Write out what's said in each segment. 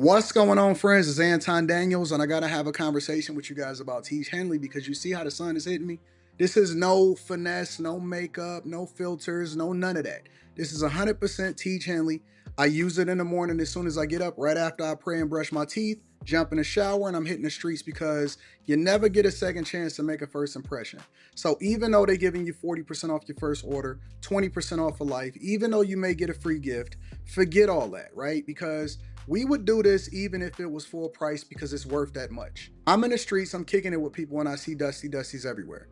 What's going on, friends? It's Anton Daniels, and I gotta have a conversation with you guys about Tiege Hanley because you see how the sun is hitting me? This is no finesse, no makeup, no filters, no none of that. This is 100% Tiege Hanley. I use it in the morning as soon as I get up, right after I pray and brush my teeth, jump in the shower, and I'm hitting the streets because you never get a second chance to make a first impression. So even though they're giving you 40% off your first order, 20% off for life, even though you may get a free gift, forget all that, right? Because we would do this even if it was full price because it's worth that much. I'm in the streets, I'm kicking it with people when I see Dusties everywhere.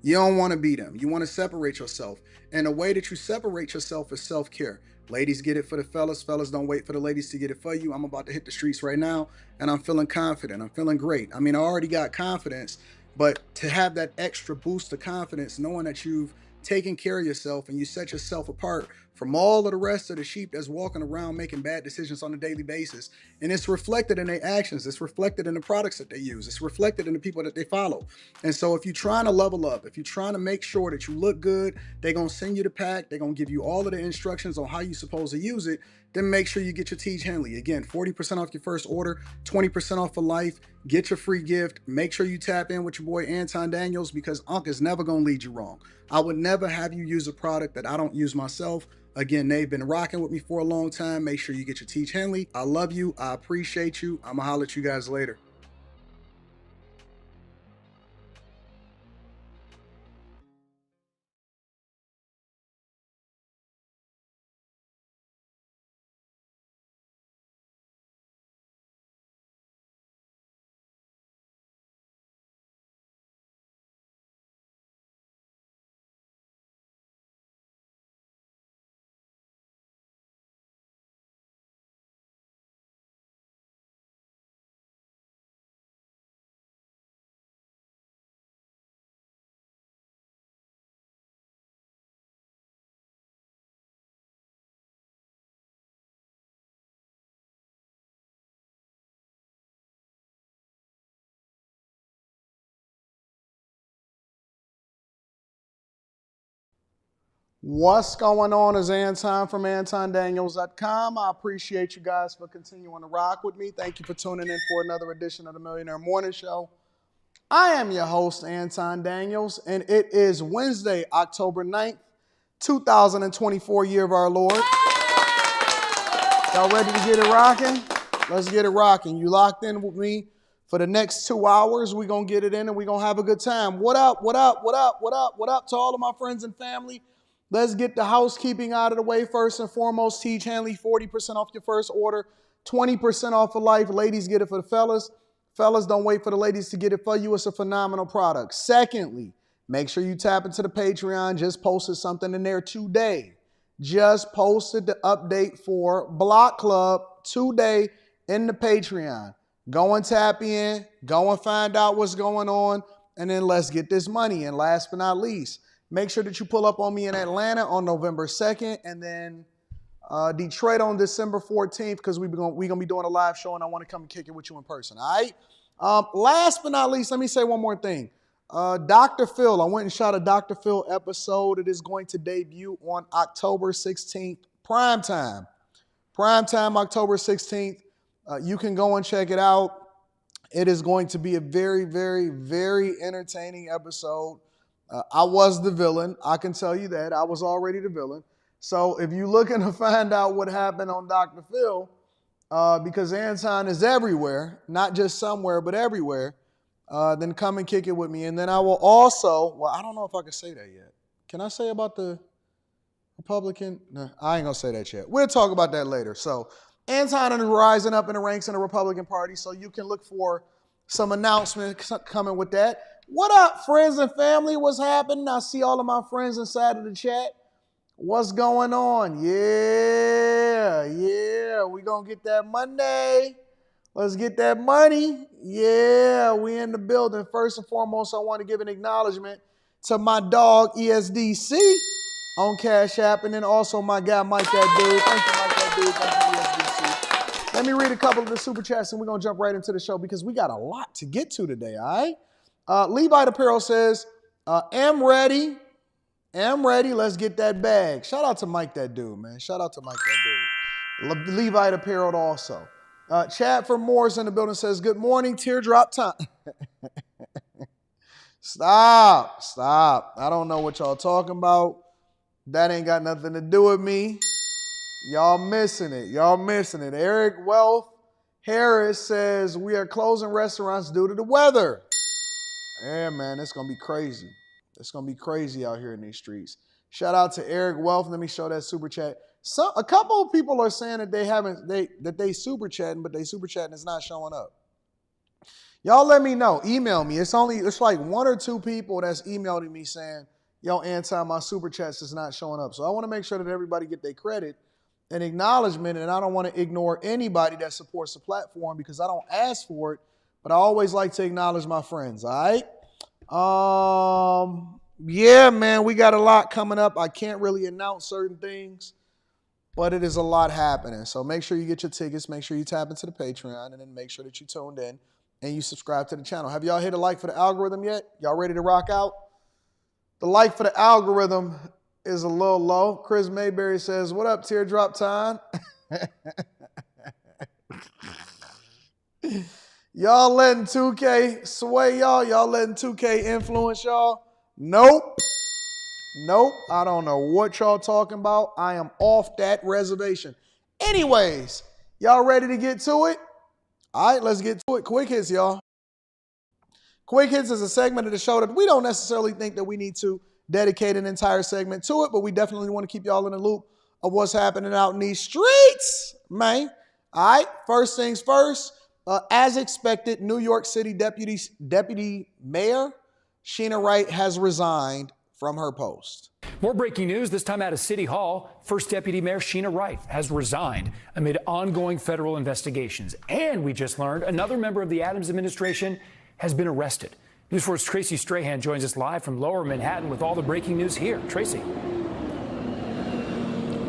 You don't want to be them. You want to separate yourself. And the way that you separate yourself is self-care. Ladies get it for the fellas. Fellas don't wait for the ladies to get it for you. I'm about to hit the streets right now and I'm feeling confident. I'm feeling great. I mean, I already got confidence, but to have that extra boost of confidence, knowing that you've taken care of yourself and you set yourself apart from all of the rest of the sheep that's walking around making bad decisions on a daily basis. And it's reflected in their actions. It's reflected in the products that they use. It's reflected in the people that they follow. And so if you're trying to level up, if you're trying to make sure that you look good, they're going to send you the pack. They're going to give you all of the instructions on how you're supposed to use it. Then make sure you get your Tiege Hanley. Again, 40% off your first order, 20% off for life. Get your free gift. Make sure you tap in with your boy Anton Daniels because Unc is never going to lead you wrong. I would never have you use a product that I don't use myself. Again, they've been rocking with me for a long time. Make sure you get your Tiege Hanley. I love you. I appreciate you. I'm going to holler at you guys later. What's going on is Anton from AntonDaniels.com. I appreciate you guys for continuing to rock with me. Thank you for tuning in for another edition of the Millionaire Morning Show. I am your host, Anton Daniels, and it is Wednesday, October 9th, 2024, year of our Lord. Y'all ready to get it rocking? Let's get it rocking. You locked in with me for the next 2 hours. We're going to get it in and we're going to have a good time. What up, what up, what up, what up, what up to all of my friends and family? Let's get the housekeeping out of the way first and foremost. Tiege Hanley, 40% off your first order, 20% off for life. Ladies, get it for the fellas. Fellas, don't wait for the ladies to get it for you. It's a phenomenal product. Secondly, make sure you tap into the Patreon. Just posted something in there today. Just posted the update for Block Club today in the Patreon. Go and tap in. Go and find out what's going on. And then let's get this money. And last but not least, make sure that you pull up on me in Atlanta on November 2nd. And then Detroit on December 14th because we're going to be doing a live show and I want to come and kick it with you in person. All right? Last but not least, let me say one more thing. Dr. Phil, I went and shot a Dr. Phil episode. It is going to debut on October 16th, primetime. Primetime, October 16th. You can go and check it out. It is going to be a very, very, very entertaining episode. I was the villain. I can tell you that. I was already the villain. So if you're looking to find out what happened on Dr. Phil, because Anton is everywhere, not just somewhere, but everywhere, then come and kick it with me. And then I will also, well, I don't know if I can say that yet. Can I say about the Republican? No, I ain't going to say that yet. We'll talk about that later. So Anton is rising up in the ranks in the Republican Party, so you can look for some announcements coming with that. What up, friends and family? What's happening? I see all of my friends inside of the chat. What's going on? Yeah. We going to get that Monday. Let's get that money. Yeah, we in the building. First and foremost, I want to give an acknowledgement to my dog, ESDC, on Cash App, and then also my guy, Mike That Dude. Thank you, Mike That Dude. Thank you, ESDC. Let me read a couple of the super chats, and we're going to jump right into the show because we got a lot to get to today, all right? Levite Apparel says, am ready. Let's get that bag. Shout out to Mike That Dude, man. Shout out to Mike That Dude. Levite Apparel also. Chad from Morris in the building says, good morning, teardrop time. Stop. I don't know what y'all talking about. That ain't got nothing to do with me. Y'all missing it. Eric Harris says, we are closing restaurants due to the weather. Yeah, man, it's going to be crazy. It's going to be crazy out here in these streets. Shout out to Eric Wealth. Let me show that super chat. A couple of people are saying that they super chatting, but they super chatting is not showing up. Y'all let me know. Email me. It's like 1 or 2 people that's emailing me saying, yo, Anton, my super chats is not showing up. So I want to make sure that everybody get their credit and acknowledgement, and I don't want to ignore anybody that supports the platform because I don't ask for it, but I always like to acknowledge my friends, all right? Yeah, man, we got a lot coming up. I can't really announce certain things, but it is a lot happening. So make sure you get your tickets, make sure you tap into the Patreon, and then make sure that you tuned in and you subscribe to the channel. Have y'all hit a like for the algorithm yet? Y'all ready to rock out? The like for the algorithm is a little low. Chris Mayberry says, what up, teardrop time? Y'all letting 2K sway y'all? Y'all letting 2K influence y'all? Nope. I don't know what y'all talking about. I am off that reservation. Anyways, y'all ready to get to it? All right, let's get to it. Quick hits, y'all. Quick hits is a segment of the show that we don't necessarily think that we need to dedicate an entire segment to it, but we definitely want to keep y'all in the loop of what's happening out in these streets, man. All right, first things first. As expected, New York City Deputy Mayor Sheena Wright has resigned from her post. More breaking news, this time out of City Hall. First Deputy Mayor Sheena Wright has resigned amid ongoing federal investigations. And we just learned another member of the Adams administration has been arrested. News 4's Tracy Strahan joins us live from Lower Manhattan with all the breaking news here. Tracy.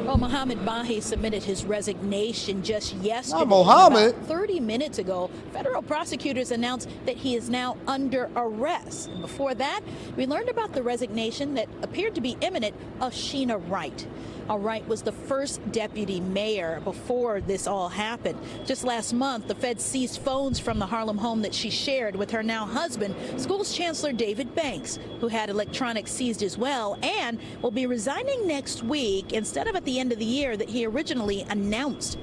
Well, Mohammed Bahi submitted his resignation just yesterday. Not Mohammed. About 30 minutes ago, federal prosecutors announced that he is now under arrest. And before that, we learned about the resignation that appeared to be imminent of Sheena Wright. Wright was the first deputy mayor before this all happened. Just last month, the feds seized phones from the Harlem home that she shared with her now husband, Schools Chancellor David Banks, who had electronics seized as well and will be resigning next week instead of at the end of the year that he originally announced.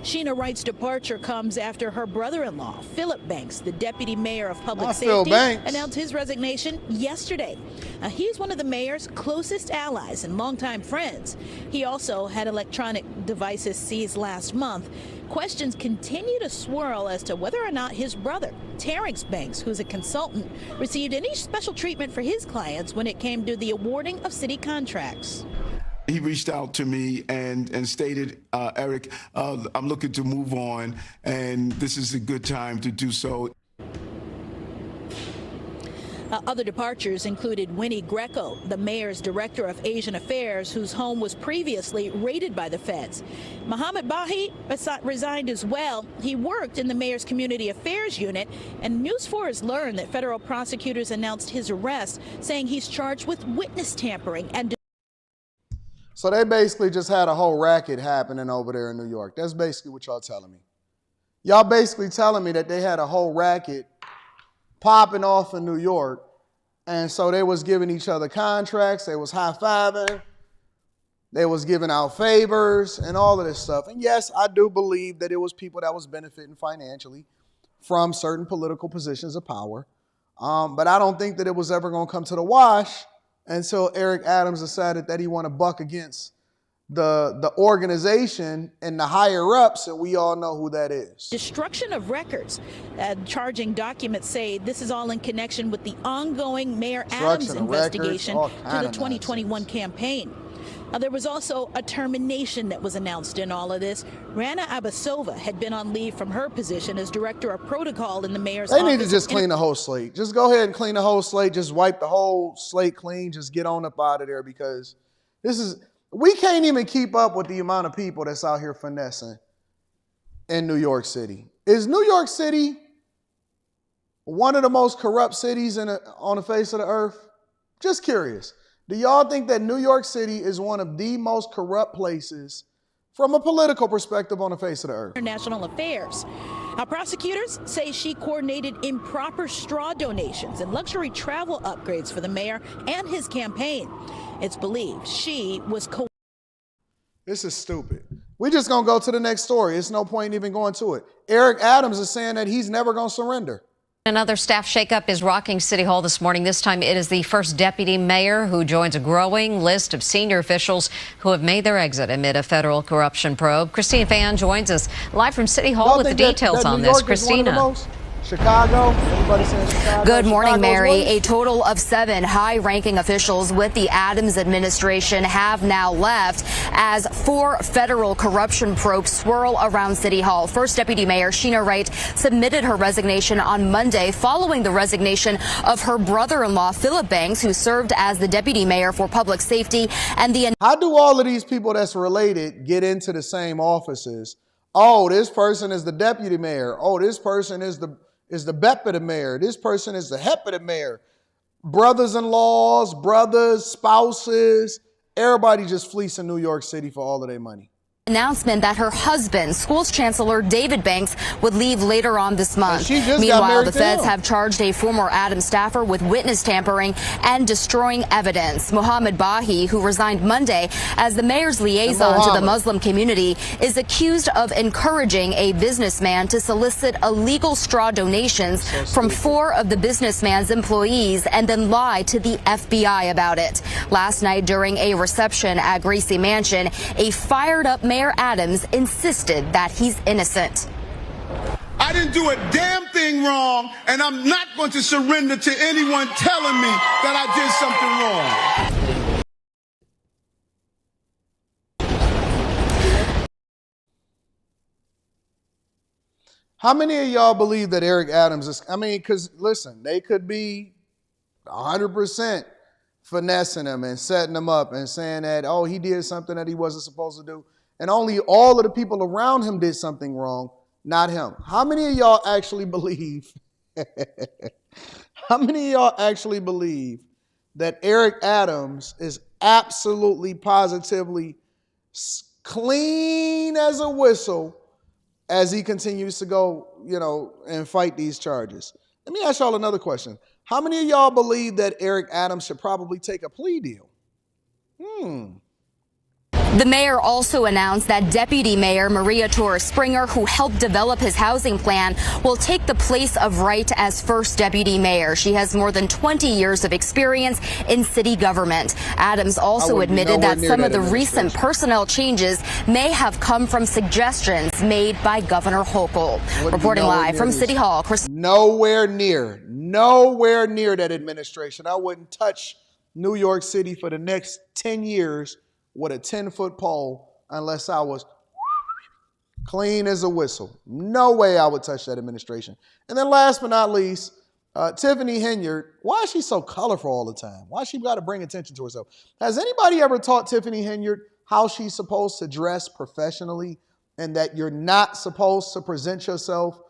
Sheena Wright's departure comes after her brother-in-law, Philip Banks, the deputy mayor of public safety, announced his resignation yesterday. He's one of the mayor's closest allies and longtime friends. He also had electronic devices seized last month. Questions continue to swirl as to whether or not his brother, Terrence Banks, who's a consultant, received any special treatment for his clients when it came to the awarding of city contracts. He reached out to me and stated, Eric, I'm looking to move on, and this is a good time to do so. Other departures included Winnie Greco, the mayor's director of Asian affairs, whose home was previously raided by the feds. Mohammed Bahi resigned as well. He worked in the mayor's community affairs unit, and News 4 has learned that federal prosecutors announced his arrest, saying he's charged with witness tampering and So they basically just had a whole racket happening over there in New York. That's basically what y'all telling me. Y'all basically telling me that they had a whole racket popping off in New York. And so they was giving each other contracts. They was high-fiving. They was giving out favors and all of this stuff. And yes, I do believe that it was people that was benefiting financially from certain political positions of power. But I don't think that it was ever going to come to the wash until Eric Adams decided that he want to buck against the organization and the higher ups, and we all know who that is. Destruction of records. Charging documents say this is all in connection with the ongoing Mayor Adams investigation to the 2021 campaign. There was also a termination that was announced in all of this. Rana Abasova had been on leave from her position as director of protocol in the mayor's office. They need to just clean the whole slate. Just go ahead and clean the whole slate. Just wipe the whole slate clean. Just get on up out of there, because we can't even keep up with the amount of people that's out here finessing in New York City. Is New York City one of the most corrupt cities on the face of the earth? Just curious. Do y'all think that New York City is one of the most corrupt places from a political perspective on the face of the earth. International affairs. Now, prosecutors say she coordinated improper straw donations and luxury travel upgrades for the mayor and his campaign. It's believed she was This is stupid. We're just going to go to the next story. It's no point even going to it. Eric Adams is saying that he's never going to surrender. Another staff shakeup is rocking City Hall this morning. This time it is the first deputy mayor who joins a growing list of senior officials who have made their exit amid a federal corruption probe. Christine Fan joins us live from City Hall with the details on this. Christina. Chicago. Everybody saying Chicago. Good morning, Chicago's Mary. worse. A total of 7 high-ranking officials with the Adams administration have now left as 4 federal corruption probes swirl around City Hall. First Deputy Mayor Sheena Wright submitted her resignation on Monday following the resignation of her brother-in-law, Philip Banks, who served as the deputy mayor for public safety. And the How do all of these people that's related get into the same offices? Oh, this person is the deputy mayor. Oh, this person is the deputy mayor. This person is the deputy mayor. Brothers-in-laws, brothers, spouses, everybody just fleecing New York City for all of their money. announcement that her husband, Schools Chancellor David Banks, would leave later on this month. She just got Meanwhile, married the to feds him. have charged a former Adams staffer with witness tampering and destroying evidence. Mohammed Bahi, who resigned Monday as the mayor's liaison to the Muslim community, is accused of encouraging a businessman to solicit illegal straw donations from 4 of the businessman's employees and then lie to the FBI about it. Last night, during a reception at Gracie Mansion, a fired-up Mayor Adams insisted that he's innocent. I didn't do a damn thing wrong, and I'm not going to surrender to anyone telling me that I did something wrong. How many of y'all believe that Eric Adams is, because listen, they could be 100% finessing him and setting him up and saying that, oh, he did something that he wasn't supposed to do. And only all of the people around him did something wrong, not him. How many of y'all actually believe, how many of y'all actually believe that Eric Adams is absolutely, positively clean as a whistle as he continues to go, and fight these charges? Let me ask y'all another question. How many of y'all believe that Eric Adams should probably take a plea deal? The mayor also announced that Deputy Mayor Maria Torres Springer, who helped develop his housing plan, will take the place of Wright as first deputy mayor. She has more than 20 years of experience in city government. Adams also admitted that some of the recent personnel changes may have come from suggestions made by Governor Hochul. Reporting live from City Hall, Chris. Nowhere near that administration. I wouldn't touch New York City for the next 10 years with a 10-foot pole unless I was clean as a whistle. No way I would touch that administration. And then last but not least, Tiffany Henyard. Why is she so colorful all the time? Why she got to bring attention to herself? Has anybody ever taught Tiffany Henyard how she's supposed to dress professionally and that you're not supposed to present yourself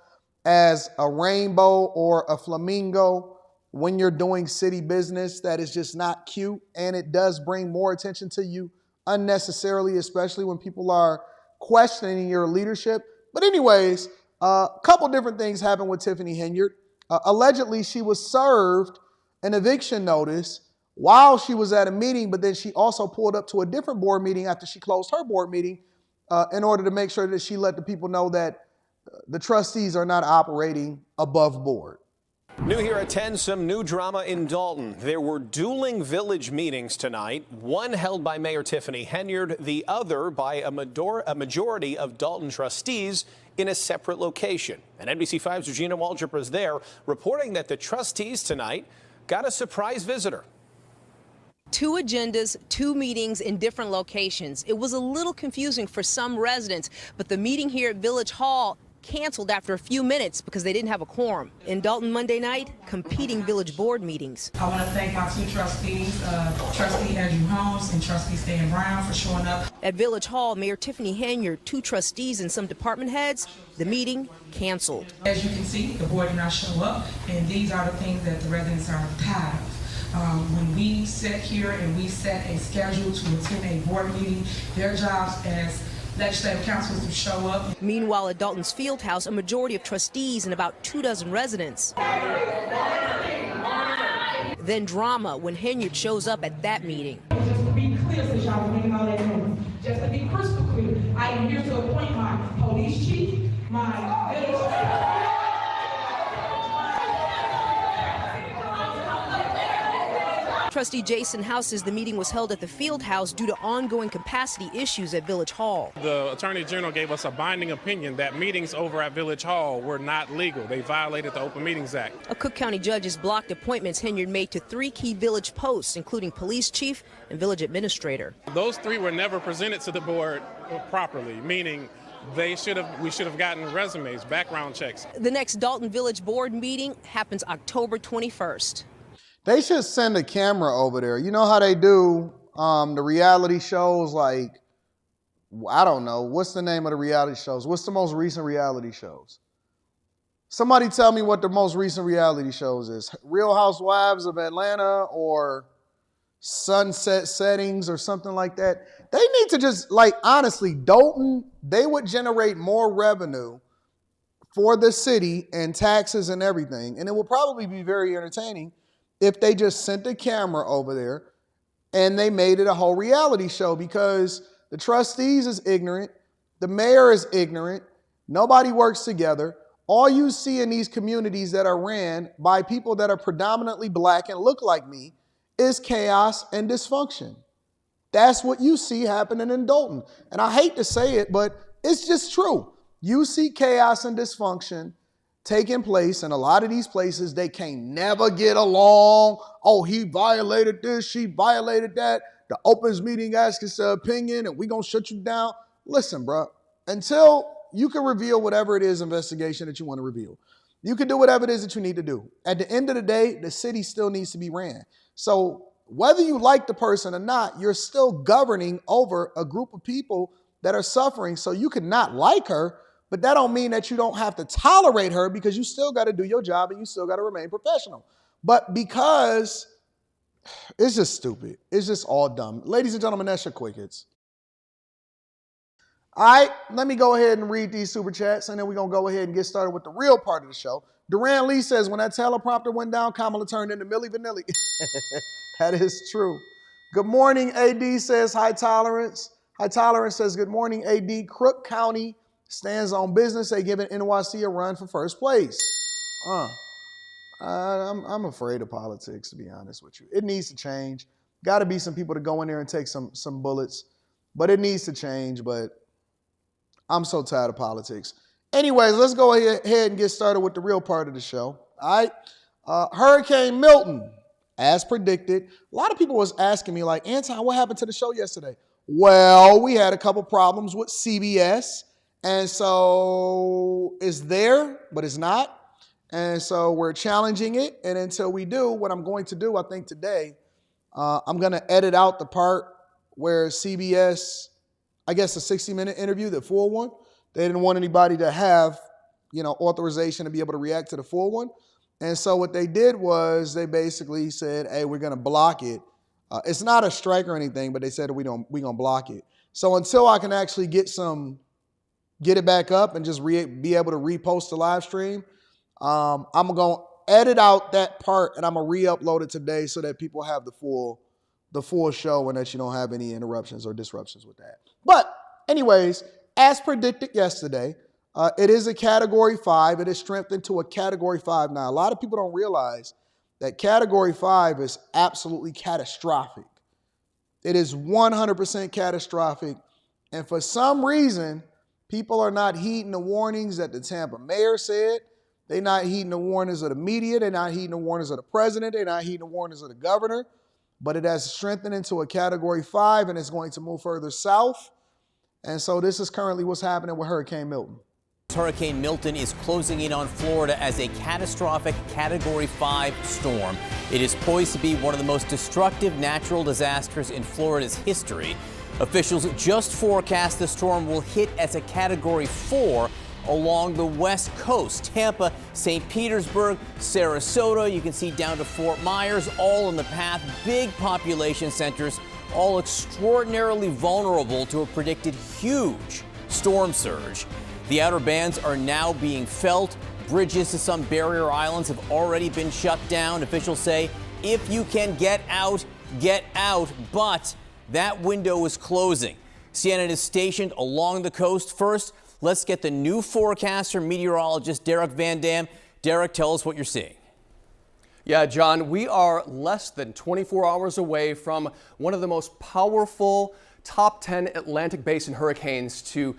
as a rainbow or a flamingo when you're doing city business? That is just not cute, and it does bring more attention to you unnecessarily, especially when people are questioning your leadership. But anyways, a couple different things happened with Tiffany Henyard. Allegedly, she was served an eviction notice while she was at a meeting, but then she also pulled up to a different board meeting after she closed her board meeting in order to make sure that she let the people know that the trustees are not operating above board. New here at 10, some new drama in Dalton. There were dueling village meetings tonight, one held by Mayor Tiffany Henyard, the other by a majority of Dalton trustees in a separate location. And NBC5's Regina Waldrop is there reporting that the trustees tonight got a surprise visitor. 2 agendas, 2 meetings in different locations. It was a little confusing for some residents, but the meeting here at Village Hall canceled after a few minutes because they didn't have a quorum. In Dalton Monday night, competing village board meetings. I want to thank my 2 trustees, Trustee Andrew Holmes and Trustee Stan Brown, for showing up. At Village Hall, Mayor Tiffany Henyard, 2 trustees and some department heads, the meeting canceled. As you can see, the board did not show up, and these are the things that the residents are tired of. When we sit here and we set a schedule to attend a board meeting, their jobs as legislative councils to show up. Meanwhile, at Dalton's field house, a majority of trustees and about 24 residents. Then drama when Henyard shows up at that meeting. Just to be clear, since y'all were making all that noise, just to be crystal clear, I am here to appoint my police chief, my village. Trustee Jason House says the meeting was held at the field house due to ongoing capacity issues at Village Hall. The Attorney General gave us a binding opinion that meetings over at Village Hall were not legal. They violated the Open Meetings Act. A Cook County judge has blocked appointments Henyard made to 3 key village posts, including police chief and village administrator. Those 3 were never presented to the board properly, meaning we should have gotten resumes, background checks. The next Dalton Village Board meeting happens October 21st. They should send a camera over there. You know how they do the reality shows, like, I don't know, what's the name of the reality shows? What's the most recent reality shows? Somebody tell me what the most recent reality shows is. Real Housewives of Atlanta or Sunset Settings or something like that. They need to just, like, honestly, Dalton, they would generate more revenue for the city and taxes and everything. And it will probably be very entertaining if they just sent a camera over there and they made it a whole reality show, because the trustees is ignorant, the mayor is ignorant, nobody works together. All you see in these communities that are ran by people that are predominantly black and look like me is chaos and dysfunction. That's what you see happening in Dalton. And I hate to say it, but it's just true. You see chaos and dysfunction taking place in a lot of these places. They can't never get along. Oh, he violated this, she violated that. The opens meeting asks us an opinion and we gonna shut you down. Listen, bro, until you can reveal whatever it is investigation that you want to reveal, you can do whatever it is that you need to do. At the end of the day, the city still needs to be ran. So whether you like the person or not, you're still governing over a group of people that are suffering. So you could not like her, but that don't mean that you don't have to tolerate her, because you still got to do your job and you still got to remain professional. But because it's just stupid. It's just all dumb. Ladies and gentlemen, that's your quick hits. All right, let me go ahead and read these super chats, and then we're going to go ahead and get started with the real part of the show. Duran Lee says, when that teleprompter went down, Kamala turned into Milli Vanilli. That is true. Good morning, AD says, high tolerance. High tolerance says, good morning, AD. Crook County stands on business. They giving NYC a run for first place. I'm afraid of politics, to be honest with you. It needs to change. Got to be some people to go in there and take some bullets, but it needs to change. But I'm so tired of politics. Anyways, let's go ahead and get started with the real part of the show. All right. Hurricane Milton, as predicted. A lot of people was asking me, like, Anton, what happened to the show yesterday? Well, we had a couple problems with CBS. And so it's there, but it's not. And so we're challenging it. And until we do, what I'm going to do, I think today, I'm going to edit out the part where CBS, I guess a 60-minute interview, the full one. They didn't want anybody to have, authorization to be able to react to the full one. And so what they did was they basically said, hey, we're going to block it. It's not a strike or anything, but they said we're going to block it. So until I can actually get it back up and just be able to repost the live stream, I'm going to edit out that part and I'm going to re-upload it today so that people have the full show and that you don't have any interruptions or disruptions with that. But anyways, as predicted yesterday, it is a Category 5. It is strengthened to a Category 5 now. A lot of people don't realize that Category 5 is absolutely catastrophic. It is 100% catastrophic. And for some reason, people are not heeding the warnings that the Tampa mayor said. They're not heeding the warnings of the media. They're not heeding the warnings of the president. They're not heeding the warnings of the governor. But it has strengthened into a Category 5, and it's going to move further south. And so this is currently what's happening with Hurricane Milton. Hurricane Milton is closing in on Florida as a catastrophic Category 5 storm. It is poised to be one of the most destructive natural disasters in Florida's history. Officials just forecast the storm will hit as a Category 4 along the west coast. Tampa, St. Petersburg, Sarasota, you can see down to Fort Myers, all in the path. Big population centers all extraordinarily vulnerable to a predicted huge storm surge. The outer bands are now being felt. Bridges to some barrier islands have already been shut down. Officials say if you can get out, but that window is closing. CNN is stationed along the coast. First, let's get the new forecaster, meteorologist Derek Van Dam. Derek, tell us what you're seeing. Yeah, John, we are less than 24 hours away from one of the most powerful top 10 Atlantic Basin hurricanes to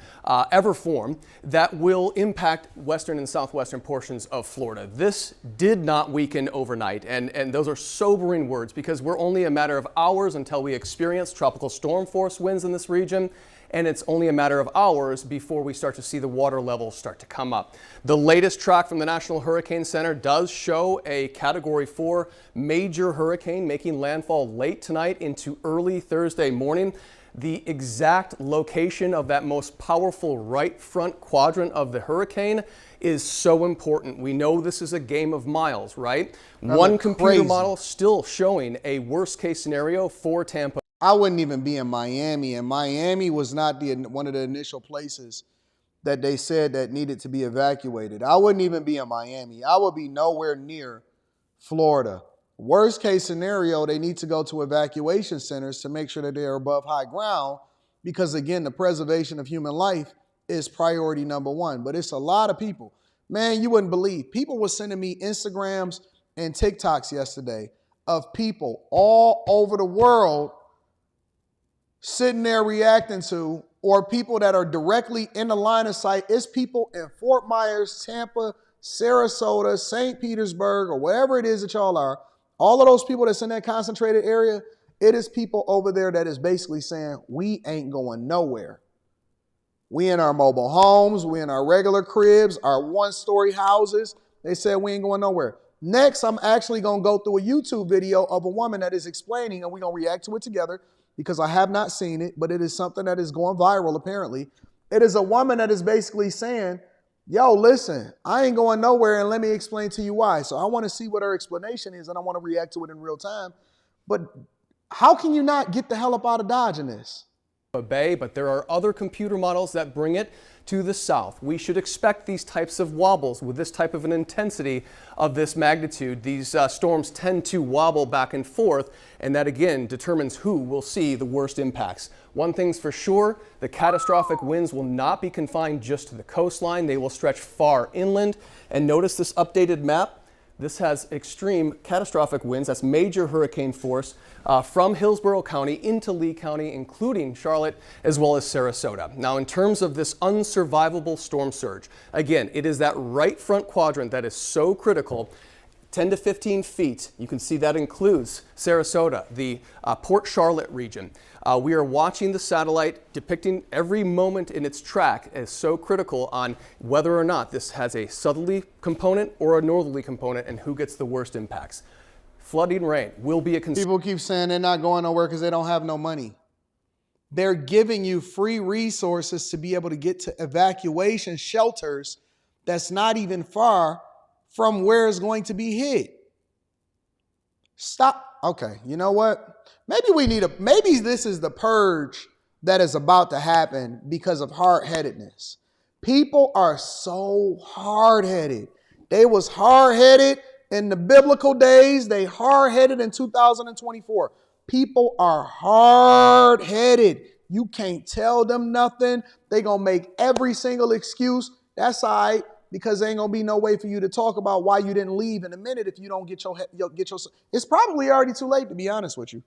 ever form that will impact western and southwestern portions of Florida. This did not weaken overnight, and those are sobering words because we're only a matter of hours until we experience tropical storm force winds in this region, and it's only a matter of hours before we start to see the water levels start to come up. The latest track from the National Hurricane Center does show a Category 4 major hurricane making landfall late tonight into early Thursday morning. The exact location of that most powerful right front quadrant of the hurricane is so important. We know this is a game of miles, right? One computer model still showing a worst case scenario for Tampa. I wouldn't even be in Miami, and Miami was not one of the initial places that they said that needed to be evacuated. I wouldn't even be in Miami. I would be nowhere near Florida. Worst case scenario, they need to go to evacuation centers to make sure that they are above high ground because, again, the preservation of human life is priority number one. But it's a lot of people. Man, you wouldn't believe. People were sending me Instagrams and TikToks yesterday of people all over the world sitting there reacting to, or people that are directly in the line of sight. It's people in Fort Myers, Tampa, Sarasota, St. Petersburg, or wherever it is that y'all are. All of those people that's in that concentrated area, it is people over there that is basically saying, we ain't going nowhere. We in our mobile homes, we in our regular cribs, our one-story houses. They said we ain't going nowhere. Next, I'm actually going to go through a YouTube video of a woman that is explaining, and we're going to react to it together because I have not seen it, but it is something that is going viral apparently. It is a woman that is basically saying, yo, listen, I ain't going nowhere, and let me explain to you why. So I want to see what her explanation is, and I want to react to it in real time. But how can you not get the hell up out of Dodge in this? Bay, but there are other computer models that bring it to the south. We should expect these types of wobbles with this type of an intensity of this magnitude. These storms tend to wobble back and forth, and that again determines who will see the worst impacts. One thing's for sure, the catastrophic winds will not be confined just to the coastline. They will stretch far inland. And notice this updated map. This has extreme catastrophic winds, that's major hurricane force, from Hillsborough County into Lee County, including Charlotte, as well as Sarasota. Now, in terms of this unsurvivable storm surge, again, it is that right front quadrant that is so critical. 10 to 15 feet. You can see that includes Sarasota, the Port Charlotte region. We are watching the satellite depicting every moment in its track as so critical on whether or not this has a southerly component or a northerly component and who gets the worst impacts. Flooding rain will be a concern. People keep saying they're not going nowhere because they don't have no money. They're giving you free resources to be able to get to evacuation shelters that's not even far from where it's going to be hit. Stop. Okay, you know what? Maybe this is the purge that is about to happen because of hard-headedness. People are so hard-headed. They was hard-headed in the biblical days. They hard-headed in 2024. People are hard-headed. You can't tell them nothing. They gonna make every single excuse. That's all right, because there ain't gonna be no way for you to talk about why you didn't leave in a minute if you don't get your. It's probably already too late, to be honest with you.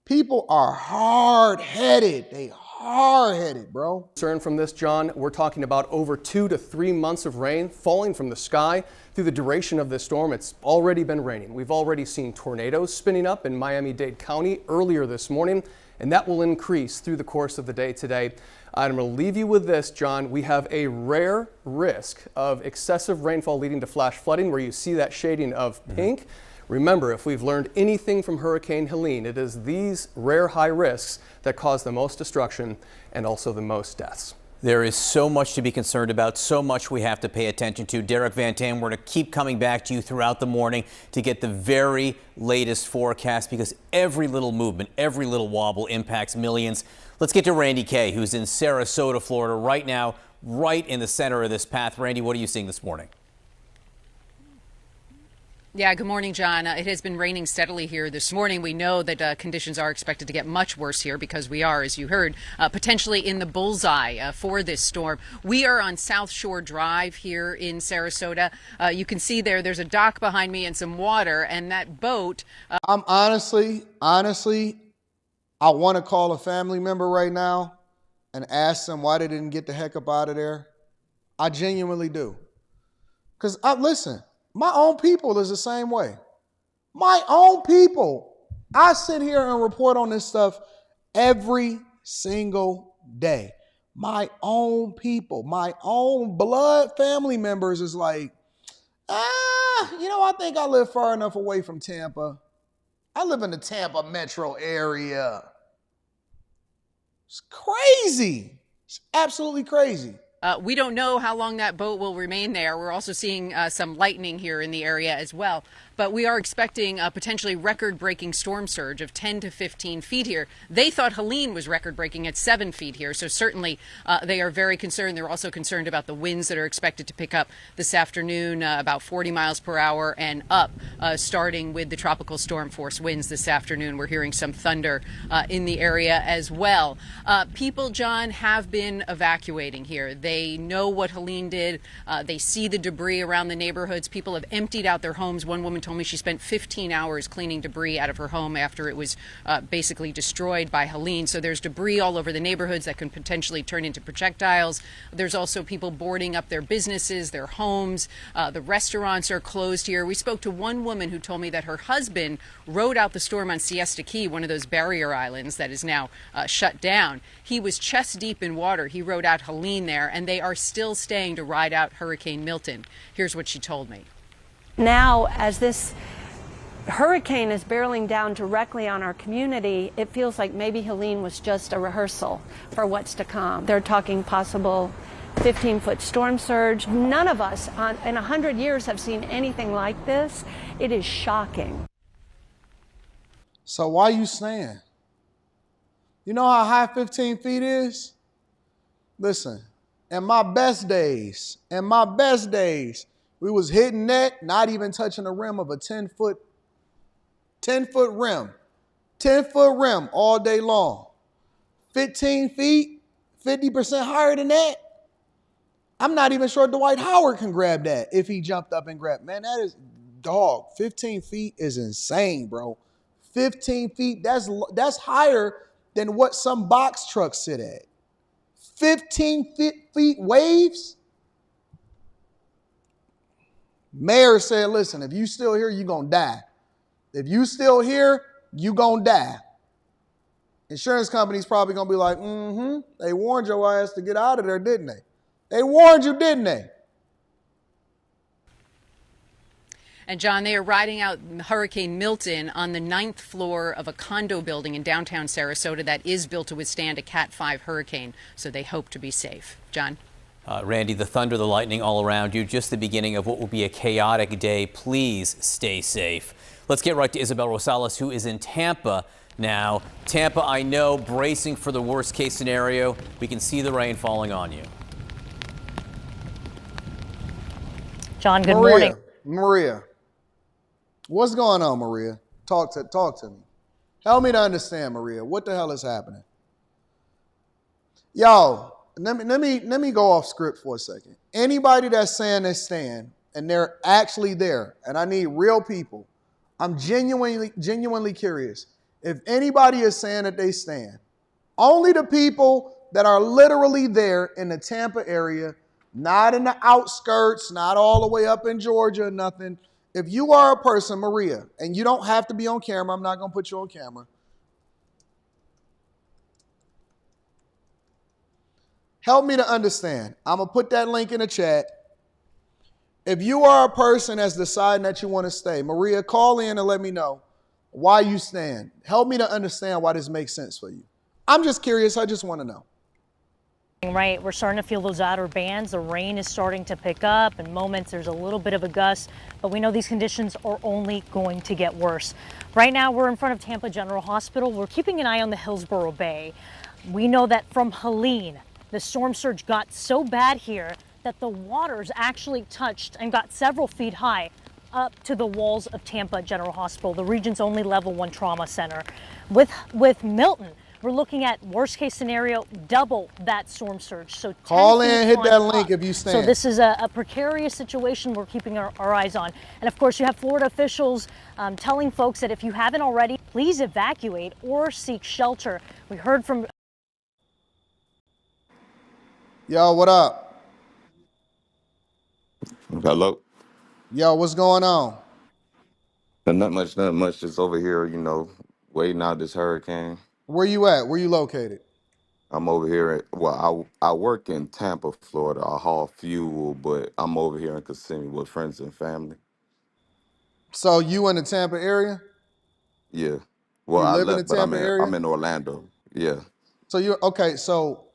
People are hard-headed. They hard-headed, bro. Concern from this, John, we're talking about over 2 to 3 months of rain falling from the sky through the duration of this storm. It's already been raining. We've already seen tornadoes spinning up in Miami-Dade County earlier this morning, and that will increase through the course of the day today. I'm going to leave you with this, John. We have a rare risk of excessive rainfall leading to flash flooding, where you see that shading of pink. Remember, if we've learned anything from Hurricane Helene, it is these rare high risks that cause the most destruction and also the most deaths. There is so much to be concerned about, so much we have to pay attention to. Derek Van Tam, we're going to keep coming back to you throughout the morning to get the very latest forecast, because every little movement, every little wobble impacts millions. Let's get to Randy Kay, who's in Sarasota, Florida right now, right in the center of this path. Randy, what are you seeing this morning? Yeah, good morning, John. It has been raining steadily here this morning. We know that conditions are expected to get much worse here because we are, as you heard, potentially in the bullseye for this storm. We are on South Shore Drive here in Sarasota. You can see there's a dock behind me and some water, and that boat. I'm honestly, I want to call a family member right now and ask them why they didn't get the heck up out of there. I genuinely do. Because, listen, my own people is the same way. My own people. I sit here and report on this stuff every single day. My own people, my own blood family members is like, I think I live far enough away from Tampa. I live in the Tampa metro area. It's crazy. It's absolutely crazy. We don't know how long that boat will remain there. We're also seeing some lightning here in the area as well. But we are expecting a potentially record-breaking storm surge of 10 to 15 feet here. They thought Helene was record-breaking at 7 feet here. So certainly they are very concerned. They're also concerned about the winds that are expected to pick up this afternoon, about 40 miles per hour and up, starting with the tropical storm force winds this afternoon. We're hearing some thunder in the area as well. People, John, have been evacuating here. They know what Helene did. They see the debris around the neighborhoods. People have emptied out their homes. One woman told me she spent 15 hours cleaning debris out of her home after it was basically destroyed by Helene. So there's debris all over the neighborhoods that can potentially turn into projectiles. There's also people boarding up their businesses, their homes. The restaurants are closed here. We spoke to one woman who told me that her husband rode out the storm on Siesta Key, one of those barrier islands that is now shut down. He was chest deep in water. He rode out Helene there, and they are still staying to ride out Hurricane Milton. Here's what she told me. Now, as this hurricane is barreling down directly on our community, it feels like maybe Helene was just a rehearsal for what's to come. They're talking possible 15-foot storm surge. None of us in 100 years have seen anything like this. It is shocking. So why you staying? You know how high 15 feet is? Listen, in my best days, we was hitting net, not even touching the rim of a 10-foot rim. 10-foot rim all day long. 15 feet, 50% higher than that. I'm not even sure Dwight Howard can grab that if he jumped up and grabbed. Man, that is, 15 feet is insane, bro. 15 feet, that's higher than what some box trucks sit at. 15 feet waves. Mayor said, listen, if you still here, you're going to die. If you still here, you're going to die. Insurance companies probably going to be like, they warned your ass to get out of there, didn't they? They warned you, didn't they? And John, they are riding out Hurricane Milton on the 9th floor of a condo building in downtown Sarasota that is built to withstand a Cat 5 hurricane. So they hope to be safe. John? Randy, the thunder, the lightning all around you, just the beginning of what will be a chaotic day. Please stay safe. Let's get right to Isabel Rosales, who is in Tampa now. Tampa, I know, bracing for the worst case scenario. We can see the rain falling on you. John, good morning. Maria, what's going on, Maria? Talk to me. Help me to understand, Maria. What the hell is happening? Yo, let me go off script for a second. Anybody that's saying they stand and they're actually there, and I need real people. I'm genuinely curious. If anybody is saying that they stand, only the people that are literally there in the Tampa area, not in the outskirts, not all the way up in Georgia, nothing. If you are a person, Maria, and you don't have to be on camera, I'm not going to put you on camera. Help me to understand. I'm going to put that link in the chat. If you are a person that's deciding that you want to stay, Maria, call in and let me know why you stand. Help me to understand why this makes sense for you. I'm just curious. I just want to know. Right, we're starting to feel those outer bands. The rain is starting to pick up. In moments, there's a little bit of a gust, but we know these conditions are only going to get worse. Right now, we're in front of Tampa General Hospital. We're keeping an eye on the Hillsborough Bay. We know that from Helene, the storm surge got so bad here that the waters actually touched and got several feet high up to the walls of Tampa General Hospital, the region's only level 1 trauma center. With Milton, we're looking at worst case scenario, double that storm surge. So call in, hit that link if you stand. So this is a precarious situation we're keeping our eyes on. And of course, you have Florida officials telling folks that if you haven't already, please evacuate or seek shelter. We heard from... Yo, what up? Hello. Yo, what's going on? Not much. Just over here, waiting out this hurricane. Where you at? Where you located? I'm over here I work in Tampa, Florida. I haul fuel, but I'm over here in Kissimmee with friends and family. So you in the Tampa area? Yeah. Well, you I live left, in the but Tampa area? I'm in Orlando. Yeah. So okay, so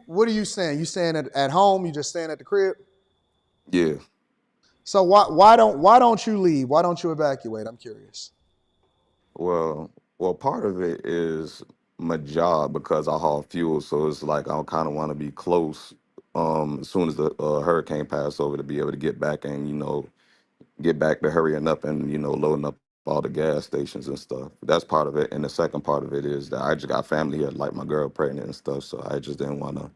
what are you saying? You staying at home? You just staying at the crib? Yeah. So why don't you leave? Why don't you evacuate? I'm curious. Well, part of it is my job because I haul fuel, so it's like I kind of want to be close as soon as the hurricane passes over to be able to get back and get back to hurrying up and loading up all the gas stations and stuff. That's part of it, and the second part of it is that I just got family here, like my girl pregnant and stuff, so I just didn't want to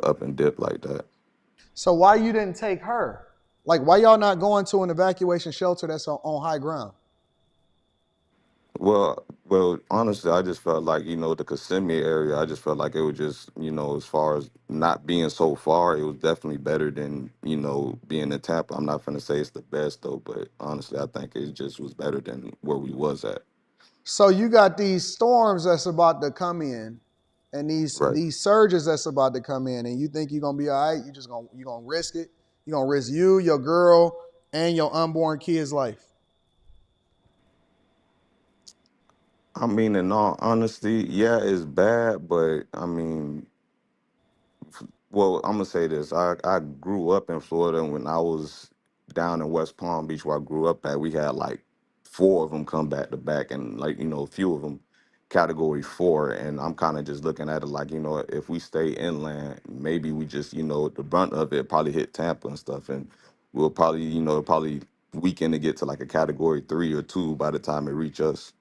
up and dip like that. So why you didn't take her? Like, why y'all not going to an evacuation shelter that's on high ground? Well, honestly, I just felt like, the Kissimmee area, I just felt like it was just, as far as not being so far, it was definitely better than, being in Tampa. I'm not going to say it's the best, though, but honestly, I think it just was better than where we was at. So you got these storms that's about to come in and these surges that's about to come in, and you think you're going to be all right? You're going to risk it? You're going to risk you, your girl, and your unborn kid's life? I mean, in all honesty, yeah, it's bad, but I mean, well, I'm gonna say this. I grew up in Florida, and when I was down in West Palm Beach, where I grew up at, we had like 4 of them come back to back, and like a few of them category 4. And I'm kind of just looking at it like, if we stay inland, maybe we just the brunt of it probably hit Tampa and stuff, and we'll probably probably weekend to get to like a category 3 or 2 by the time it reach us.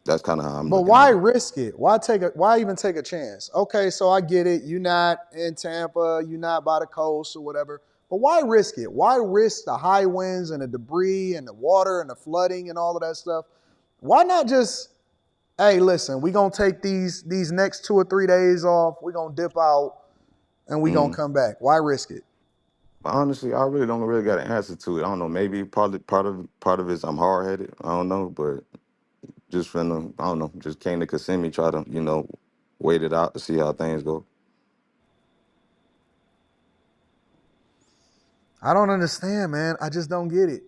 That's kind of how I'm. But why risk it? Why even take a chance? Okay, so I get it. You're not in Tampa. You're not by the coast or whatever. But why risk it? Why risk the high winds and the debris and the water and the flooding and all of that stuff? Why not just, hey, listen, we're going to take these next 2 or 3 days off. We're going to dip out and we're going to come back. Why risk it? Honestly, I really don't got an answer to it. I don't know. Maybe part of it is I'm hard headed. I don't know, but. Just I don't know, just came to Kissimmee, try to, wait it out to see how things go. I don't understand, man. I just don't get it.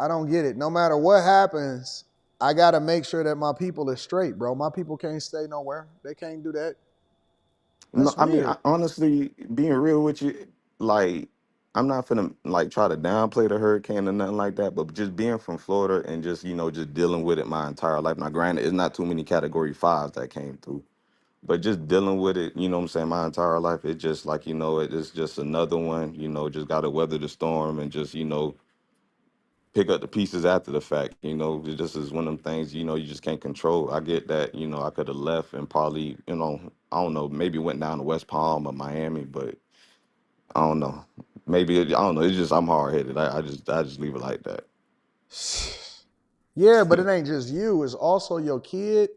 I don't get it. No matter what happens, I got to make sure that my people are straight, bro. My people can't stay nowhere. They can't do that. No, I mean, honestly, being real with you, like, I'm not finna like try to downplay the hurricane or nothing like that, but just being from Florida and just just dealing with it my entire life. Now, granted, it's not too many category 5s that came through, but just dealing with it, what I'm saying, my entire life, it's just like it's just another one. Just gotta weather the storm and just pick up the pieces after the fact. It just is one of them things you just can't control. I get that. I could have left and probably I don't know, maybe went down to West Palm or Miami, but. I don't know. Maybe I don't know. It's just I'm hard headed. I just leave it like that. Yeah, but it ain't just you. It's also your kid,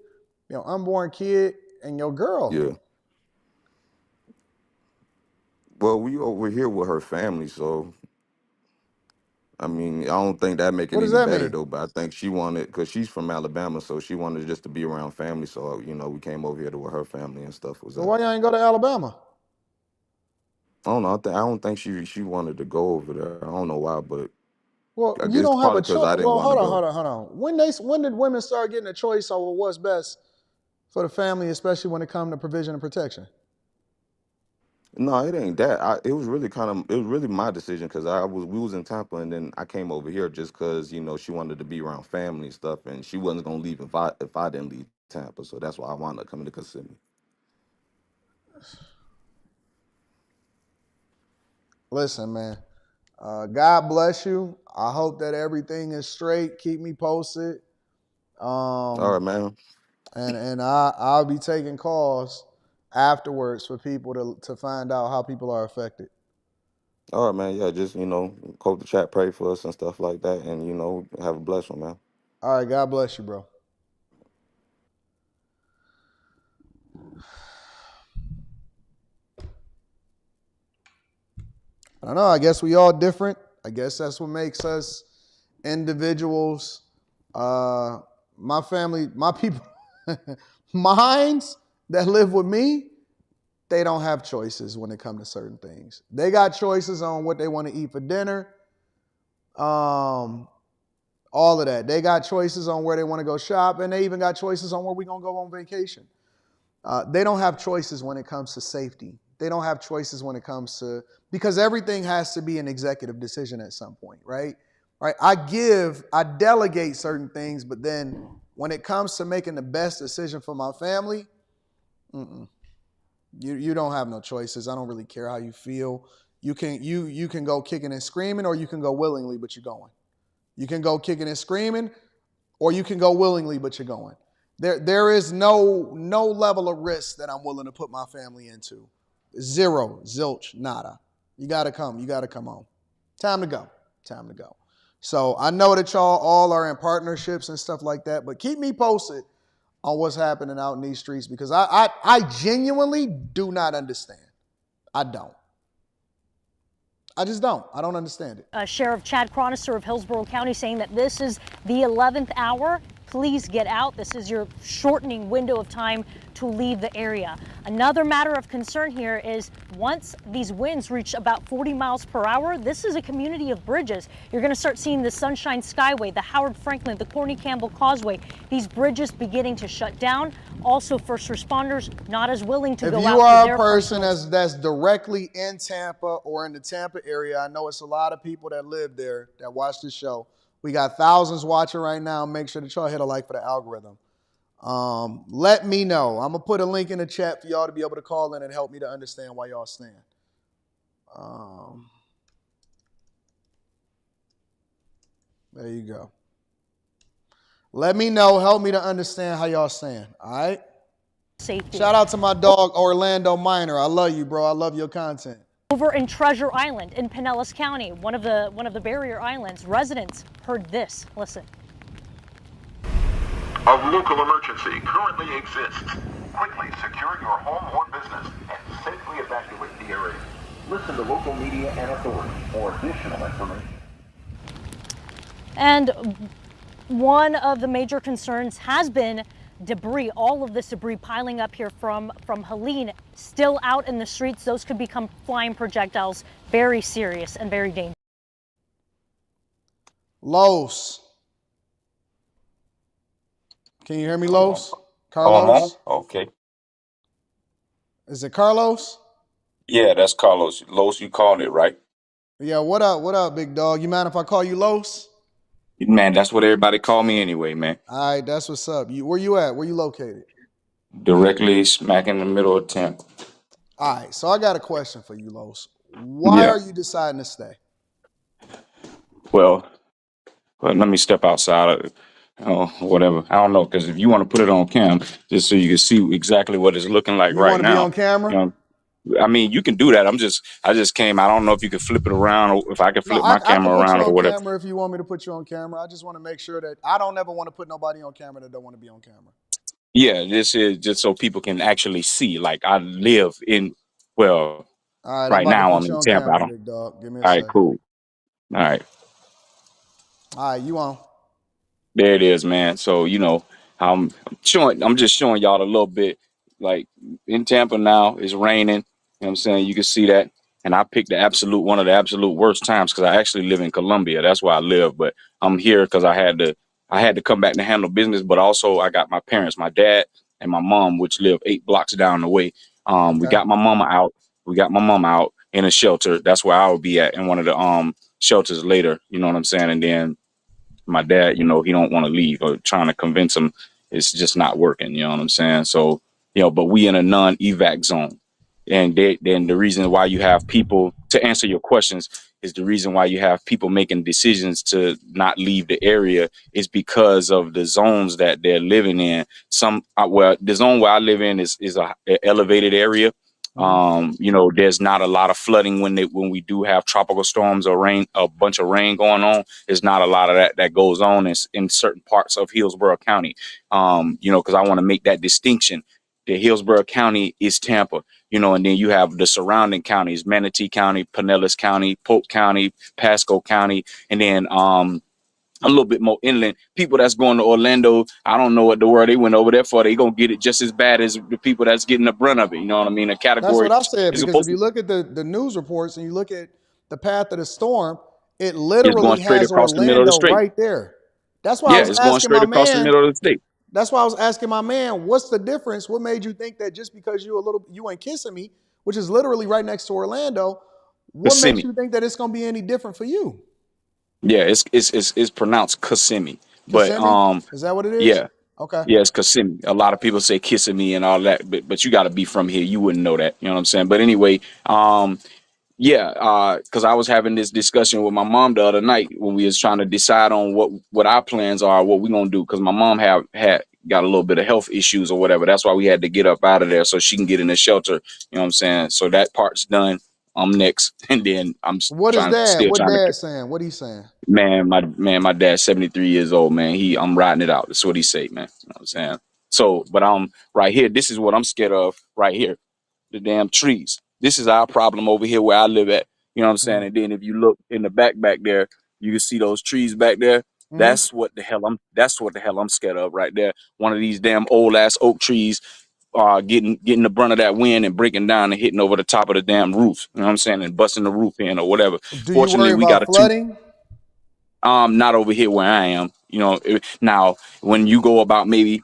your unborn kid, and your girl. Yeah. Well, we over here with her family, so I mean, I don't think that make it any better though. But I think she wanted, because she's from Alabama, so she wanted just to be around family. So we came over here to where her family and stuff was. So why y'all ain't go to Alabama? I don't know. I don't think she wanted to go over there. I don't know why, but well, you don't have a choice. Well, hold on. When did women start getting a choice over what's best for the family, especially when it comes to provision and protection? No, it ain't that. It was really my decision because we was in Tampa and then I came over here just because she wanted to be around family and stuff and she wasn't gonna leave if I didn't leave Tampa. So that's why I wound up coming to Kissimmee. Listen, man. God bless you. I hope that everything is straight. Keep me posted. All right, man. And I'll be taking calls afterwards for people to find out how people are affected. All right, man. Yeah, just quote the chat, pray for us and stuff like that, and have a blessed one, man. All right, God bless you, bro. I don't know. I guess we all different. I guess that's what makes us individuals. My family, my people, minds that live with me, they don't have choices when it comes to certain things. They got choices on what they want to eat for dinner. All of that. They got choices on where they want to go shop, and they even got choices on where we're going to go on vacation. They don't have choices when it comes to safety. They don't have choices when it comes to, because everything has to be an executive decision at some point, right? Right. I delegate certain things, but then when it comes to making the best decision for my family, you don't have no choices. I don't really care how you feel. You can go kicking and screaming, or you can go willingly, but you're going. You can go kicking and screaming, or you can go willingly, but you're going. There is no level of risk that I'm willing to put my family into. Zero, zilch, nada. You got to come. You got to come on. Time to go. Time to go. So I know that y'all all are in partnerships and stuff like that, but keep me posted on what's happening out in these streets because I genuinely do not understand. I don't. I just don't. I don't understand it. Sheriff Chad Chronister of Hillsborough County saying that this is the 11th hour. Please get out. This is your shortening window of time to leave the area. Another matter of concern here is once these winds reach about 40 miles per hour, this is a community of bridges. You're going to start seeing the Sunshine Skyway, the Howard Franklin, the Corny Campbell Causeway, these bridges beginning to shut down. Also, first responders not as willing to go out. If you are a person that's directly in Tampa or in the Tampa area, I know it's a lot of people that live there that watch this show. We got thousands watching right now. Make sure that y'all hit a like for the algorithm. Let me know. I'm going to put a link in the chat for y'all to be able to call in and help me to understand why y'all stand. There you go. Let me know. Help me to understand how y'all stand. All right? Safety. Shout out to my dog, Orlando Minor. I love you, bro. I love your content. Over in Treasure Island in Pinellas County, one of the barrier islands, residents heard this. Listen. A local emergency currently exists. Quickly secure your home or business and safely evacuate the area. Listen to local media and authorities for additional information. And one of the major concerns has been debris, all of this debris piling up here from Helene, still out in the streets. Those could become flying projectiles. Very serious and very dangerous. Los. Can you hear me, Los? Carlos? Okay. Is it Carlos? Yeah, that's Carlos. Los, you called it, right? Yeah, what up? What up, big dog? You mind if I call you Los? Man, that's what everybody call me anyway, man. All right, that's what's up. Where you at? Where you located? Directly smack in the middle of Tampa. All right, so I got a question for you, Los. Why are you deciding to stay? Well, let me step outside of whatever. I don't know, because if you want to put it on cam, just so you can see exactly what it's looking like right now. You want to be on camera? I mean, you can do that. I just came. I don't know if you can flip it around or if I can flip my camera around or whatever. Camera if you want me to put you on camera. I just want to make sure that I don't ever want to put nobody on camera that don't want to be on camera. Yeah, this is just so people can actually see. Like I live in, well, all right now I'm in Tampa. Camera, big dog. Give me a all right, second. cool. All right. All right, you on. There it is, man. So, I'm just showing y'all a little bit, like in Tampa now, it's raining. You know what I'm saying? You can see that. And I picked one of the absolute worst times because I actually live in Columbia. That's where I live. But I'm here because I had to come back to handle business. But also I got my parents, my dad, and my mom, which lived 8 blocks down the way. We Okay. got my mama out. We got my mama out in a shelter. That's where I would be at, in one of the shelters later. You know what I'm saying? And then my dad, you know, he don't want to leave, or trying to convince him it's just not working. You know what I'm saying? So, you know, but we in a non-evac zone. And then the reason why you have people, to answer your questions, is the reason why you have people making decisions to not leave the area is because of the zones that they're living in. Well, the zone where I live in is a elevated area. You know, there's not a lot of flooding when we do have tropical storms or rain, a bunch of rain going on. There's not a lot of that goes on in certain parts of Hillsborough County. You know, because I want to make that distinction. The Hillsborough County is Tampa, you know, and then you have the surrounding counties: Manatee County, Pinellas County, Polk County, Pasco County, and then a little bit more inland. People that's going to Orlando, I don't know what the word they went over there for. They gonna get it just as bad as the people that's getting the brunt of it. You know what I mean? A category. That's what I said, because if you look at the news reports and you look at the path of the storm, it literally has Orlando right there. That's why I was asking my across the middle of the state. That's why I was asking my man, what's the difference? What made you think that just because you ain't kissing me, which is literally right next to Orlando, what makes you think that it's gonna be any different for you? Yeah, it's pronounced Kissimmee. But is that what it is? Yeah. Okay. Yeah, it's Kissimmee. A lot of people say kissing me and all that, but you got to be from here. You wouldn't know that. You know what I'm saying? But anyway, because I was having this discussion with my mom the other night when we was trying to decide on what our plans are, what we're gonna do. Because my mom had got a little bit of health issues or whatever. That's why we had to get up out of there so she can get in the shelter. You know what I'm saying? So that part's done. I'm next, and then I'm What is Dad? What Dad's saying? What he's saying? Man, my dad's 73 years old, man. I'm riding it out. That's what he say, man. You know what I'm saying? So, but I'm right here. This is what I'm scared of right here. The damn trees. This is our problem over here where I live at. You know what I'm saying? And then if you look in the back there, you can see those trees back there. That's what the hell I'm scared of right there. One of these damn old ass oak trees getting the brunt of that wind and breaking down and hitting over the top of the damn roof. You know what I'm saying? And busting the roof in or whatever. Fortunately, we got flooding? Not over here where I am. You know, now when you go about maybe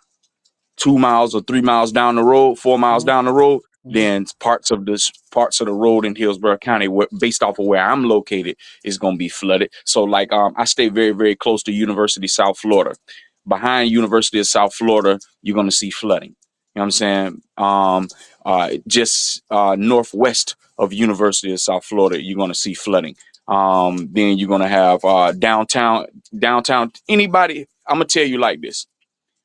2 miles or 3 miles down the road, 4 miles down the road, then parts of the road in Hillsborough County, based off of where I'm located, is going to be flooded. So like, I stay very, very close to University of South Florida. Behind University of South Florida, you're going to see flooding. You know what I'm saying? Just northwest of University of South Florida, you're going to see flooding. Then you're going to have downtown. Anybody, I'm going to tell you like this.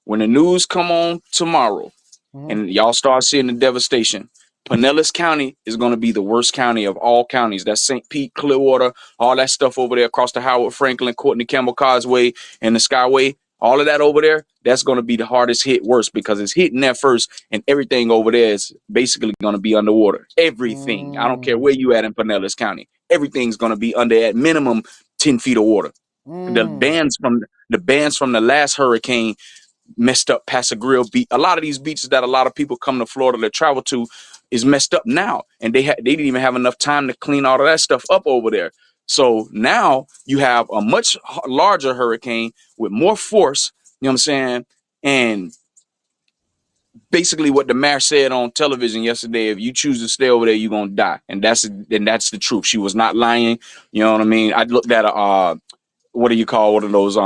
When the news come on tomorrow and y'all start seeing the devastation, Pinellas County is going to be the worst county of all counties. That's St. Pete, Clearwater, all that stuff over there across the Howard Franklin, Courtney Campbell Causeway, and the Skyway. All of that over there, that's going to be the hardest hit worst, because it's hitting there first, and everything over there is basically going to be underwater. Everything. I don't care where you at in Pinellas County. Everything's going to be under at minimum 10 feet of water. The bands from the last hurricane messed up Pass-a-Grille Beach. A lot of these beaches that a lot of people come to Florida to travel to is messed up now, and they didn't even have enough time to clean all of that stuff up over there. So now you have a much larger hurricane with more force, you know what I'm saying? And basically what the mayor said on television yesterday, if you choose to stay over there, you're going to die. And that's the truth. She was not lying. You know what I mean? I looked at what do you call one of those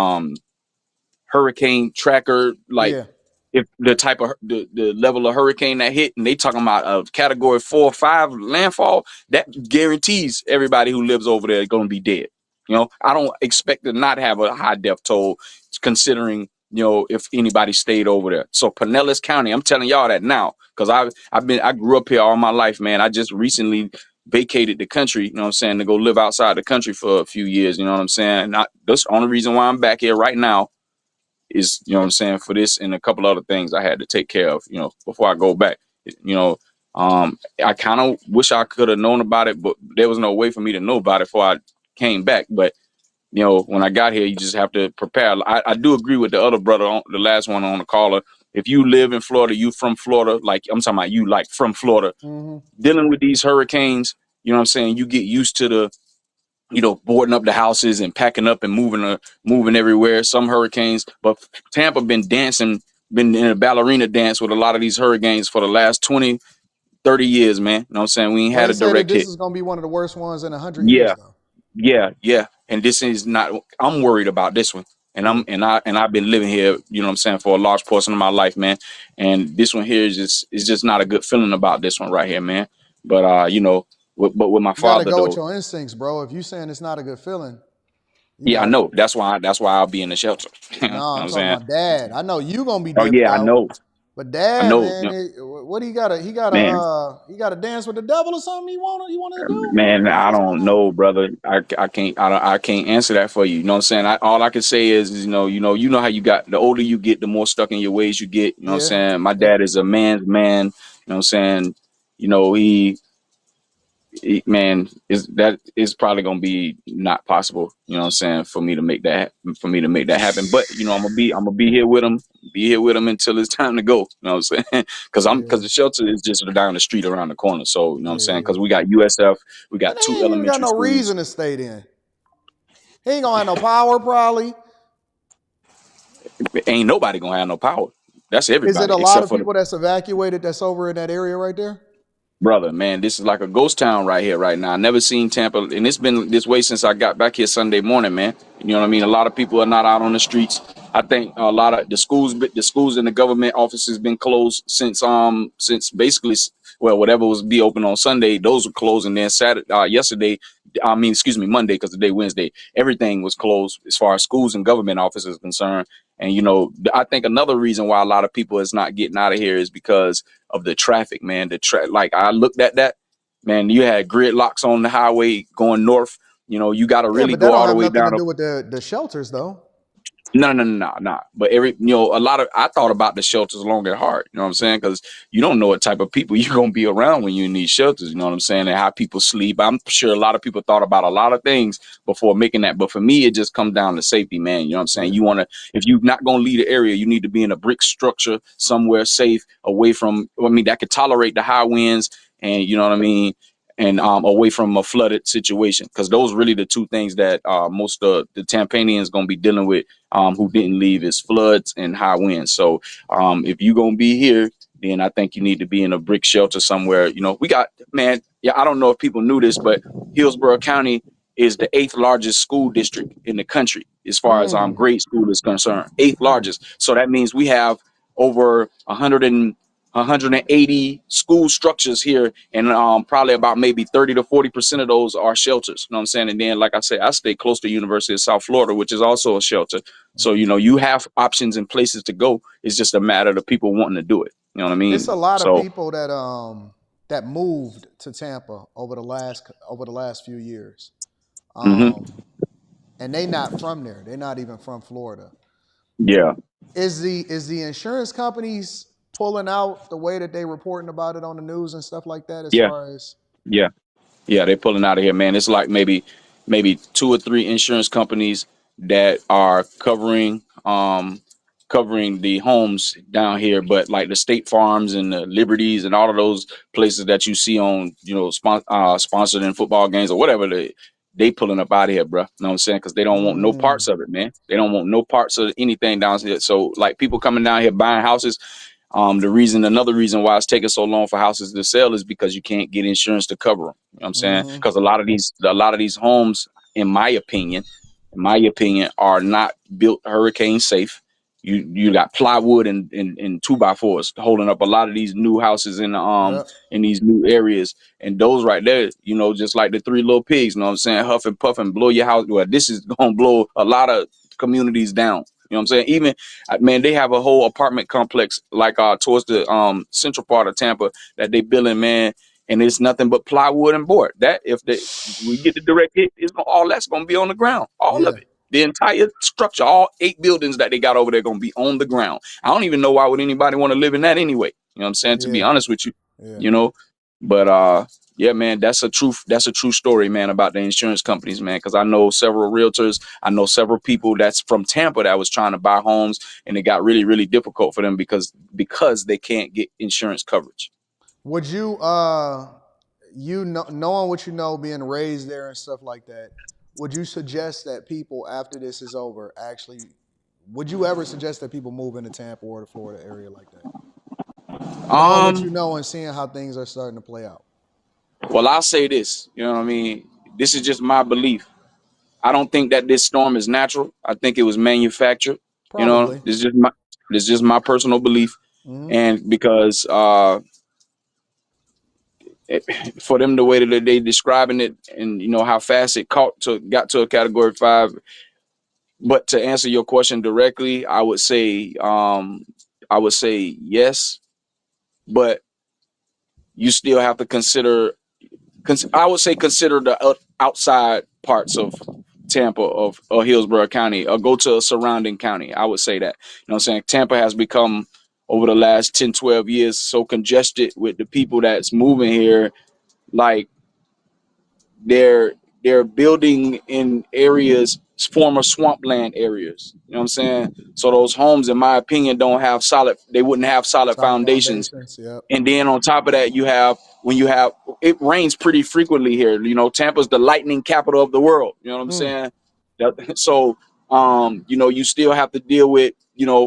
hurricane tracker, like if the type of the level of hurricane that hit, and they talking about a category 4 or 5 landfall, that guarantees everybody who lives over there is going to be dead. You know, I don't expect to not have a high death toll, considering, you know, if anybody stayed over there. So Pinellas County, I'm telling y'all that now, because I grew up here all my life, man. I just recently vacated the country, you know what I'm saying, to go live outside the country for a few years, you know what I'm saying? That's the only reason why I'm back here right now is, you know what I'm saying, for this and a couple other things I had to take care of, you know, before I go back. You know, I kind of wish I could have known about it, but there was no way for me to know about it before I came back. But, you know, when I got here, you just have to prepare. I do agree with the other brother, the last one on the caller. If you live in Florida, you from Florida, like I'm talking about you, like from Florida, dealing with these hurricanes, you know what I'm saying, you get used to the, you know, boarding up the houses and packing up and moving everywhere. Some hurricanes, but Tampa been dancing been in a ballerina dance with a lot of these hurricanes for the last 20, 30 years, man. You know what I'm saying? We ain't Well, had they a say that direct this hit. is going to be one of the worst ones in 100 years, Yeah, though. yeah. And this is not, I'm worried about this one. And I've been living here, you know what I'm saying, for a large portion of my life, man. And this one here is just not a good feeling about this one right here, man. But you know, with my You got to father go with though, your instincts, bro. If you saying it's not a good feeling, you yeah, I got to. know. That's why I'll be in the shelter. You know No, what I'm I'm talking saying? about dad. I know you gonna be Oh dipped yeah, I out, know. but I dad, know. man, what he got to? Man. He got to dance with the devil or something. You wanted to do? Man, I What's going don't on? know, brother. I can't answer that for you. You know what I'm saying? All I can say is, you know how you got, the older you get, the more stuck in your ways you get. You know what I'm Yeah, saying? My yeah. dad is a man's man. You know what I'm saying? You know, man, is probably gonna be not possible. You know what I'm saying? For me to make that happen. But you know, I'm gonna be here with him. Be here with him until it's time to go. You know what I'm saying? Because the shelter is just down the street around the corner. So you know what I'm saying? Because we got USF, we And got he 2 ain't even got elementary no schools. reason to stay then. He ain't gonna have no power, probably. Ain't nobody gonna have no power. That's Is it a everybody lot except of for the people that's evacuated that's over in that area right there? brother, man. This is like a ghost town right here, right now. I never seen Tampa, and it's been this way since I got back here Sunday morning, man. You know what I mean? A lot of people are not out on the streets. I think a lot of the schools and the government offices been closed since basically, well, whatever was be open on Sunday, those were closed, and then yesterday, Monday, because today Wednesday, everything was closed as far as schools and government offices concerned. And you know, I think another reason why a lot of people is not getting out of here is because of the traffic, man. Like I looked at that, man. You had gridlocks on the highway going north. You know, you got to Yeah, really but that go don't all the have way nothing to down to. do with the shelters, though. No. But I thought about the shelters long and hard. You know what I'm saying? Because you don't know what type of people you're gonna be around when you in these shelters. You know what I'm saying? And how people sleep. I'm sure a lot of people thought about a lot of things before making that. But for me, it just comes down to safety, man. You know what I'm saying? Yeah. If you're not gonna leave the area, you need to be in a brick structure somewhere safe, away from. That could tolerate the high winds, and you know what I mean. And away from a flooded situation, because those really the two things that most of the Tampanians gonna be dealing with, who didn't leave, is floods and high winds. So if you're gonna be here, then I think you need to be in a brick shelter somewhere. You know, we got, man, yeah, I don't know if people knew this, but Hillsborough County is the 8th largest school district in the country as far as grade school is concerned. 8th largest. So that means we have over 180 school structures here, and probably about maybe 30 to 40% of those are shelters. You know what I'm saying? And then, like I said, I stay close to the University of South Florida, which is also a shelter. So, you know, you have options and places to go. It's just a matter of people wanting to do it. You know what I mean? It's a lot of So, people that moved to Tampa over the last few years, mhm. and they not from there. They're not even from Florida. Yeah. Is the insurance companies pulling out the way that they reporting about it on the news and stuff like that? As Yeah. far as Yeah. Yeah, they're pulling out of here, man. It's like maybe 2 or 3 insurance companies that are covering the homes down here, but like the State Farms and the Liberties and all of those places that you see on, sponsored in football games or whatever, they pulling up out of here, bro. You know what I'm saying? Because they don't want no parts of it, man. They don't want no parts of anything down here. So like people coming down here buying houses. Another reason why it's taking so long for houses to sell is because you can't get insurance to cover them. You know what I'm saying? Because a lot of these homes, in my opinion, are not built hurricane safe. You got plywood and 2x4s holding up a lot of these new houses in these new areas, and those right there, you know, just like the 3 little pigs. You know what I'm saying? Huff and puff and blow your house. Well, this is gonna blow a lot of communities down. You know what I'm saying? Even, man, they have a whole apartment complex like towards the central part of Tampa that they building, man, and it's nothing but plywood and board. That if we get the direct hit, all that's gonna be on the ground, all of it. The entire structure, all 8 buildings that they got over there, gonna be on the ground. I don't even know why would anybody want to live in that anyway. You know what I'm saying? To be honest with you, you know, but yeah, man, that's a true story, man, about the insurance companies, man. Because I know several realtors, I know several people that's from Tampa that was trying to buy homes, and it got really, really difficult for them because they can't get insurance coverage. would you knowing what you know, being raised there and stuff like that, would you suggest that people after this is over actually would you ever suggest that people move into Tampa or the Florida area like that? Knowing what you know and seeing how things are starting to play out. Well, I'll say this. You know what I mean? This is just my belief. I don't think that this storm is natural. I think it was manufactured. Probably. This is just my personal belief. And because for them, the way that they describing it, and how fast it got to a Category 5. But to answer your question directly, I would say yes, but you still have to consider the outside parts of Tampa or Hillsborough County, or go to a surrounding county. I would say that. You know what I'm saying? Tampa has become, over the last 10, 12 years, so congested with the people that's moving here. Like, they're building in areas, former swampland areos. You know what I'm saying? So those homes, in my opinion, they wouldn't have solid foundations. Yep. And then on top of that, it rains pretty frequently here. Tampa's the lightning capital of the world. You know what I'm saying? So, you still have to deal with,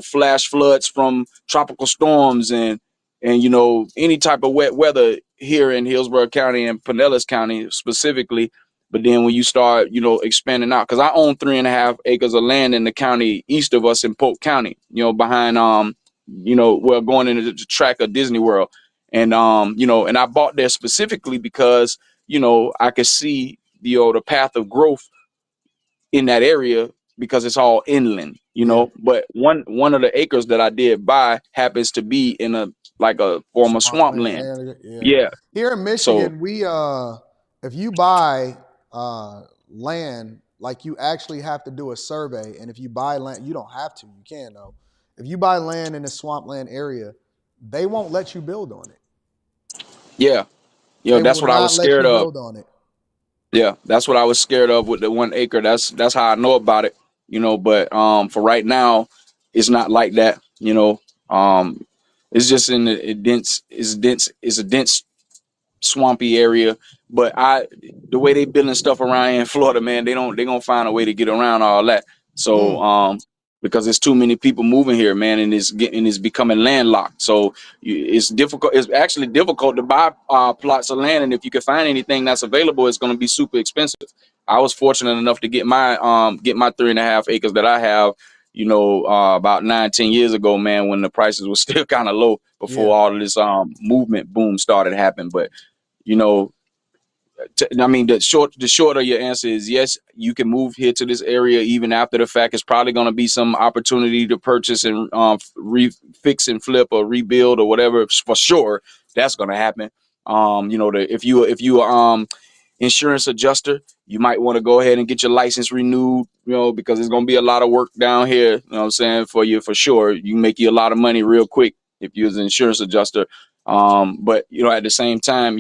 flash floods from tropical storms and any type of wet weather here in Hillsborough County and Pinellas County specifically. But then when you start, expanding out, because I own 3.5 acres of land in the county east of us in Polk County, behind, going into the track of Disney World. And, and I bought there specifically because, I could see, the path of growth in that area because it's all inland, but one of the acres that I did buy happens to be in a former swampland. Yeah. Here in Michigan, if you buy land, you actually have to do a survey. And if you buy land, you don't have to, you can though. If you buy land in the swampland area, they won't let you build on it. Yeah. That's what I was scared of. Yeah, that's what I was scared of with the 1 acre. That's how I know about it, but for right now, it's not like that, it's just in it's a dense swampy area. But the way they building stuff around here in Florida, man, they're gonna find a way to get around all that. So because there's too many people moving here, man, and it's becoming landlocked. So it's difficult. It's actually difficult to buy plots of land, and if you can find anything that's available, it's going to be super expensive. I was fortunate enough to get my 3.5 acres that I have, about 9-10 years ago, man, when the prices were still kind of low before all of this movement boom started happening. But the short of your answer is yes, you can move here to this area even after the fact. It's probably going to be some opportunity to purchase and fix and flip or rebuild or whatever. For sure, that's going to happen. If you insurance adjuster, you might want to go ahead and get your license renewed, because there's going to be a lot of work down here. You know what I'm saying? For you, for sure. You can make you a lot of money real quick if you're an insurance adjuster. But at the same time,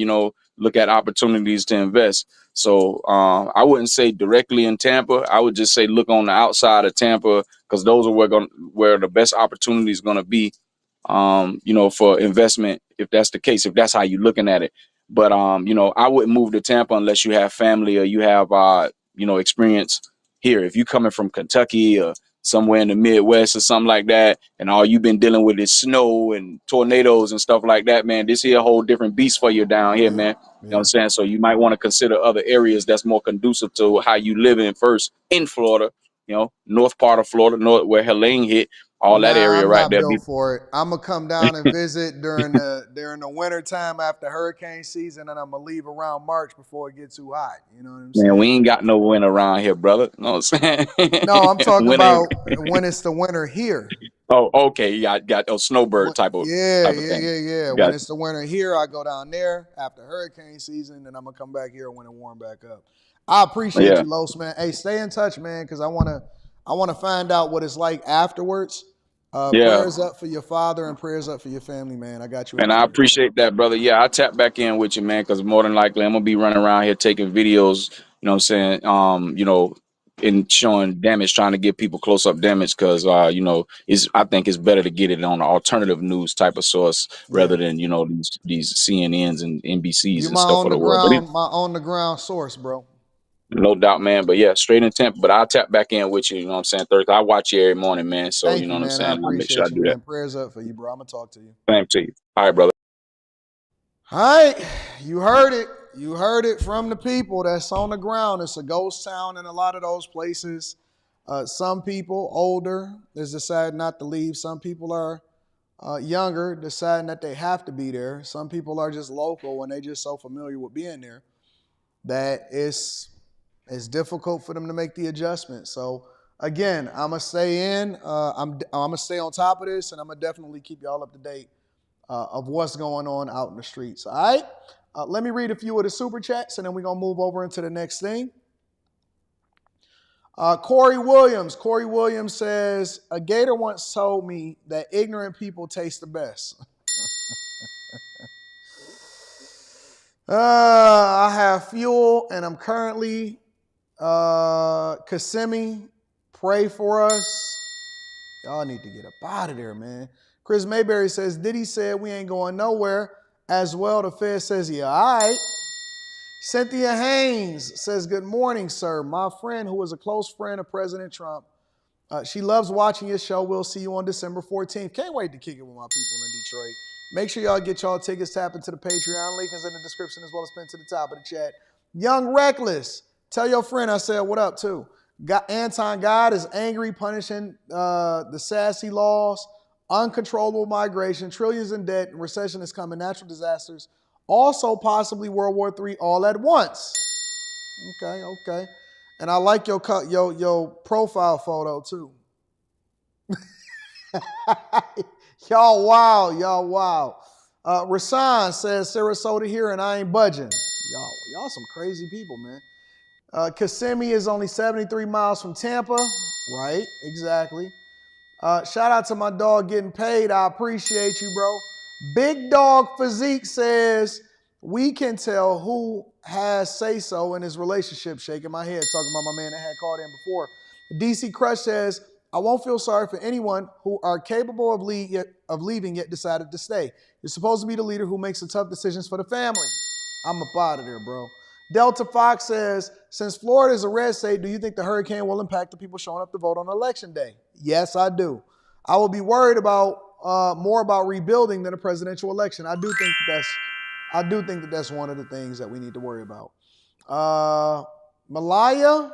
look at opportunities to invest. So I wouldn't say directly in Tampa. I would just say look on the outside of Tampa, because those are where the best opportunity is going to be, for investment, if that's the case, if that's how you're looking at it. But, I wouldn't move to Tampa unless you have family or you have, experience here. If you're coming from Kentucky or somewhere in the Midwest or something like that, and all you've been dealing with is snow and tornadoes and stuff like that, man, this here a whole different beast for you down here, man. You know what I'm saying? So you might want to consider other areas that's more conducive to how you live in first in Florida, north part of Florida, where Helene hit, all that area I'm right not there. built for it. I'm gonna come down and visit during the winter time after hurricane season, and I'm gonna leave around March before it gets too hot. You know what I'm saying? Man, we ain't got no winter around here, brother. You know what I'm saying? No, I'm talking about when it's the winter here. Oh, okay. You got a snowbird type of thing. When it's the winter here, I go down there after hurricane season, and I'm gonna come back here when it warm back up. I appreciate you, Los, man. Hey, stay in touch, man, because I wanna find out what it's like afterwards. Prayers up for your father and prayers up for your family, man. I got you. And I appreciate that, brother. Yeah, I'll tap back in with you, man, because more than likely I'm gonna be running around here taking videos, you know what I'm saying, and showing damage, trying to get people close up damage, because I think it's better to get it on an alternative news type of source rather than these CNNs and NBCs and stuff for the world. My on the ground source, bro. No doubt, man. But yeah, straight in Tampa. But I'll tap back in with you. You know what I'm saying? Thursday, I watch you every morning, man. So Thank you know you, what I'm man. I saying. I'll make sure I appreciate you, do that. man. Prayers up for you, bro. I'm going to talk to you. Same to you. All right, brother. All right. You heard it. You heard it from the people that's on the ground. It's a ghost town in a lot of those places. Some people older is deciding not to leave. Some people are younger, deciding that they have to be there. Some people are just local and they just so familiar with being there that it's difficult for them to make the adjustment. So again, I'm gonna stay in. I'm gonna stay on top of this, and I'm gonna definitely keep y'all up to date of what's going on out in the streets. All right. Let me read a few of the super chats, and then we're gonna move over into the next thing. Corey Williams says, a gator once told me that ignorant people taste the best. I have fuel and I'm currently Kissimmee. Pray for us. Y'all need to get up out of there, man. Chris Mayberry says, Diddy said we ain't going nowhere. As well, the Fed says, yeah, all right. Cynthia Haynes says, good morning, sir. My friend, who is a close friend of President Trump, she loves watching your show. We'll see you on December 14th. Can't wait to kick it with my people in Detroit. Make sure y'all get y'all tickets. Tap into the Patreon. Link is in the description as well as pinned to the top of the chat. Young Reckless, tell your friend I said what up, too. Anton, God is angry, punishing the sassy laws, uncontrollable migration, trillions in debt, and recession is coming, natural disasters, also possibly World War III all at once. Okay. And I like your profile photo, too. Y'all wow. Rasan says, Sarasota here and I ain't budging. Y'all some crazy people, man. Kissimmee is only 73 miles from Tampa. Right, exactly. Shout out to my dog getting paid. I appreciate you, bro. Big Dog Physique says, we can tell who has say-so in his relationship. Shaking my head, talking about my man that had called in before. DC Crush says, I won't feel sorry for anyone who are capable of leaving yet decided to stay. You're supposed to be the leader who makes the tough decisions for the family. I'm up out of there, bro. Delta Fox says, since Florida is a red state, do you think the hurricane will impact the people showing up to vote on election day? Yes, I do. I will be worried about more about rebuilding than a presidential election. I do think that's one of the things that we need to worry about. Malia,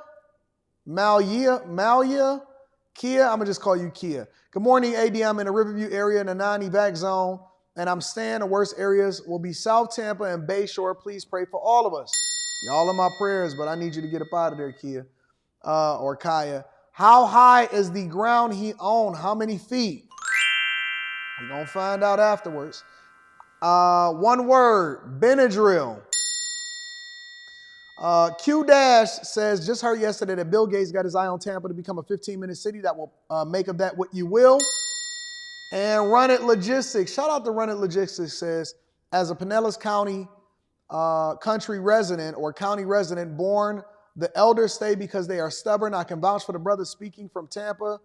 Kia, I'm going to just call you Kia. Good morning, AD. I'm in the Riverview area in the non-evac zone, and I'm staying. The worst areas will be South Tampa and Bayshore. Please pray for all of us. Y'all in my prayers, but I need you to get up out of there, Kia, or Kaya. How high is the ground he owned? How many feet? We're going to find out afterwards. One word, Benadryl. Q-Dash says, just heard yesterday that Bill Gates got his eye on Tampa to become a 15-minute city that will make of that what you will. And Run It Logistics, shout out to Run It Logistics, says, as a Pinellas County country resident or county resident born, the elders stay because they are stubborn. I can vouch for the brother speaking from Tampa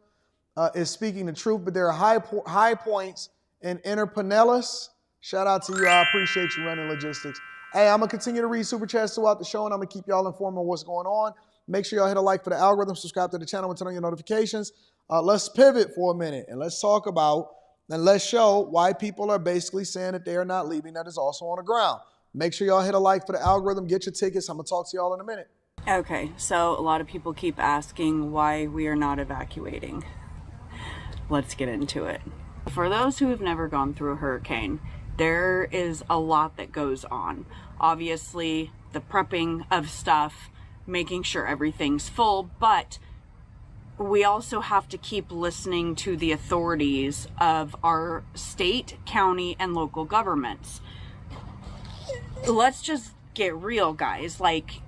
is speaking the truth, but there are high points in inner Pinellas. Shout out to you. I appreciate you, Running Logistics. Hey, I'm going to continue to read super chats throughout the show, and I'm going to keep y'all informed on what's going on. Make sure y'all hit a like for the algorithm, subscribe to the channel, and turn on your notifications. Let's pivot for a minute, and let's talk about and let's show why people are basically saying that they are not leaving that is also on the ground. Make sure y'all hit a like for the algorithm, get your tickets. I'm going to talk to y'all in a minute. Okay, so a lot of people keep asking why we are not evacuating. Let's get into it. For those who have never gone through a hurricane, there is a lot that goes on. Obviously, the prepping of stuff, making sure everything's full, but we also have to keep listening to the authorities of our state, county, and local governments. Let's just get real, guys. Like,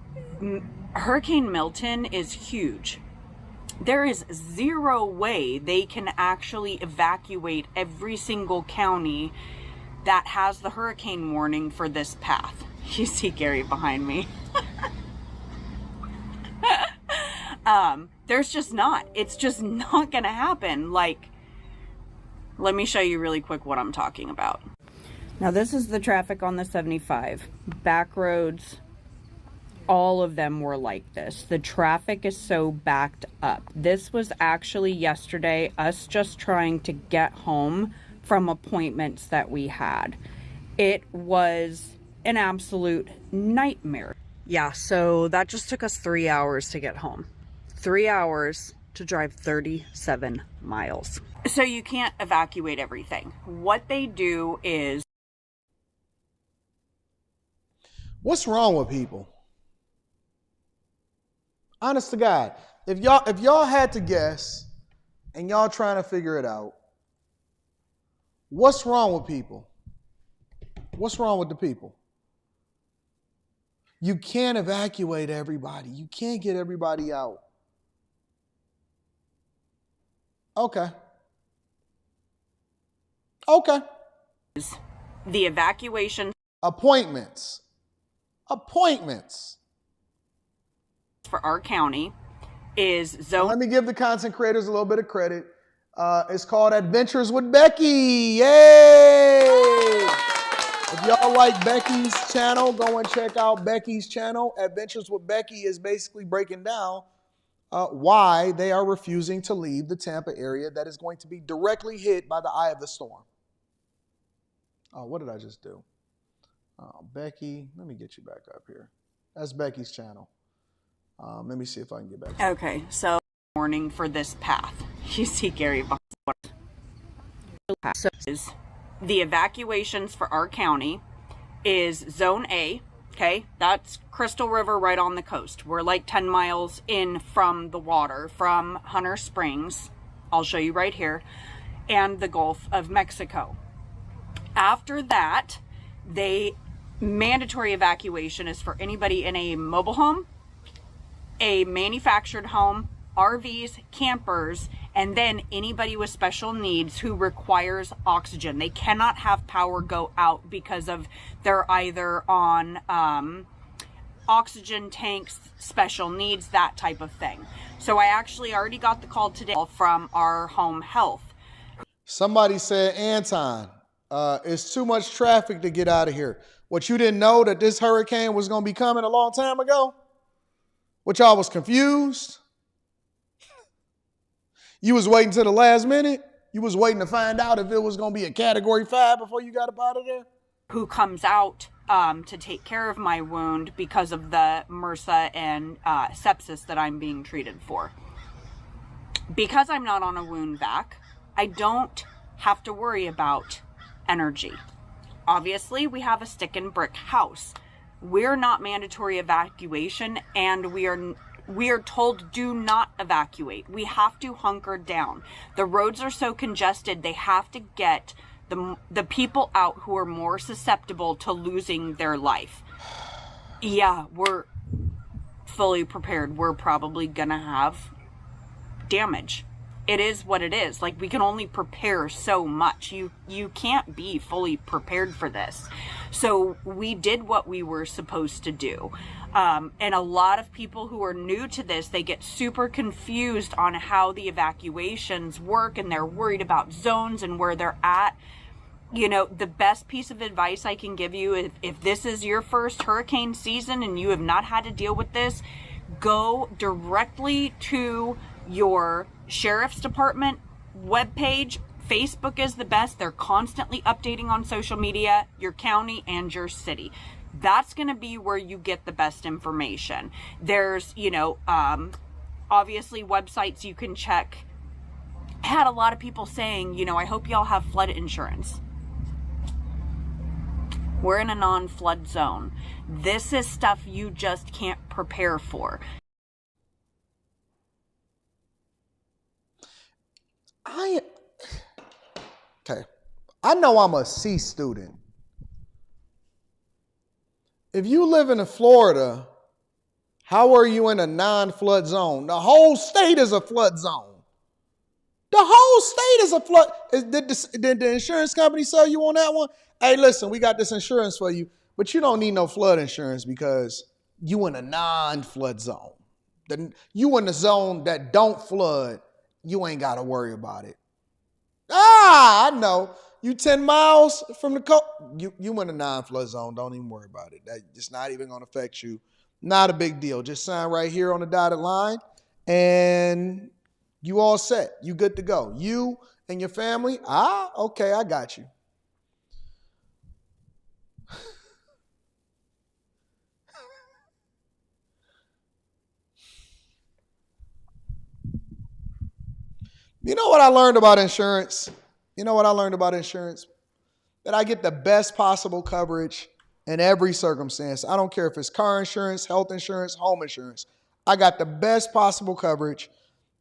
Hurricane Milton is huge. There is zero way they can actually evacuate every single county that has the hurricane warning for this path. You see Gary behind me. There's just not. It's just not gonna happen. Like, let me show you really quick what I'm talking about. Now, this is the traffic on the 75. Back roads, all of them were like this. The traffic is so backed up. This was actually yesterday, us just trying to get home from appointments that we had. It was an absolute nightmare. Yeah, so that just took us 3 hours to get home. 3 hours to drive 37 miles. So you can't evacuate everything. What they do is... What's wrong with people? Honest to God, if y'all had to guess and y'all trying to figure it out, what's wrong with people? What's wrong with the people? You can't evacuate everybody. You can't get everybody out. Okay. Okay. The evacuation. Appointments. For our county is zone. Let me give the content creators a little bit of credit. It's called Adventures with Becky. Yay! If y'all like Becky's channel, go and check out Becky's channel. Adventures with Becky is basically breaking down why they are refusing to leave the Tampa area that is going to be directly hit by the eye of the storm. Oh, what did I just do? Becky, let me get you back up here. That's Becky's channel. Let me see if I can get back. Okay, so warning for this path. You see Gary. So the evacuations for our county is Zone A. Okay, that's Crystal River right on the coast. We're like 10 miles in from the water, from Hunter Springs. I'll show you right here. And the Gulf of Mexico. After that, mandatory evacuation is for anybody in a mobile home, a manufactured home, RVs, campers, and then anybody with special needs who requires oxygen. They cannot have power go out because of they're either on oxygen tanks, special needs, that type of thing. So I actually already got the call today from our home health. Somebody said, Anton, it's too much traffic to get out of here. What, you didn't know that this hurricane was going to be coming a long time ago? What, y'all was confused? You was waiting till the last minute? You was waiting to find out if it was going to be a Category 5 before you got up out of there? Who comes out to take care of my wound because of the MRSA and sepsis that I'm being treated for. Because I'm not on a wound vac, I don't have to worry about energy. Obviously, we have a stick and brick house. We're not mandatory evacuation, and we are told do not evacuate. We have to hunker down. The roads are so congested, they have to get the people out who are more susceptible to losing their life. Yeah, we're fully prepared. We're probably gonna have damage. It is what it is. Like, we can only prepare so much. You can't be fully prepared for this. So we did what we were supposed to do. And a lot of people who are new to this, they get super confused on how the evacuations work, and they're worried about zones and where they're at. You know, the best piece of advice I can give you, if this is your first hurricane season and you have not had to deal with this, go directly to your sheriff's department webpage. Facebook is the best. They're constantly updating on social media, your county and your city. That's going to be where you get the best information. There's, obviously websites you can check. I had a lot of people saying, I hope y'all have flood insurance. We're in a non-flood zone. This is stuff you just can't prepare for. I know I'm a C student. If you live in Florida, how are you in a non-flood zone? The whole state is a flood zone. The whole state is a flood. Did the insurance company sell you on that one? Hey, listen, we got this insurance for you, but you don't need no flood insurance because you in a non-flood zone. You in the zone that don't flood, you ain't got to worry about it. I know. You 10 miles from the coast, you in a non-flood zone. Don't even worry about it. It's not even going to affect you. Not a big deal. Just sign right here on the dotted line and you all set. You good to go. You and your family, okay, I got you. You know what I learned about insurance? That I get the best possible coverage in every circumstance. I don't care if it's car insurance, health insurance, home insurance. I got the best possible coverage.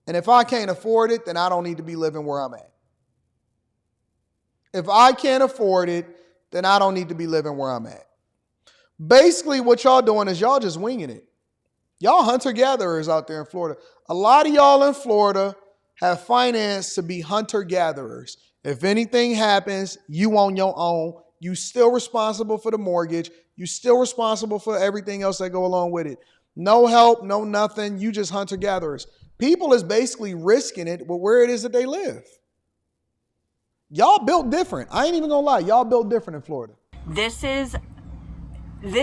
And if I can't afford it, then I don't need to be living where I'm at. If I can't afford it, then I don't need to be living where I'm at. Basically, what y'all doing is y'all just winging it. Y'all hunter-gatherers out there in Florida. A lot of y'all in Florida have financed to be hunter-gatherers. If anything happens, you on your own. You still responsible for the mortgage. You still responsible for everything else that go along with it. No help, no nothing. You just hunter-gatherers. People is basically risking it with where it is that they live. Y'all built different. I ain't even gonna lie. Y'all built different in Florida. This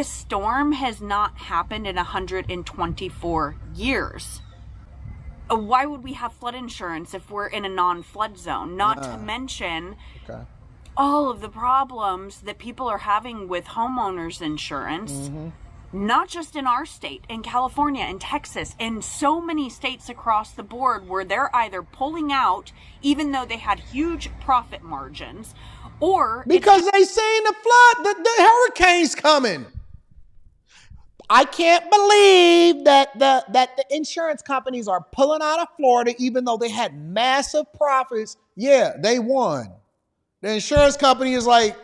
storm has not happened in 124 years. Why would we have flood insurance if we're in a non-flood zone? Not to mention all of the problems that people are having with homeowners insurance, not just in our state, in California, in Texas, in so many states across the board where they're either pulling out, even though they had huge profit margins, or because they saying the flood, the hurricane's coming. I can't believe that the insurance companies are pulling out of Florida even though they had massive profits. Yeah, they won. The insurance company is like,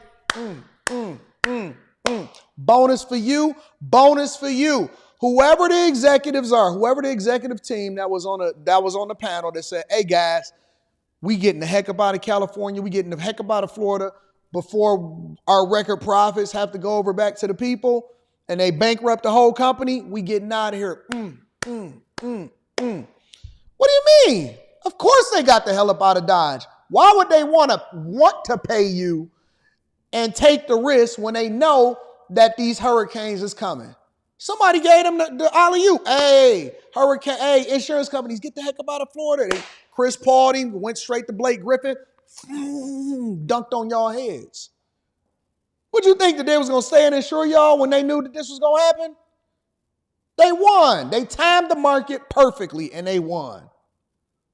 bonus for you, bonus for you. Whoever the executives are, whoever the executive team that was on the panel that said, hey guys, we getting the heck up out of California, we getting the heck up out of Florida before our record profits have to go over back to the people. And they bankrupt the whole company, we getting out of here. What do you mean? Of course they got the hell up out of Dodge. Why would they want to pay you and take the risk when they know that these hurricanes is coming? Somebody gave them the alley-oop. Hey, insurance companies, get the heck up out of Florida. Chris Paulding went straight to Blake Griffin, dunked on y'all heads. What you think that they was going to stay and insure y'all when they knew that this was going to happen? They won. They timed the market perfectly and they won.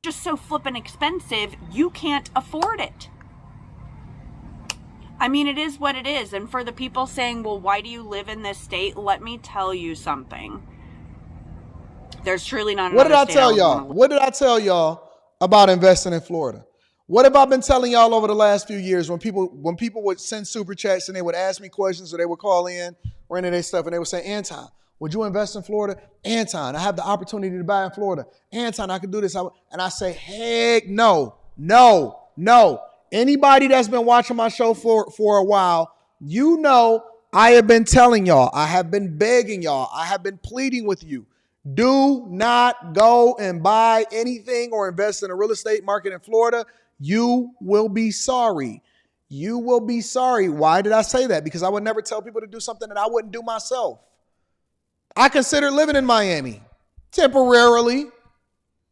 Just so flippin' expensive, you can't afford it. I mean, it is what it is. And for the people saying, well, why do you live in this state? Let me tell you something. There's truly not another What did I tell y'all? What did I tell y'all about investing in Florida? What have I been telling y'all over the last few years when people would send super chats and they would ask me questions or they would call in or any of their stuff and they would say, Anton, would you invest in Florida? Anton, I have the opportunity to buy in Florida. Anton, I could do this. And I say, heck no. Anybody that's been watching my show for a while, you know I have been telling y'all, I have been begging y'all, I have been pleading with you. Do not go and buy anything or invest in a real estate market in Florida. You will be sorry. You will be sorry. Why did I say that? Because I would never tell people to do something that I wouldn't do myself. I consider living in Miami temporarily.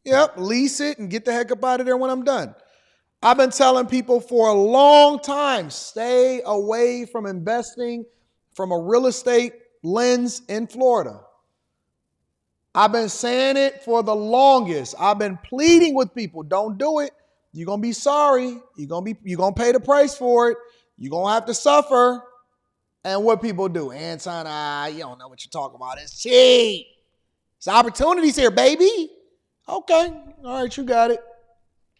Yep, lease it and get the heck up out of there when I'm done. I've been telling people for a long time, stay away from investing from a real estate lens in Florida. I've been saying it for the longest. I've been pleading with people, don't do it. You're going to be sorry. You're going to pay the price for it. You're going to have to suffer. And what people do, Anton, you don't know what you're talking about. It's cheap. It's opportunities here, baby. Okay. All right, you got it.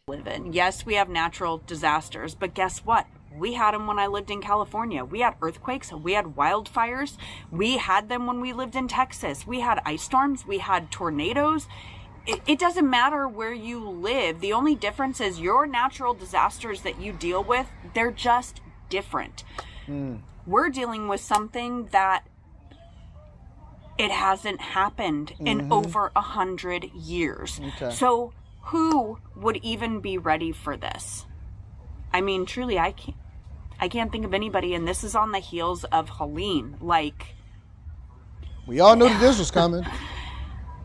Live in. Yes, we have natural disasters, but guess what? We had them when I lived in California. We had earthquakes. We had wildfires. We had them when we lived in Texas. We had ice storms. We had tornadoes. It doesn't matter where you live. The only difference is your natural disasters that you deal with, they're just different. We're dealing with something that it hasn't happened in over 100 years. Okay. So who would even be ready for this? I mean, truly, I can't think of anybody, and this is on the heels of Helene. Like, We all knew that this was coming.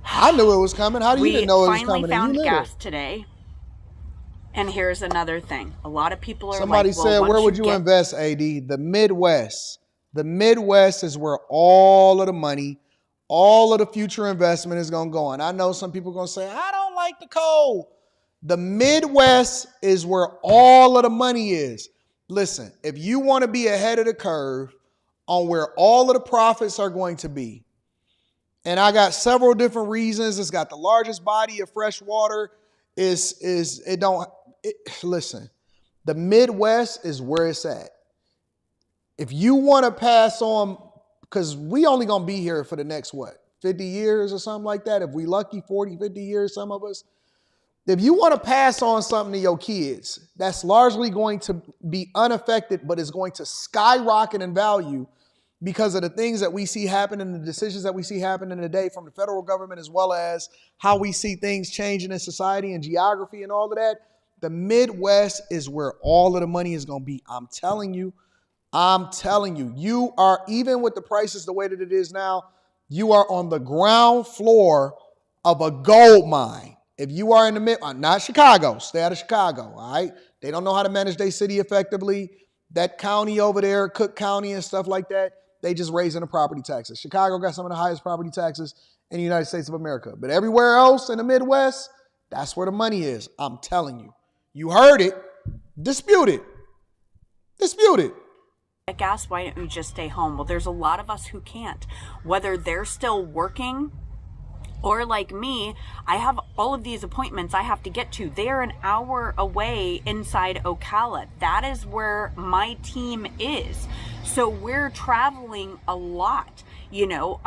I knew it was coming. How do you didn't know it was coming? We finally found gas today. And here's another thing. A lot of people are Somebody like, well, said, where would you invest, AD? The Midwest. The Midwest is where all of the money, all of the future investment is going to go. And I know some people are going to say, I don't like the cold. The Midwest is where all of the money is. Listen, if you want to be ahead of the curve on where all of the profits are going to be, and I got several different reasons. It's got the largest body of fresh water. Listen, the Midwest is where it's at. If you want to pass on, because we only going to be here for the next, 50 years or something like that. If we lucky, 40, 50 years, some of us. If you want to pass on something to your kids, that's largely going to be unaffected, but is going to skyrocket in value because of the things that we see happening, the decisions that we see happening today from the federal government, as well as how we see things changing in society and geography and all of that. The Midwest is where all of the money is going to be. I'm telling you, you are, even with the prices the way that it is now, you are on the ground floor of a gold mine. If you are in the not Chicago, stay out of Chicago, all right? They don't know how to manage their city effectively. That county over there, Cook County and stuff like that, they just raising the property taxes. Chicago got some of the highest property taxes in the United States of America. But everywhere else in the Midwest, that's where the money is. I'm telling you. You heard it. Dispute it. Dispute it. Gas, why don't you just stay home? Well, there's a lot of us who can't. Whether they're still working or like me, I have all of these appointments I have to get to. They're an hour away inside Ocala. That is where my team is. So we're traveling a lot. You know,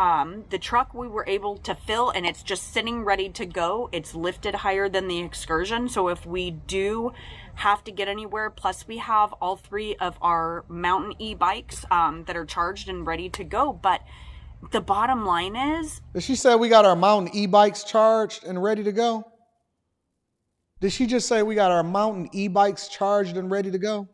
the truck we were able to fill and it's just sitting ready to go. It's lifted higher than the Excursion. So if we do have to get anywhere, plus we have all 3 of our mountain e-bikes that are charged and ready to go. But the bottom line is... Did she say we got our mountain e-bikes charged and ready to go? Did she just say we got our mountain e-bikes charged and ready to go?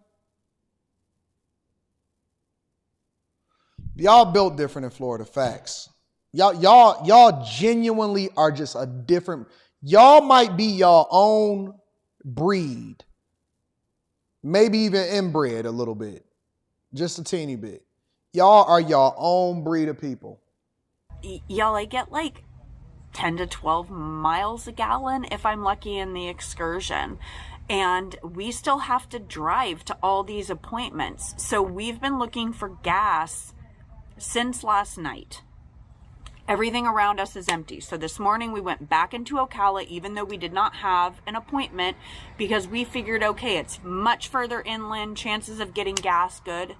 Y'all built different in Florida, facts. Y'all genuinely are just a different... Y'all might be your own breed. Maybe even inbred a little bit. Just a teeny bit. Y'all are your own breed of people. Y'all, I get like 10 to 12 miles a gallon if I'm lucky in the Excursion. And we still have to drive to all these appointments. So we've been looking for gas since last night. Everything around us is empty. So this morning we went back into Ocala, even though we did not have an appointment, because we figured, okay, it's much further inland, chances of getting gas good.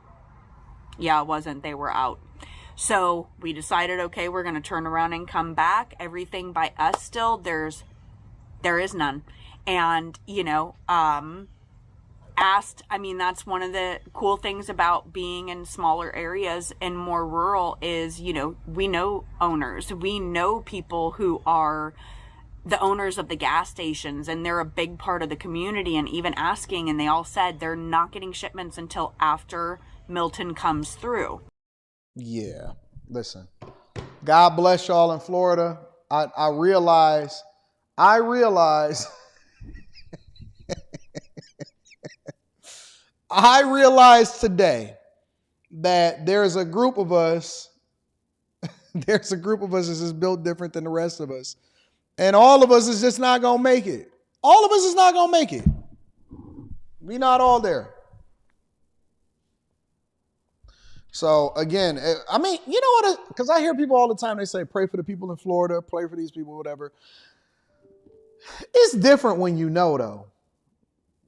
Yeah, it wasn't. They were out. So we decided, okay, we're going to turn around and come back. Everything by us still, there is none. And, you know, that's one of the cool things about being in smaller areas and more rural is, you know, we know owners. We know people who are the owners of the gas stations, and they're a big part of the community, and even asking, and they all said they're not getting shipments until after Milton comes through. Yeah, listen, God bless y'all in Florida. I realize I realize today that there's a group of us that's just built different than the rest of us. And all of us is just not going to make it. All of us is not going to make it. We not all there. So again, I mean, you know what? Because I hear people all the time, they say, pray for the people in Florida, pray for these people, whatever. It's different when you know, though.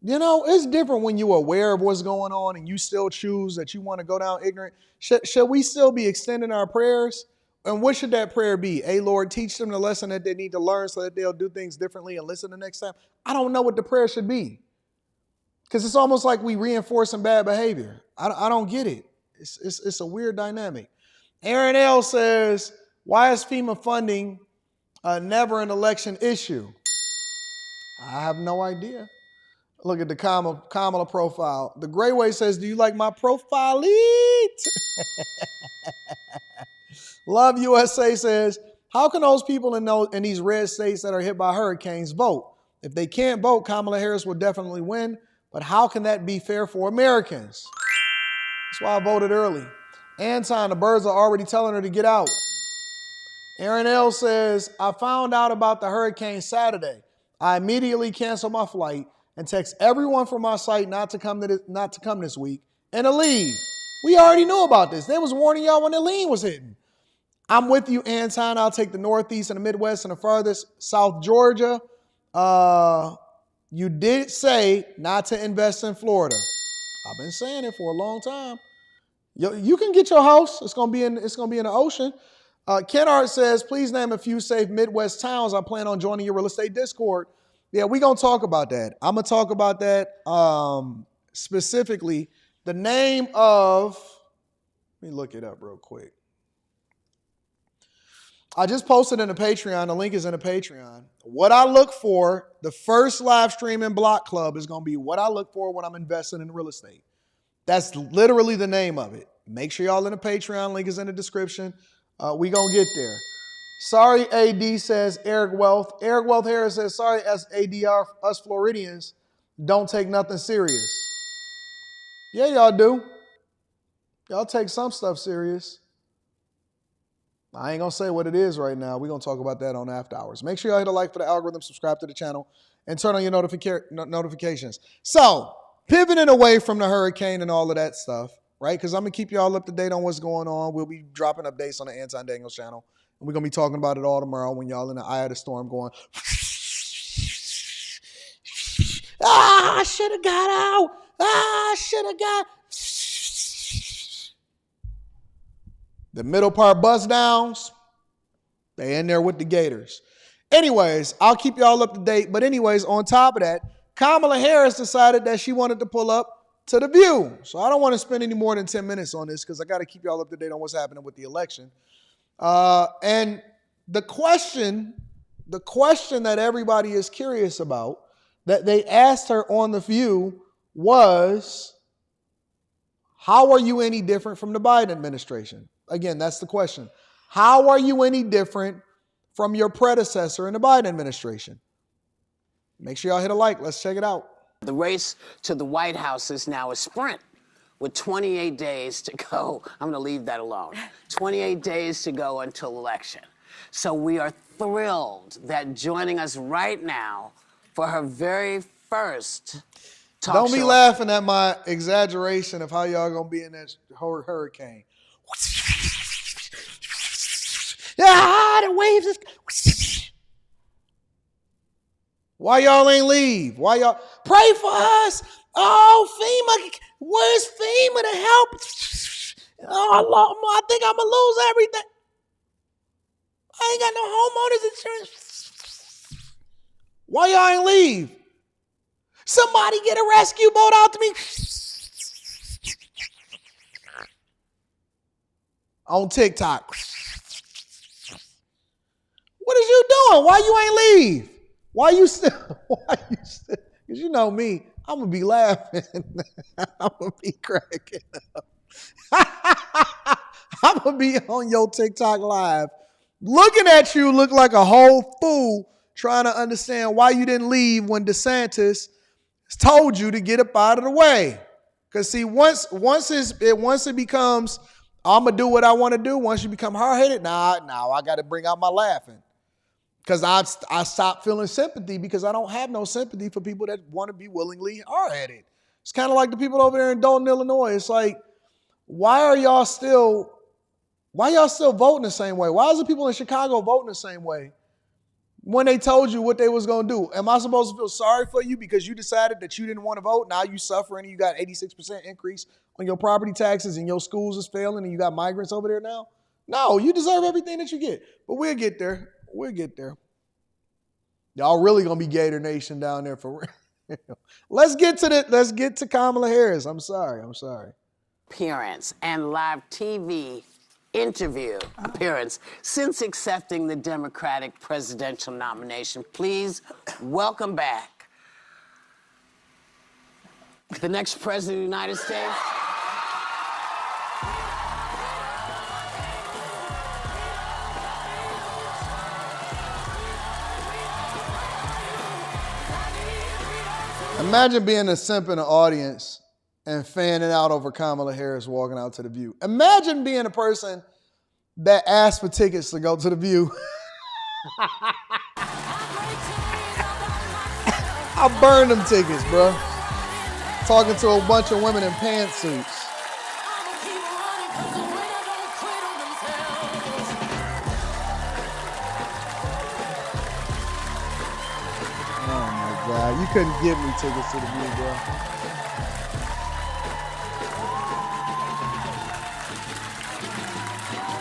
You know, it's different when you're aware of what's going on and you still choose that you want to go down ignorant. Should we still be extending our prayers? And what should that prayer be? Hey, Lord, teach them the lesson that they need to learn so that they'll do things differently and listen the next time. I don't know what the prayer should be. Because it's almost like we reinforcing bad behavior. I don't get it. It's a weird dynamic. Aaron L. says, why is FEMA funding never an election issue? I have no idea. Look at the Kamala profile. The Gray Way says, do you like my profile? Love USA says, how can those people in these red states that are hit by hurricanes vote? If they can't vote, Kamala Harris will definitely win. But how can that be fair for Americans? That's why I voted early. Anton, the birds are already telling her to get out. Aaron L. says, I found out about the hurricane Saturday. I immediately canceled my flight and text everyone from my site not to come this week and to leave. We already knew about this. They was warning y'all when Helene was hitting. I'm with you, Anton. I'll take the Northeast and the Midwest and the farthest South Georgia. You did say not to invest in Florida. I've been saying it for a long time. You can get your house. It's gonna be in the ocean. Kennard says, please name a few safe Midwest towns. I plan on joining your real estate Discord. Yeah, we're gonna talk about that. I'm gonna talk about that specifically. The name of, let me look it up real quick. I just posted in the Patreon. The link is in the Patreon. What I look for, the first live stream in Block Club is going to be what I look for when I'm investing in real estate. That's literally the name of it. Make sure y'all in the Patreon. Link is in the description. We going to get there. Sorry, AD, says Eric Wealth. Eric Wealth Harris says, sorry, SADR, us Floridians don't take nothing serious. Yeah, y'all do. Y'all take some stuff serious. I ain't going to say what it is right now. We're going to talk about that on After Hours. Make sure y'all hit a like for the algorithm, subscribe to the channel, and turn on your notifications. So, pivoting away from the hurricane and all of that stuff, right? Because I'm going to keep y'all up to date on what's going on. We'll be dropping updates on the Anton Daniels channel. And we're going to be talking about it all tomorrow when y'all in the eye of the storm going, I should have got out. I should have got. The middle part bust downs, they in there with the Gators. Anyways, I'll keep y'all up to date. But anyways, on top of that, Kamala Harris decided that she wanted to pull up to The View. So I don't want to spend any more than 10 minutes on this because I got to keep y'all up to date on what's happening with the election. And the question that everybody is curious about that they asked her on The View was, how are you any different from the Biden administration? Again, that's the question. How are you any different from your predecessor in the Biden administration? Make sure y'all hit a like. Let's check it out. The race to the White House is now a sprint with 28 days to go. I'm going to leave that alone. 28 days to go until election. So we are thrilled that joining us right now for her very first talk Don't be show. laughing at my exaggeration of how y'all going to be in that hurricane. The waves is. Why y'all ain't leave? Why y'all pray for us? Oh, FEMA, where's FEMA to help? Oh, I think I'm gonna lose everything. I ain't got no homeowners insurance. Why y'all ain't leave? Somebody get a rescue boat out to me. On TikTok. What is you doing? Why you ain't leave? Why you still? Because you know me, I'm going to be laughing. I'm going to be cracking up. I'm going to be on your TikTok live looking at you look like a whole fool trying to understand why you didn't leave when DeSantis told you to get up out of the way. Because see, once it becomes, I'm going to do what I want to do. Once you become hard-headed, now I got to bring out my laughing. Because I stopped feeling sympathy because I don't have no sympathy for people that want to be willingly hard-headed. It's kind of like the people over there in Dalton, Illinois. It's like, why y'all still voting the same way? Why is the people in Chicago voting the same way when they told you what they was going to do? Am I supposed to feel sorry for you because you decided that you didn't want to vote? Now you suffering and you got 86% increase on your property taxes and your schools is failing and you got migrants over there now? No, you deserve everything that you get. But we'll get there. We'll get there. Y'all really gonna be Gator Nation down there for real. Let's get to Kamala Harris. I'm sorry. Appearance and live TV interview appearance since accepting the Democratic presidential nomination. Please welcome back the next president of the United States. Imagine being a simp in the audience and fanning out over Kamala Harris walking out to the View. Imagine being a person that asked for tickets to go to the View. I burned them tickets, bro. Talking to a bunch of women in pantsuits. You couldn't give me tickets to the View, bro.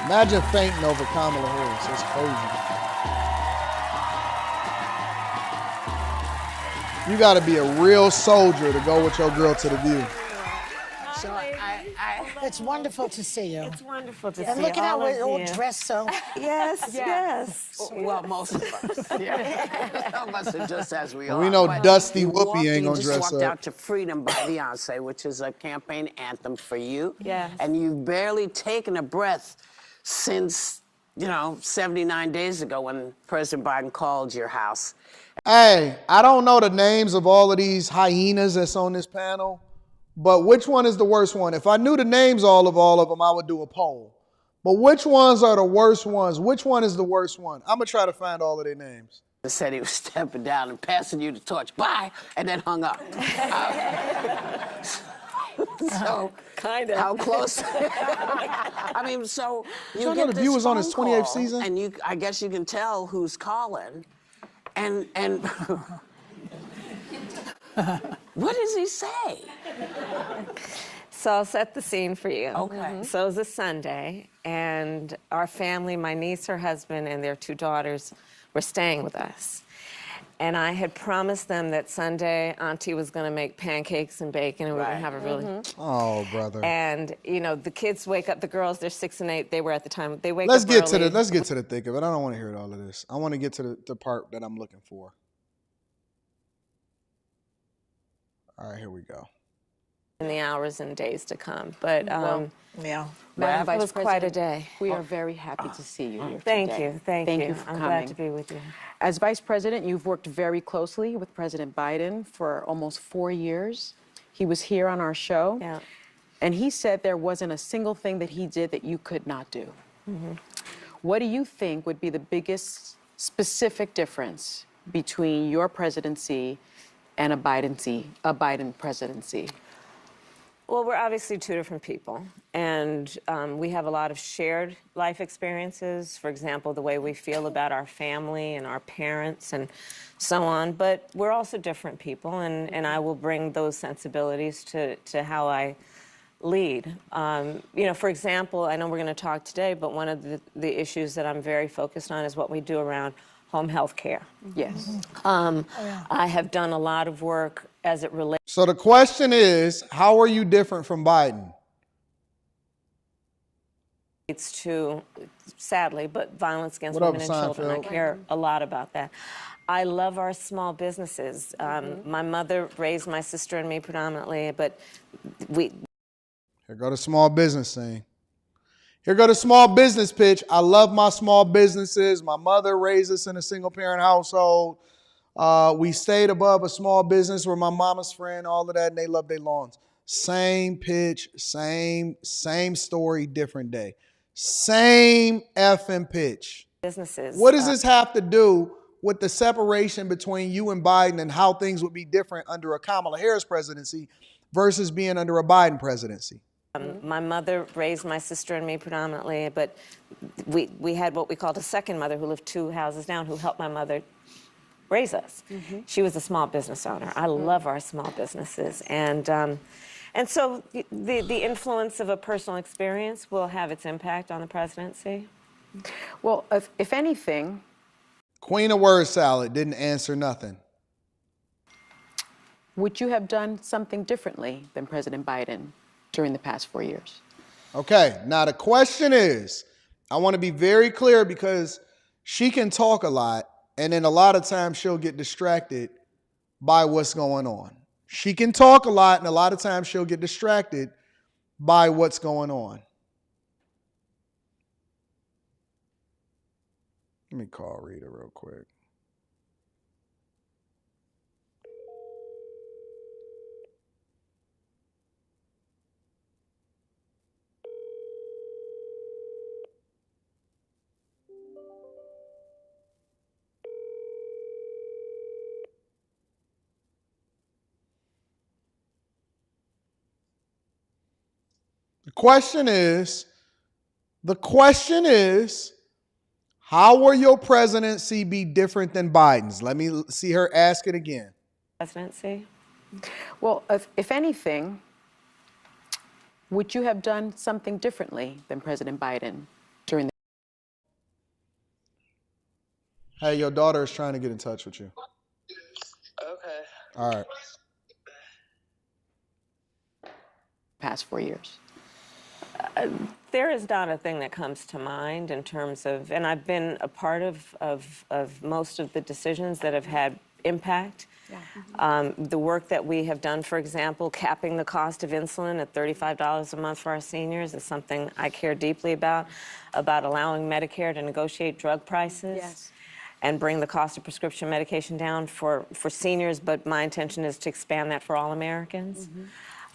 Imagine fainting over Kamala Harris. That's crazy. You got to be a real soldier to go with your girl to the View. So it's wonderful to see you. It's wonderful to see you. And look at how we're all dressed so. Yes. Well, most of us. Yeah. Some of us are just as we are. We know But Dusty you Whoopi ain't gonna dress walked up. out to Freedom by Beyonce, which is a campaign anthem for you. Yes. And you've barely taken a breath since, 79 days ago when President Biden called your house. Hey, I don't know the names of all of these hyenas that's on this panel, but which one is the worst one? If I knew the names of all of them, I would do a poll. But which ones are the worst ones? Which one is the worst one? I'm going to try to find all of their names. He said he was stepping down and passing you the torch. Bye! And then hung up. So, kind of. How close? I mean, so you Y'all get know The this View was on phone its 28th call, season? and I guess you can tell who's calling. And what does he say? So I'll set the scene for you. Okay. So it was a Sunday, and our family, my niece, her husband, and their 2 daughters were staying with us. And I had promised them that Sunday Auntie was going to make pancakes and bacon, and we were going to have a really... Oh, brother. And, the kids wake up, the girls, they're 6 and 8, they were at the time, they wake Let's up get early. to the thick of it. I don't want to hear all of this. I want to get to the part that I'm looking for. All right, here we go. In the hours and days to come. But, yeah. Madam Vice President, it was quite a day. We are very happy to see you here Thank today. you, thank you. for I'm coming. glad to be with you. As Vice President, you've worked very closely with President Biden for almost 4 years. He was here on our show, and he said there wasn't a single thing that he did that you could not do. What do you think would be the biggest specific difference between your presidency and a Biden presidency? Well, we're obviously 2 different people, and we have a lot of shared life experiences. For example, the way we feel about our family and our parents and so on. But we're also different people, and I will bring those sensibilities to how I lead. For example, I know we're going to talk today, but one of the issues that I'm very focused on is what we do around home health care. Yes. I have done a lot of work as it relates. So the question is, how are you different from Biden? It's to, sadly, but violence against What up, women and children. I Seinfeld? care a lot about that. I love our small businesses. My mother raised my sister and me predominantly, but we... Here go the small business thing. Here go the small business pitch. I love my small businesses. My mother raised us in a single-parent household. We stayed above a small business where my mama's friend, all of that, and they love their lawns. Same pitch, same story, different day. Same effing pitch. Businesses. What does this have to do with the separation between you and Biden and how things would be different under a Kamala Harris presidency versus being under a Biden presidency? My mother raised my sister and me predominantly, but we had what we called a second mother who lived 2 houses down who helped my mother raise us. She was a small business owner. I love our small businesses. And so the influence of a personal experience will have its impact on the presidency. Well, if anything... Queen of word salad didn't answer nothing. Would you have done something differently than President Biden during the past 4 years? Okay, now the question is, I want to be very clear because she can talk a lot, and then a lot of times she'll get distracted by what's going on. She can talk a lot, and a lot of times she'll get distracted by what's going on. Let me call Rita real quick. The question is, how will your presidency be different than Biden's? Let me see her ask it again. Presidency? Well, if anything, would you have done something differently than President Biden during the... Hey, your daughter is trying to get in touch with you. Okay. All right. Past 4 years? There is not a thing that comes to mind in terms of, and I've been a part of most of the decisions that have had impact. Yeah. The work that we have done, for example, capping the cost of insulin at $35 a month for our seniors is something I care deeply about allowing Medicare to negotiate drug prices. Yes. And bring the cost of prescription medication down for seniors, but my intention is to expand that for all Americans.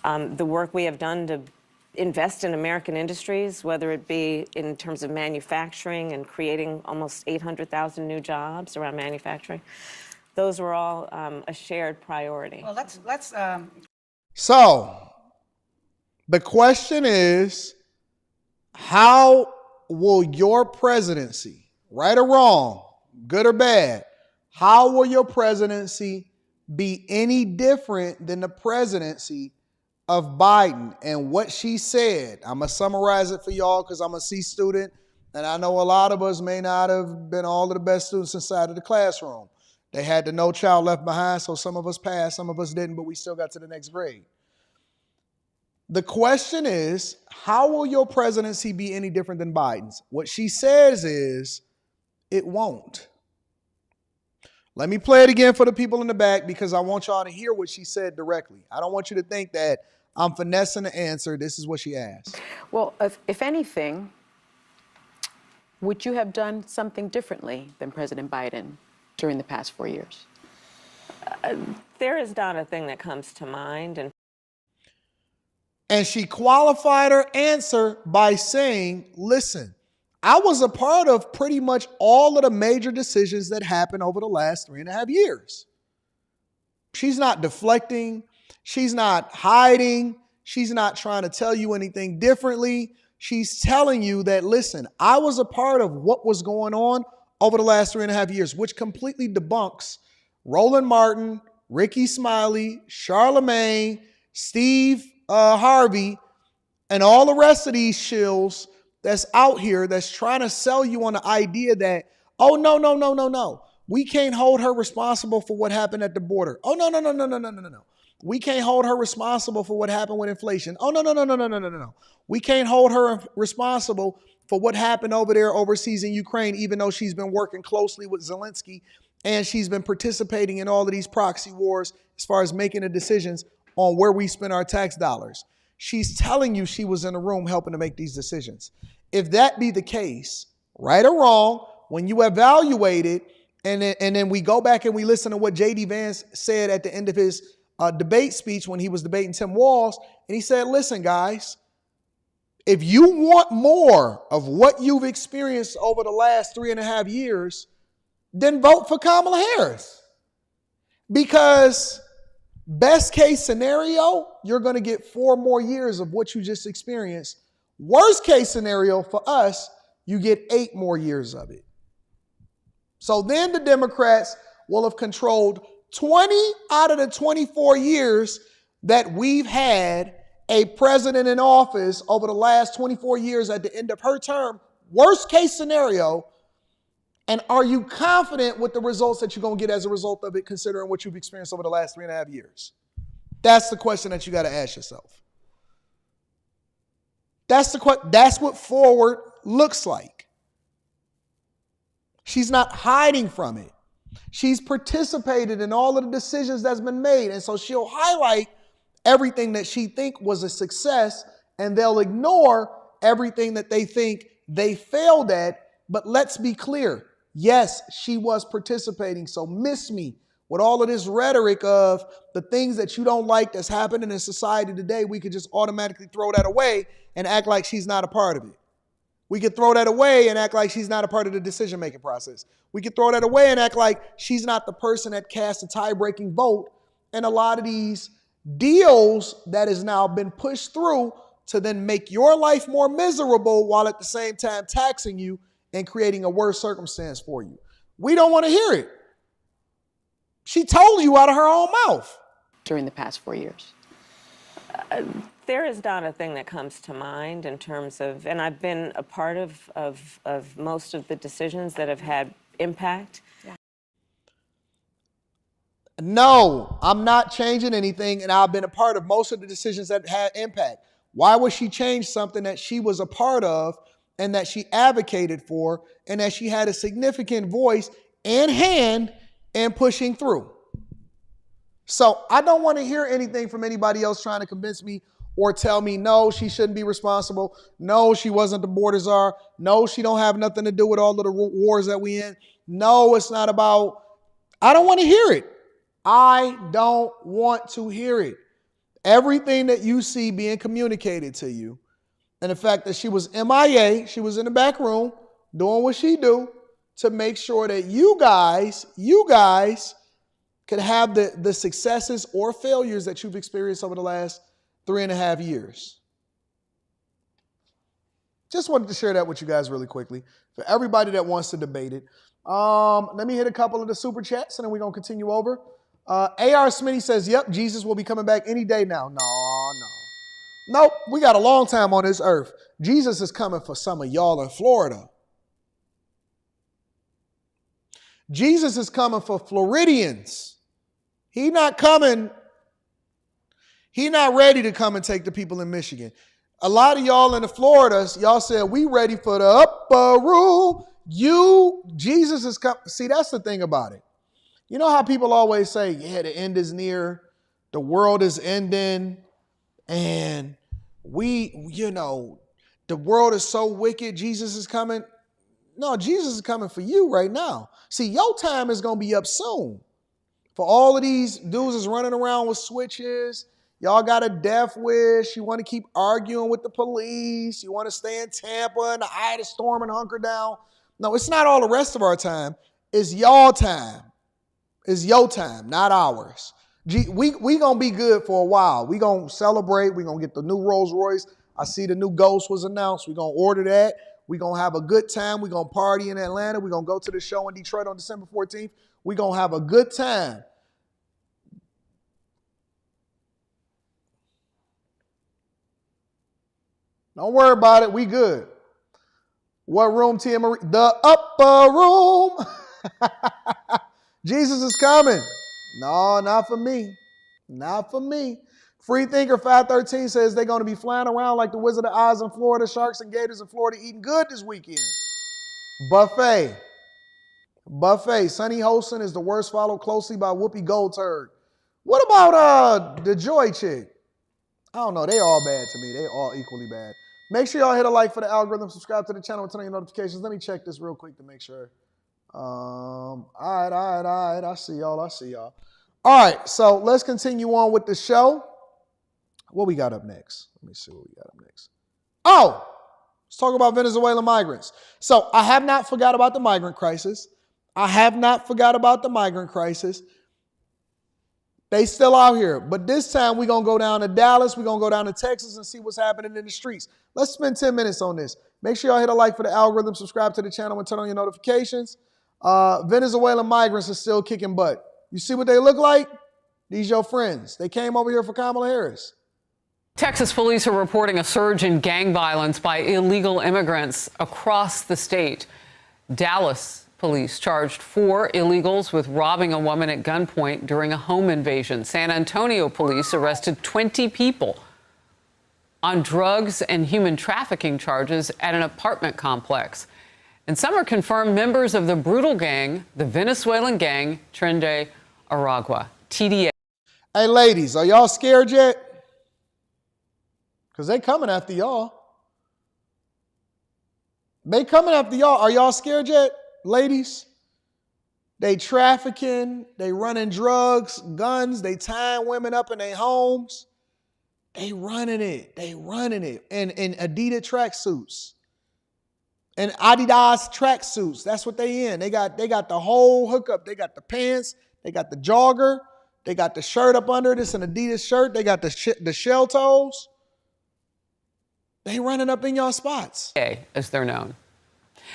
Mm-hmm. The work we have done to invest in American industries, whether it be in terms of manufacturing and creating almost 800,000 new jobs around manufacturing, those were all a shared priority. Well, let's. So, the question is, how will your presidency, right or wrong, good or bad, how will your presidency be any different than the presidency of Biden? And what she said, I'm going to summarize it for y'all because I'm a C student, and I know a lot of us may not have been all of the best students inside of the classroom. They had the No Child Left Behind, so some of us passed, some of us didn't, but we still got to the next grade. The question is, how will your presidency be any different than Biden's? What she says is, it won't. Let me play it again for the people in the back because I want y'all to hear what she said directly. I don't want you to think that I'm finessing the answer. This is what she asked. Well, if anything, would you have done something differently than President Biden during the past 4 years? There is not a thing that comes to mind. And she qualified her answer by saying, listen, I was a part of pretty much all of the major decisions that happened over the last 3.5 years. She's not deflecting. She's not hiding. She's not trying to tell you anything differently. She's telling you that, listen, I was a part of what was going on over the last 3.5 years, which completely debunks Roland Martin, Ricky Smiley, Charlemagne, Steve Harvey, and all the rest of these shills that's out here that's trying to sell you on the idea that, oh, no. We can't hold her responsible for what happened at the border. Oh, no. We can't hold her responsible for what happened with inflation. Oh, no. We can't hold her responsible for what happened over there overseas in Ukraine, even though she's been working closely with Zelensky and she's been participating in all of these proxy wars as far as making the decisions on where we spend our tax dollars. She's telling you she was in the room helping to make these decisions. If that be the case, right or wrong, when you evaluate it, and then we go back and we listen to what J.D. Vance said at the end of his debate speech when he was debating Tim Walz, and he said, listen, guys, if you want more of what you've experienced over the last 3.5 years, then vote for Kamala Harris. Because best case scenario, you're going to get 4 more years of what you just experienced. Worst case scenario for us, you get 8 more years of it. So then the Democrats will have controlled 20 out of the 24 years that we've had a president in office over the last 24 years at the end of her term. Worst case scenario. And are you confident with the results that you're going to get as a result of it, considering what you've experienced over the last 3.5 years? That's the question that you got to ask yourself. That's what forward looks like. She's not hiding from it. She's participated in all of the decisions that's been made. And so she'll highlight everything that she think was a success, and they'll ignore everything that they think they failed at. But let's be clear. Yes, she was participating. So miss me with all of this rhetoric of the things that you don't like that's happening in society today. We could just automatically throw that away and act like she's not a part of it. We could throw that away and act like she's not a part of the decision-making process. We could throw that away and act like she's not the person that cast a tie-breaking vote. And a lot of these deals that has now been pushed through to then make your life more miserable while at the same time taxing you and creating a worse circumstance for you. We don't want to hear it. She told you out of her own mouth. During the past 4 years? There is not a thing that comes to mind in terms of, and I've been a part of most of the decisions that have had impact. No, I'm not changing anything, and I've been a part of most of the decisions that had impact. Why would she change something that she was a part of and that she advocated for and that she had a significant voice and hand in pushing through? So I don't want to hear anything from anybody else trying to convince me or tell me, no, she shouldn't be responsible. No, she wasn't the border czar. No, she don't have nothing to do with all of the wars that we in. No, it's not about, I don't want to hear it. I don't want to hear it. Everything that you see being communicated to you, and the fact that she was MIA, she was in the back room doing what she do to make sure that you guys could have the successes or failures that you've experienced over the last 3.5 years. Just wanted to share that with you guys really quickly. For everybody that wants to debate it. Let me hit a couple of the super chats and then we're going to continue over. A.R. Smitty says, yep, Jesus will be coming back any day now. No. Nope, we got a long time on this earth. Jesus is coming for some of y'all in Florida. Jesus is coming for Floridians. He not ready to come and take the people in Michigan. A lot of y'all in the Floridas, y'all said, we ready for the upper room. Jesus is coming. See, that's the thing about it. You know how people always say, yeah, the end is near, the world is ending, and the world is so wicked, Jesus is coming. No, Jesus is coming for you right now. See, your time is going to be up soon. For all of these dudes is running around with switches, y'all got a death wish, you want to keep arguing with the police, you want to stay in Tampa in the eye of the storm and hunker down. No, it's not all the rest of our time. It's y'all time. It's your time, not ours. We going to be good for a while. We going to celebrate. We going to get the new Rolls Royce. I see the new Ghost was announced. We going to order that. We going to have a good time. We going to party in Atlanta. We going to go to the show in Detroit on December 14th. We going to have a good time. Don't worry about it. We good. What room, Tia Marie? The upper room. Jesus is coming. No, not for me. Not for me. Freethinker 513 says they're going to be flying around like the Wizard of Oz in Florida, Sharks and Gators in Florida eating good this weekend. Buffet. Sunny Holston is the worst, followed closely by Whoopi Goldberg. What about the Joy chick? I don't know. They all bad to me. They all equally bad. Make sure y'all hit a like for the algorithm, subscribe to the channel, and turn on your notifications. Let me check this real quick to make sure. All right. I see y'all. All right, so let's continue on with the show. What we got up next? Let me see what we got up next. Oh, let's talk about Venezuelan migrants. So I have not forgot about the migrant crisis. They still out here. But this time we're going to go down to Dallas. We're going to go down to Texas and see what's happening in the streets. Let's spend 10 minutes on this. Make sure y'all hit a like for the algorithm, subscribe to the channel, and turn on your notifications. Venezuelan migrants are still kicking butt. You see what they look like? These your friends. They came over here for Kamala Harris. Texas police are reporting a surge in gang violence by illegal immigrants across the state. Dallas police charged 4 illegals with robbing a woman at gunpoint during a home invasion. San Antonio police arrested 20 people on drugs and human trafficking charges at an apartment complex. And some are confirmed members of the brutal gang, the Venezuelan gang, Tren de Aragua, TDA. Hey, ladies, are y'all scared yet? Because they coming after y'all. Are y'all scared yet, ladies? They trafficking, they running drugs, guns, they tying women up in their homes. They running it. And Adidas tracksuits. And Adidas tracksuits. That's what they in. They got the whole hookup. They got the pants. They got the jogger. They got the shirt up under it. It's an Adidas shirt. They got the shell toes. They running up in y'all spots. As they're known.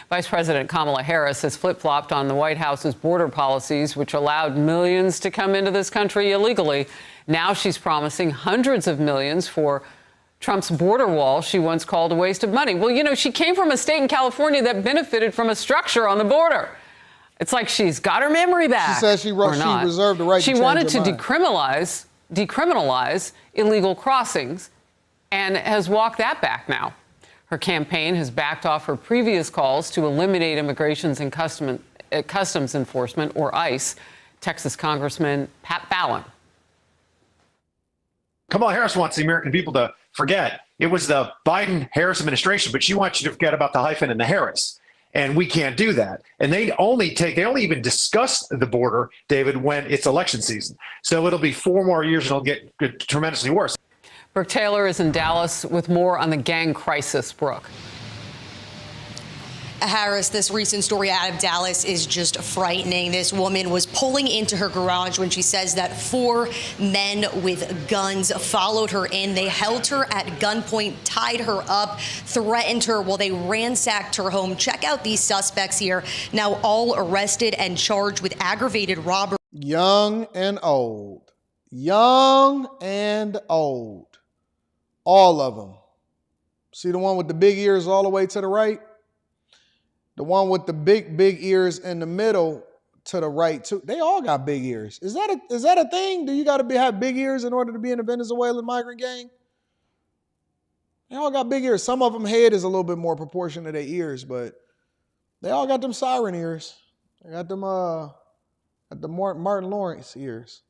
Vice President Kamala Harris has flip-flopped on the White House's border policies, which allowed millions to come into this country illegally. Now she's promising hundreds of millions for Trump's border wall she once called a waste of money. Well, you know, she came from a state in California that benefited from a structure on the border. It's like she's got her memory back. She says she reserved the right to change her mind. She wanted to decriminalize illegal crossings and has walked that back now. Her campaign has backed off her previous calls to eliminate Immigrations and Customs Enforcement, or ICE. Texas Congressman Pat Fallon. Kamala Harris wants the American people to forget it was the Biden-Harris administration, but she wants you to forget about the hyphen and the Harris. And we can't do that. And they only even discuss the border, David, when it's election season. So it'll be 4 more years and it'll get tremendously worse. Brooke Taylor is in Dallas with more on the gang crisis. Brooke. Harris, this recent story out of Dallas is just frightening. This woman was pulling into her garage when she says that 4 men with guns followed her in. They held her at gunpoint, tied her up, threatened her while they ransacked her home. Check out these suspects here, now all arrested and charged with aggravated robbery. Young and old. Young and old. All of them. See the one with the big ears all the way to the right? The one with the big ears in the middle to the right too. They all got big ears. Is that a thing? Do you got to have big ears in order to be in a Venezuelan migrant gang? They all got big ears. Some of them head is a little bit more proportion to their ears, but they all got them siren ears. They got them the Martin Lawrence ears.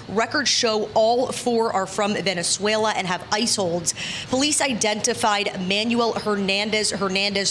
Records show all 4 are from Venezuela and have ICE holds. Police identified Manuel Hernandez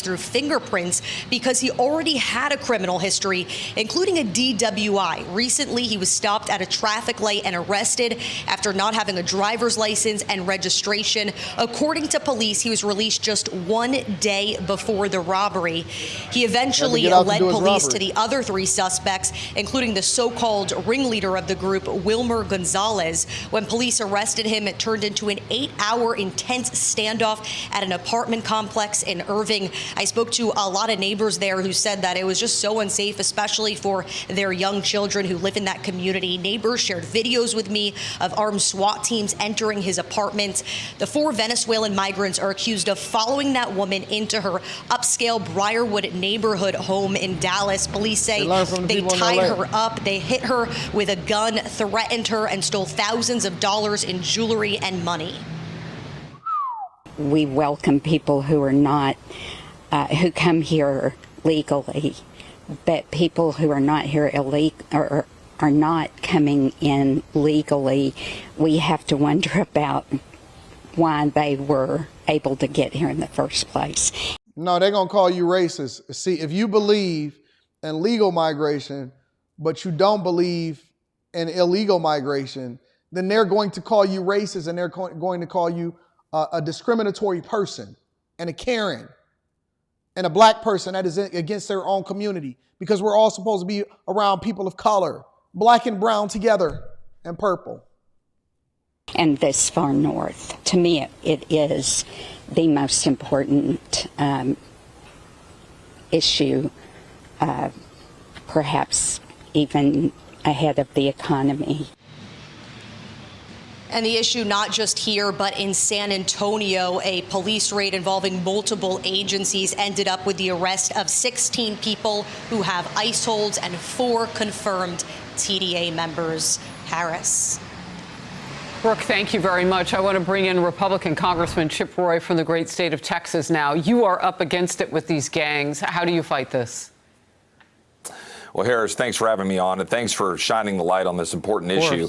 through fingerprints because he already had a criminal history, including a DWI. Recently, he was stopped at a traffic light and arrested after not having a driver's license and registration. According to police, he was released just 1 day before the robbery. He eventually led police to the other 3 suspects, including the so-called ringleader of the group, Wilmer Gonzalez. When police arrested him, it turned into an 8-hour intense standoff at an apartment complex in Irving. I spoke to a lot of neighbors there who said that it was just so unsafe, especially for their young children who live in that community. Neighbors shared videos with me of armed SWAT teams entering his apartment. The 4 Venezuelan migrants are accused of following that woman into her upscale Briarwood neighborhood home in Dallas. Police say they tied her up, they hit her with a gun, threatened her, and stole thousands of dollars in jewelry and money. We welcome people who are not, who come here legally, but people who are not here illegal or are not coming in legally, we have to wonder about why they were able to get here in the first place. No, they're going to call you racist. See, if you believe in legal migration, but you don't believe in illegal migration, then they're going to call you racist and they're going to call you a discriminatory person and a Karen and a black person that is against their own community, because we're all supposed to be around people of color, black and brown together and purple. And this far north, to me, it is the most important issue, perhaps even ahead of the economy. And the issue not just here, but in San Antonio, a police raid involving multiple agencies ended up with the arrest of 16 people who have ICE holds and 4 confirmed TDA members. Harris. Brooke, thank you very much. I want to bring in Republican Congressman Chip Roy from the great state of Texas now. You are up against it with these gangs. How do you fight this? Well, Harris, thanks for having me on, and thanks for shining the light on this important issue,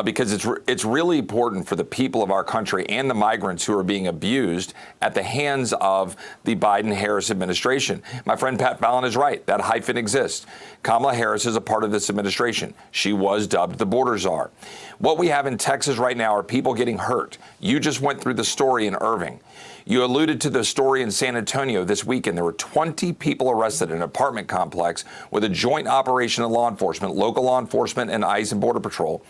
because it's really important for the people of our country and the migrants who are being abused at the hands of the Biden-Harris administration. My friend Pat Fallon is right. That hyphen exists. Kamala Harris is a part of this administration. She was dubbed the border czar. What we have in Texas right now are people getting hurt. You just went through the story in Irving. You alluded to the story in San Antonio this weekend. There were 20 people arrested in an apartment complex with a joint operation of law enforcement, local law enforcement, and ICE and Border Patrol.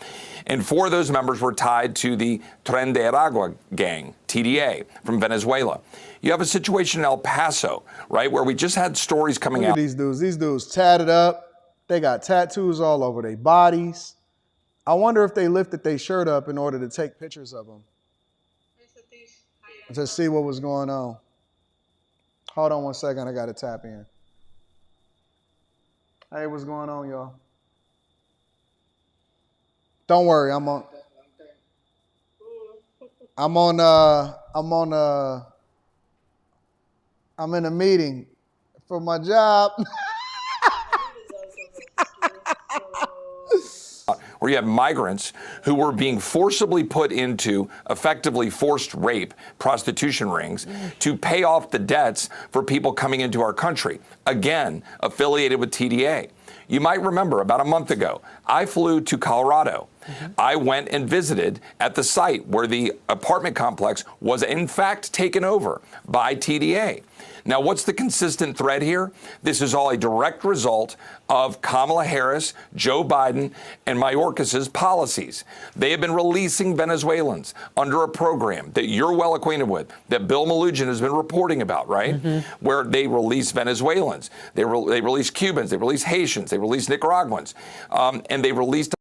And 4 of those members were tied to the Tren de Aragua gang, TDA, from Venezuela. You have a situation in El Paso, right, where we just had stories coming Look out. at these dudes. These dudes tatted up. They got tattoos all over their bodies. I wonder if they lifted their shirt up in order to take pictures of them to see what was going on. Hold on one second. I got to tap in. Hey, what's going on, y'all? Don't worry. I'm in a meeting for my job. Where you have migrants who were being forcibly put into effectively forced rape, prostitution rings, to pay off the debts for people coming into our country, again, affiliated with TDA. You might remember about a month ago, I flew to Colorado. I went and visited at the site where the apartment complex was in fact taken over by TDA. Now, what's the consistent thread here? This is all a direct result of Kamala Harris, Joe Biden, and Mayorkas's policies. They have been releasing Venezuelans under a program that you're well acquainted with, that Bill Malugin has been reporting about, right? Where they release Venezuelans, they release Cubans, they release Haitians, they release Nicaraguans, and they released.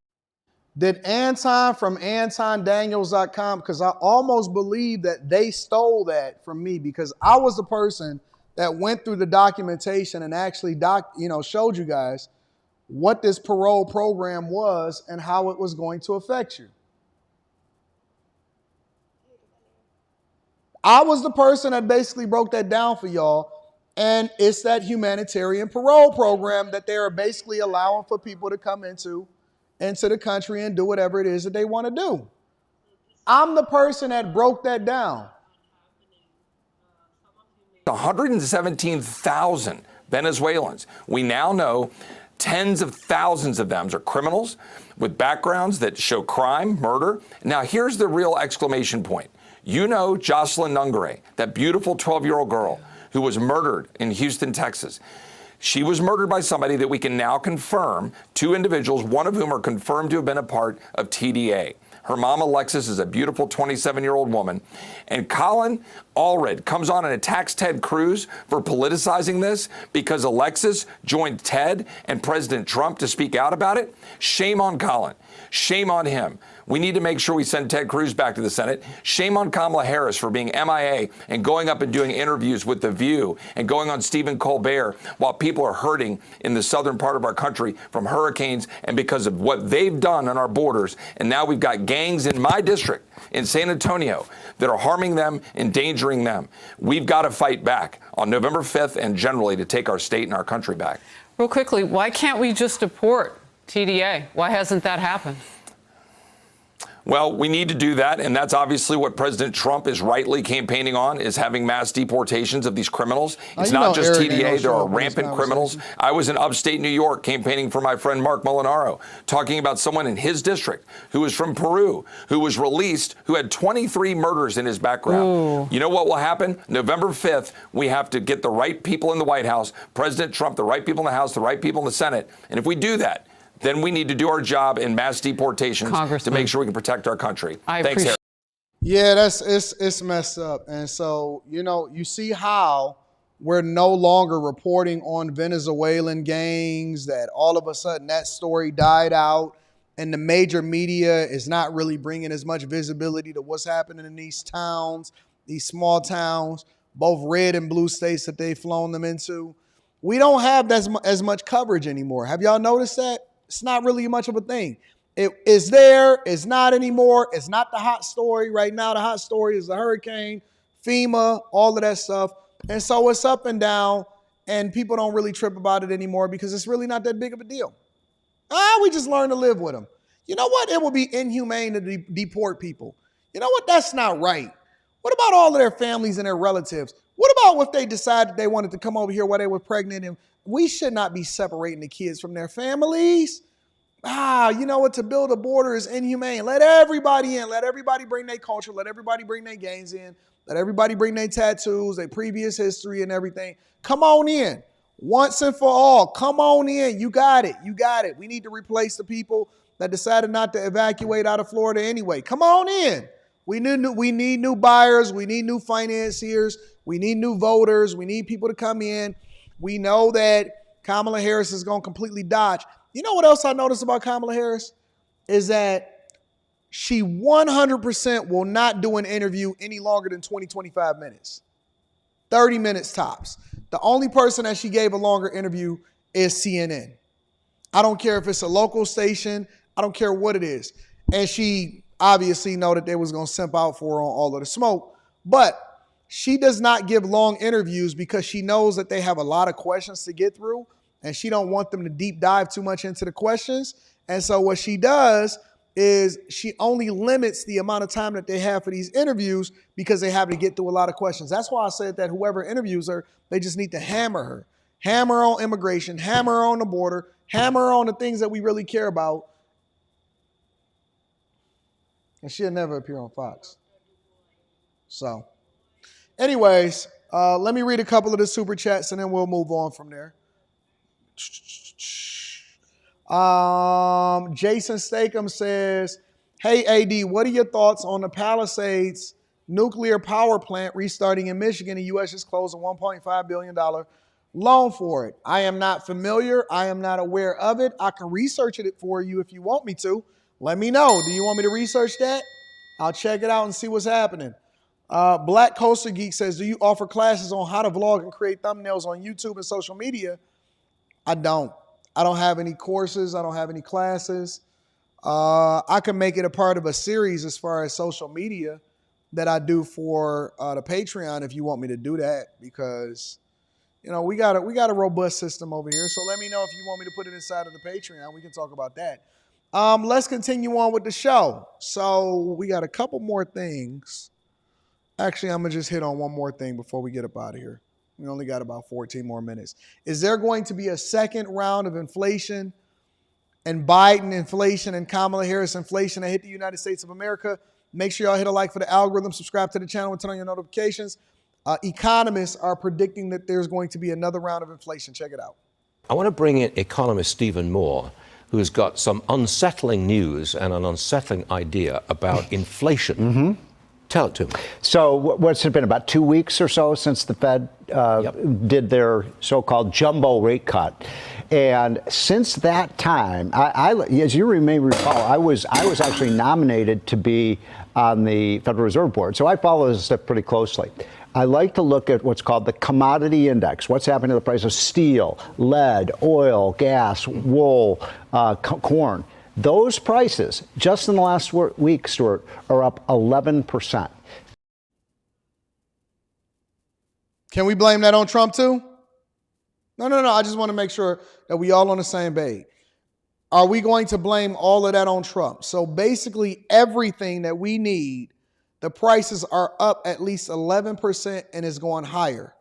Did Anton from AntonDaniels.com, because I almost believe that they stole that from me, because I was the person that went through the documentation and actually showed you guys what this parole program was and how it was going to affect you. I was the person that basically broke that down for y'all, and it's that humanitarian parole program that they are basically allowing for people to come into the country and do whatever it is that they want to do. I'm the person that broke that down. 117,000 Venezuelans. We now know tens of thousands of them are criminals with backgrounds that show crime, murder. Now, here's the real exclamation point. You know Jocelyn Nungare, that beautiful 12-year-old girl who was murdered in Houston, Texas. She was murdered by somebody that we can now confirm, 2 individuals, one of whom are confirmed to have been a part of TDA. Her mom, Alexis, is a beautiful 27-year-old woman. And Colin Allred comes on and attacks Ted Cruz for politicizing this because Alexis joined Ted and President Trump to speak out about it. Shame on Colin. Shame on him. We need to make sure we send Ted Cruz back to the Senate. Shame on Kamala Harris for being MIA and going up and doing interviews with The View and going on Stephen Colbert while people are hurting in the southern part of our country from hurricanes and because of what they've done on our borders. And now we've got gangs in my district in San Antonio that are harming them, endangering them. We've got to fight back on November 5th and generally to take our state and our country back. Real quickly, why can't we just deport TDA? Why hasn't that happened? Well, we need to do that, and that's obviously what President Trump is rightly campaigning on, is having mass deportations of these criminals. It's not just TDA. There are rampant criminals. I was in upstate New York campaigning for my friend Mark Molinaro, talking about someone in his district who was from Peru, who was released, who had 23 murders in his background. Ooh. You know what will happen? November 5th, we have to get the right people in the White House, President Trump, the right people in the House, the right people in the Senate. And if we do that, then we need to do our job in mass deportations to make sure we can protect our country. Thanks, Harry. Yeah, it's messed up. And so, you see how we're no longer reporting on Venezuelan gangs, that all of a sudden that story died out and the major media is not really bringing as much visibility to what's happening in these towns, these small towns, both red and blue states that they've flown them into. We don't have as much coverage anymore. Have y'all noticed that? It's not really much of a thing. It is there. It's not anymore. It's not the hot story right now. The hot story is the hurricane, FEMA, all of that stuff. And so it's up and down, and people don't really trip about it anymore because it's really not that big of a deal. We just learn to live with them. You know what? It would be inhumane to deport people. You know what? That's not right. What about all of their families and their relatives? What about if they decided they wanted to come over here while they were pregnant? And we should not be separating the kids from their families. you know what, to build a border is inhumane. Let everybody in. Let everybody bring their culture. Let everybody bring their gangs in. Let everybody bring their tattoos, their previous history and everything. Come on in. Once and for all. Come on in. You got it. You got it. We need to replace the people that decided not to evacuate out of Florida anyway. Come on in. We need new buyers. We need new financiers. We need new voters. We need people to come in. We know that Kamala Harris is going to completely dodge. You know what else I noticed about Kamala Harris? Is that she 100% will not do an interview any longer than 20, 25 minutes. 30 minutes tops. The only person that she gave a longer interview is CNN. I don't care if it's a local station. I don't care what it is. And she obviously know that they was going to simp out for her on all of the smoke. But she does not give long interviews because she knows that they have a lot of questions to get through. And she don't want them to deep dive too much into the questions. And so what she does is she only limits the amount of time that they have for these interviews because they have to get through a lot of questions. That's why I said that whoever interviews her, they just need to hammer her. Hammer on immigration, hammer on the border, hammer on the things that we really care about. And she'll never appear on Fox. So, anyways, let me read a couple of the super chats and then we'll move on from there. Jason Statham says, hey, AD, what are your thoughts on the Palisades nuclear power plant restarting in Michigan? The U.S. just closed a $1.5 billion loan for it. I am not familiar. I am not aware of it. I can research it for you if you want me to. Let me know. Do you want me to research that? I'll check it out and see what's happening. Black Coaster Geek says, do you offer classes on how to vlog and create thumbnails on YouTube and social media? I don't have any courses. I don't have any classes. I can make it a part of a series as far as social media that I do for the Patreon if you want me to do that, because, you know, we got a robust system over here. So let me know if you want me to put it inside of the Patreon. We can talk about that. Let's continue on with the show. So we got a couple more things. Actually, I'm going to just hit on one more thing before we get up out of here. We only got about 14 more minutes. Is there going to be a second round of inflation and Biden inflation and Kamala Harris inflation that hit the United States of America? Make sure y'all hit a like for the algorithm, subscribe to the channel, and turn on your notifications. Economists are predicting that there's going to be another round of inflation. Check it out. I want to bring in economist Stephen Moore, who's got some unsettling news and an unsettling idea about inflation. Mm-hmm. Tell it to me. So what's it been, about 2 weeks or so since the Fed did their so-called jumbo rate cut? And since that time, as you may recall, I was actually nominated to be on the Federal Reserve Board. So I follow this stuff pretty closely. I like to look at what's called the commodity index, what's happening to the price of steel, lead, oil, gas, wool, corn. Those prices, just in the last week, Stuart, are up 11%. Can we blame that on Trump too? No. I just want to make sure that we all on the same page. Are we going to blame all of that on Trump? So basically everything that we need, the prices are up at least 11% and is going higher.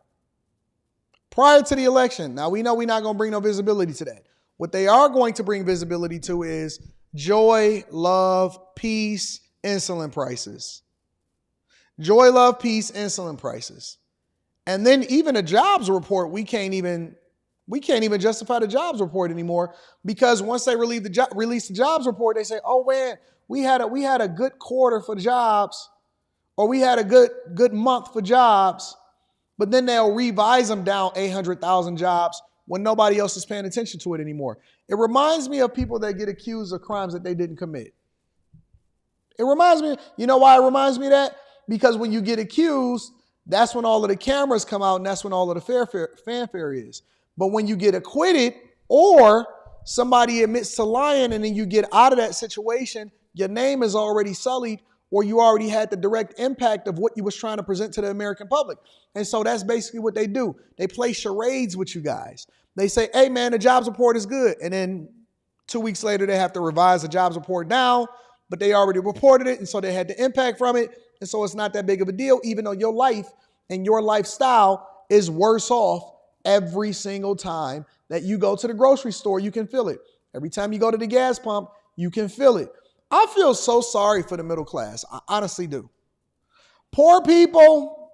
Prior to the election, now we know we're not going to bring no visibility to that. What they are going to bring visibility to is joy, love, peace, insulin prices. Joy, love, peace, insulin prices. And then even a jobs report, we can't even justify the jobs report anymore, because once they release the jobs report, they say, oh man, we had a good quarter for jobs, or we had a good month for jobs, but then they'll revise them down 800,000 jobs when nobody else is paying attention to it anymore. It reminds me of people that get accused of crimes that they didn't commit. It reminds me, you know why it reminds me of that? Because when you get accused, that's when all of the cameras come out and that's when all of the fanfare is. But when you get acquitted, or somebody admits to lying and then you get out of that situation, your name is already sullied, or you already had the direct impact of what you was trying to present to the American public. And so that's basically what they do. They play charades with you guys. They say, hey man, the jobs report is good. And then 2 weeks later, they have to revise the jobs report down, but they already reported it. And so they had the impact from it. And so it's not that big of a deal, even though your life and your lifestyle is worse off every single time that you go to the grocery store. You can feel it. Every time you go to the gas pump, you can feel it. I feel so sorry for the middle class. I honestly do. Poor people,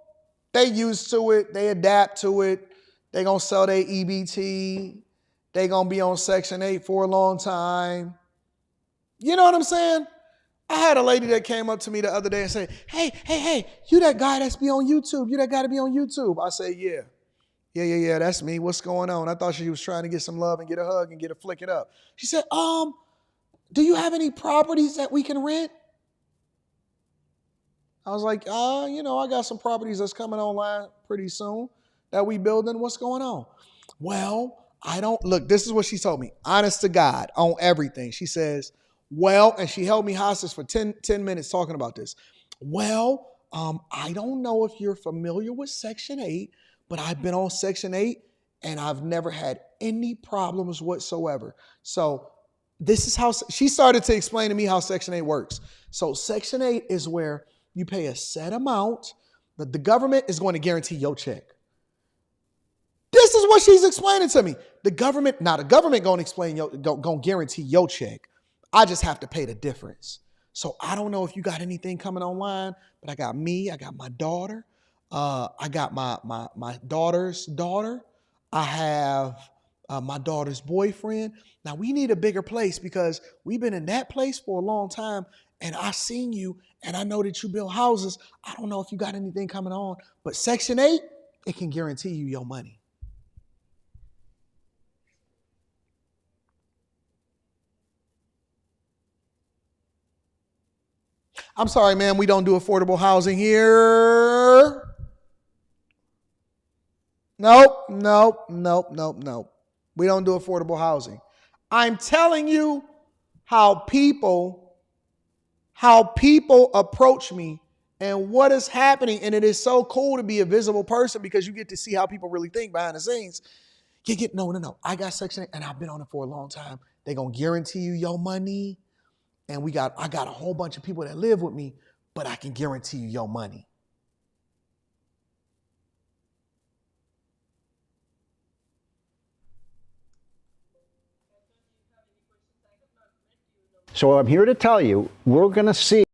they used to it. They adapt to it. They're going to sell their EBT. They're going to be on Section 8 for a long time. You know what I'm saying? I had a lady that came up to me the other day and said, hey, you that guy that's be on YouTube. You that guy to be on YouTube. I said, yeah, that's me. What's going on? I thought she was trying to get some love and get a hug and get a flick it up. She said, do you have any properties that we can rent? I was like, I got some properties that's coming online pretty soon that we building. What's going on? Well, look, this is what she told me. Honest to God, on everything. She says, and she held me hostage for 10 minutes talking about this. I don't know if you're familiar with Section 8, but I've been on Section 8 and I've never had any problems whatsoever. So this is how she started to explain to me how Section 8 works. So Section 8 is where you pay a set amount, but the government is going to guarantee your check. This is what she's explaining to me. The government going to guarantee your check. I just have to pay the difference. So I don't know if you got anything coming online, but I got me, I got my daughter, I got my daughter's daughter, I have my daughter's boyfriend. Now we need a bigger place because we've been in that place for a long time and I seen you and I know that you build houses. I don't know if you got anything coming on, but Section 8, it can guarantee you your money. I'm sorry, ma'am, we don't do affordable housing here. Nope. We don't do affordable housing. I'm telling you how people approach me and what is happening. And it is so cool to be a visible person because you get to see how people really think behind the scenes. No. I got Section 8 and I've been on it for a long time. They're going to guarantee you your money. And I got a whole bunch of people that live with me, but I can guarantee you your money. So I'm here to tell you, we're going to see.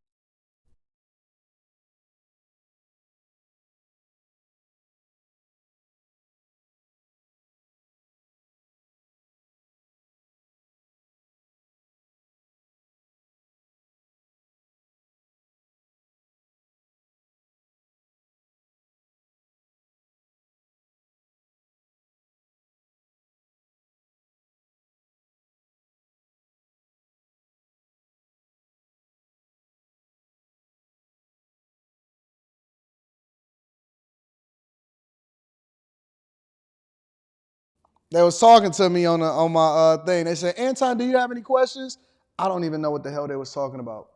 They was talking to me on my thing. They said, Anton, do you have any questions? I don't even know what the hell they was talking about.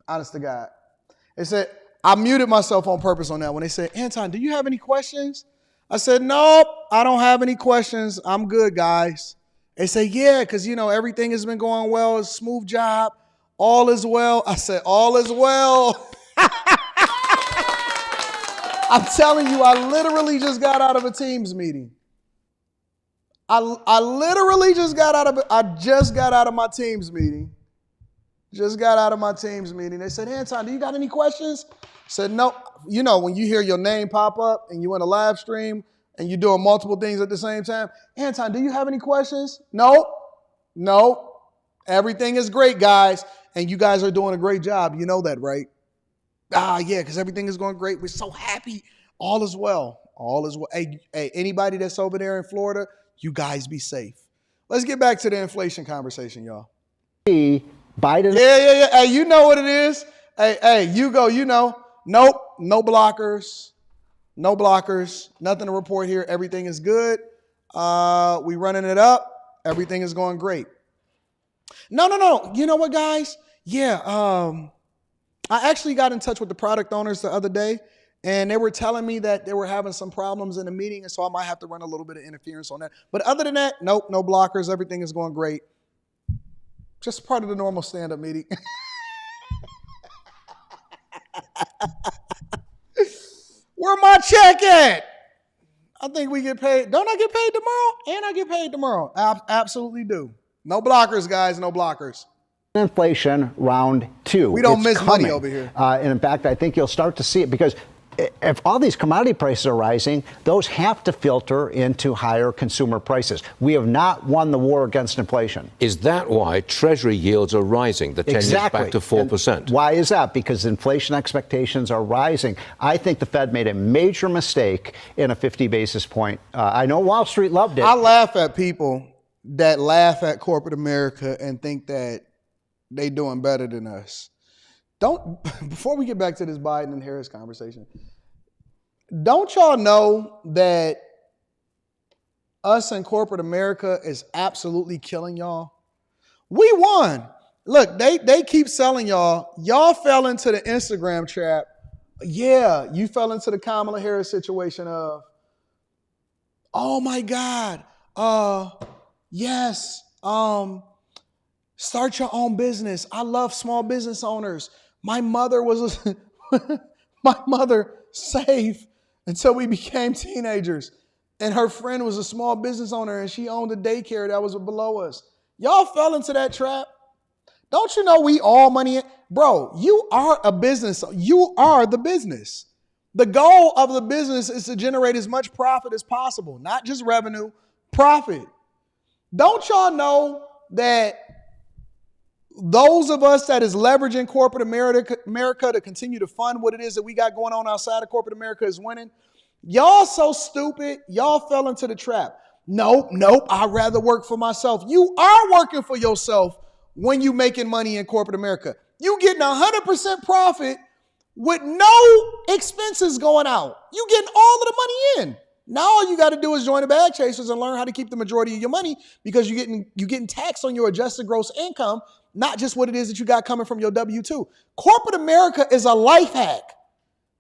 Honest to God. They said, I muted myself on purpose on that. When they said, Anton, do you have any questions? I said, nope, I don't have any questions. I'm good, guys. They said, yeah, because, everything has been going well. It's a smooth job. All is well. I said, all is well. I'm telling you, I literally just got out of a Teams meeting. I literally just got out of my Teams meeting. Just got out of my Teams meeting. They said, Anton, do you got any questions? I said, no. When you hear your name pop up and you in a live stream and you're doing multiple things at the same time, Anton, do you have any questions? No. Everything is great, guys. And you guys are doing a great job. You know that, right? Yeah, because everything is going great. We're so happy. All is well. All is well. Hey, anybody that's over there in Florida, you guys be safe. Let's get back to the inflation conversation, y'all. Biden. Yeah. Hey, you know what it is. Hey, you go, Nope, no blockers. Nothing to report here. Everything is good. We running it up. Everything is going great. No. You know what, guys? Yeah, I actually got in touch with the product owners the other day. And they were telling me that they were having some problems in the meeting, and so I might have to run a little bit of interference on that. But other than that, nope, no blockers. Everything is going great. Just part of the normal stand-up meeting. Where my check at? I think we get paid. Don't I get paid tomorrow? And I get paid tomorrow. Absolutely do. No blockers, guys. No blockers. Inflation round 2. We don't It's miss coming. money over here. And in fact, I think you'll start to see it because if all these commodity prices are rising, those have to filter into higher consumer prices. We have not won the war against inflation. Is that why Treasury yields are rising? The 10 years back to 4%. And why is that? Because inflation expectations are rising. I think the Fed made a major mistake in a 50 basis point. I know Wall Street loved it. I laugh at people that laugh at corporate America and think that they doing better than us. Before we get back to this Biden and Harris conversation, don't y'all know that us in corporate America is absolutely killing y'all? We won. Look, they keep selling y'all. Y'all fell into the Instagram trap. Yeah, you fell into the Kamala Harris situation of, oh my God, yes, start your own business. I love small business owners. My mother saved until we became teenagers. And her friend was a small business owner and she owned a daycare that was below us. Y'all fell into that trap. Don't you know we all money? Bro, you are a business. You are the business. The goal of the business is to generate as much profit as possible, not just revenue, profit. Don't y'all know that those of us that is leveraging corporate America to continue to fund what it is that we got going on outside of corporate America is winning? Y'all so stupid. Y'all fell into the trap. Nope. I'd rather work for myself. You are working for yourself when you making money in corporate America. You getting 100% profit with no expenses going out. You getting all of the money in. Now all you got to do is join the bag chasers and learn how to keep the majority of your money because you're getting taxed on your adjusted gross income, not just what it is that you got coming from your W-2. Corporate America is a life hack.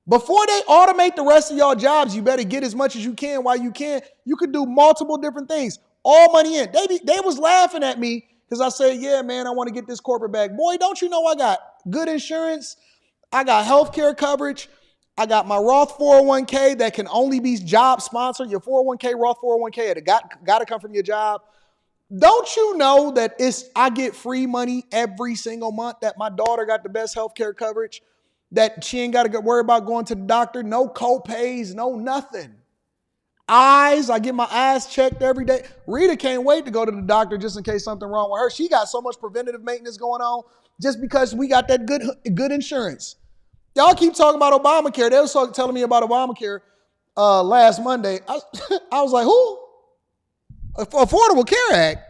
Before they automate the rest of y'all jobs, you better get as much as you can while you can. You could do multiple different things. All money in. They was laughing at me because I said, yeah, man, I want to get this corporate bag. Boy, don't you know I got good insurance? I got health care coverage. I got my Roth 401k that can only be job sponsored. Your 401k, Roth 401k, it got to come from your job. Don't you know that I get free money every single month, that my daughter got the best health care coverage, that she ain't got to worry about going to the doctor, no co-pays, no nothing. I get my eyes checked every day. Rita can't wait to go to the doctor just in case something wrong with her. She got so much preventative maintenance going on just because we got that good insurance. Y'all keep talking about Obamacare. They was telling me about Obamacare last Monday. I was like, who? Affordable Care Act?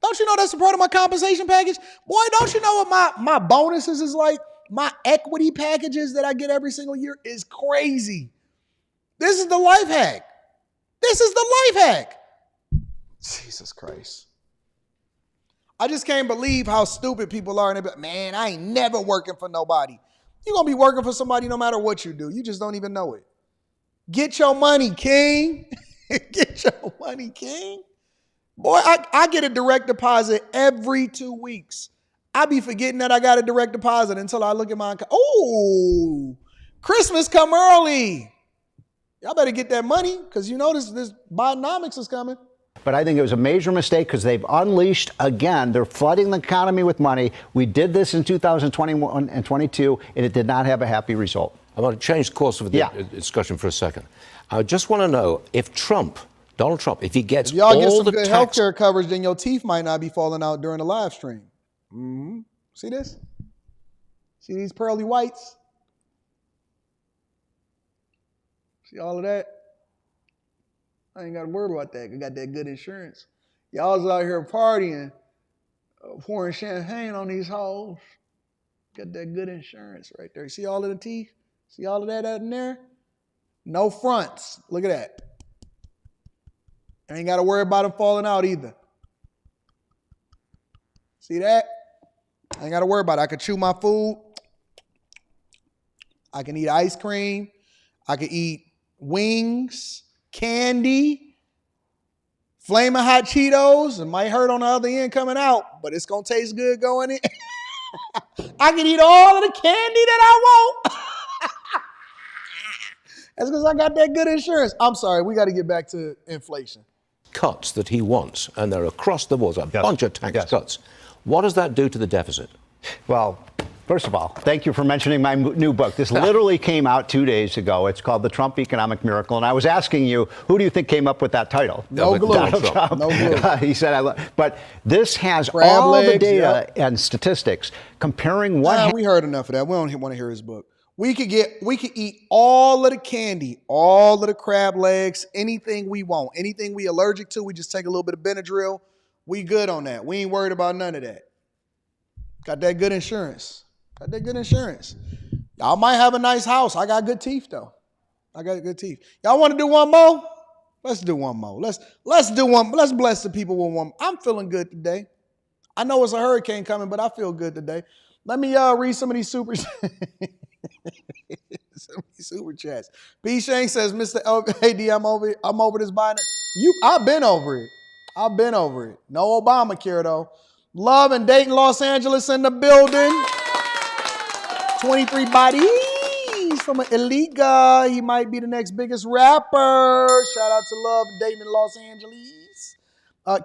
Don't you know that's a part of my compensation package? Boy, don't you know what my bonuses is like? My equity packages that I get every single year is crazy. This is the life hack. This is the life hack. Jesus Christ. I just can't believe how stupid people are. And they be like, man, I ain't never working for nobody. You're going to be working for somebody no matter what you do. You just don't even know it. Get your money, king. Get your money, king. Boy, I get a direct deposit every 2 weeks. I be forgetting that I got a direct deposit until I look at my account. Oh, Christmas come early. Y'all better get that money because you know this Bidenomics is coming. But I think it was a major mistake because they've unleashed again. They're flooding the economy with money. We did this in 2021 and 22, and it did not have a happy result. I want to change the course of the discussion for a second. I just want to know if Donald Trump, if he gets if y'all all get some the good health care coverage, then your teeth might not be falling out during the live stream. Mm-hmm. See this? See these pearly whites? See all of that? I ain't got to worry about that. I got that good insurance. Y'all's out here partying, pouring champagne on these hoes. Got that good insurance right there. See all of the teeth? See all of that out in there? No fronts. Look at that. I ain't got to worry about them falling out either. See that? I ain't got to worry about it. I can chew my food. I can eat ice cream. I can eat wings, candy, flaming hot Cheetos. It might hurt on the other end coming out, but it's going to taste good going in. I can eat all of the candy that I want. That's because I got that good insurance. I'm sorry. We got to get back to inflation. cuts that he wants, and they're across the board, a bunch of tax cuts. What does that do to the deficit? Well, first of all, thank you for mentioning my new book. This literally came out 2 days ago. It's called The Trump Economic Miracle. And I was asking you, who do you think came up with that title? No glue. Trump. No glue. He said, but this has Crab all legs, the data and statistics comparing what. We heard enough of that. We don't want to hear his book. We could eat all of the candy, all of the crab legs, anything we want, anything we allergic to. We just take a little bit of Benadryl. We good on that. We ain't worried about none of that. Got that good insurance. Got that good insurance. Y'all might have a nice house. I got good teeth though. I got good teeth. Y'all want to do one more? Let's do one more. Let's do one. Let's bless the people with one. I'm feeling good today. I know it's a hurricane coming, but I feel good today. Let me read some of these super super chats. B. Shank says, Mr. AD, I'm over this Biden. I've been over it. I've been over it. No Obamacare though. Love in Dayton, Los Angeles in the building. 23 bodies from an elite guy. He might be the next biggest rapper. Shout out to Love in Dayton and Los Angeles.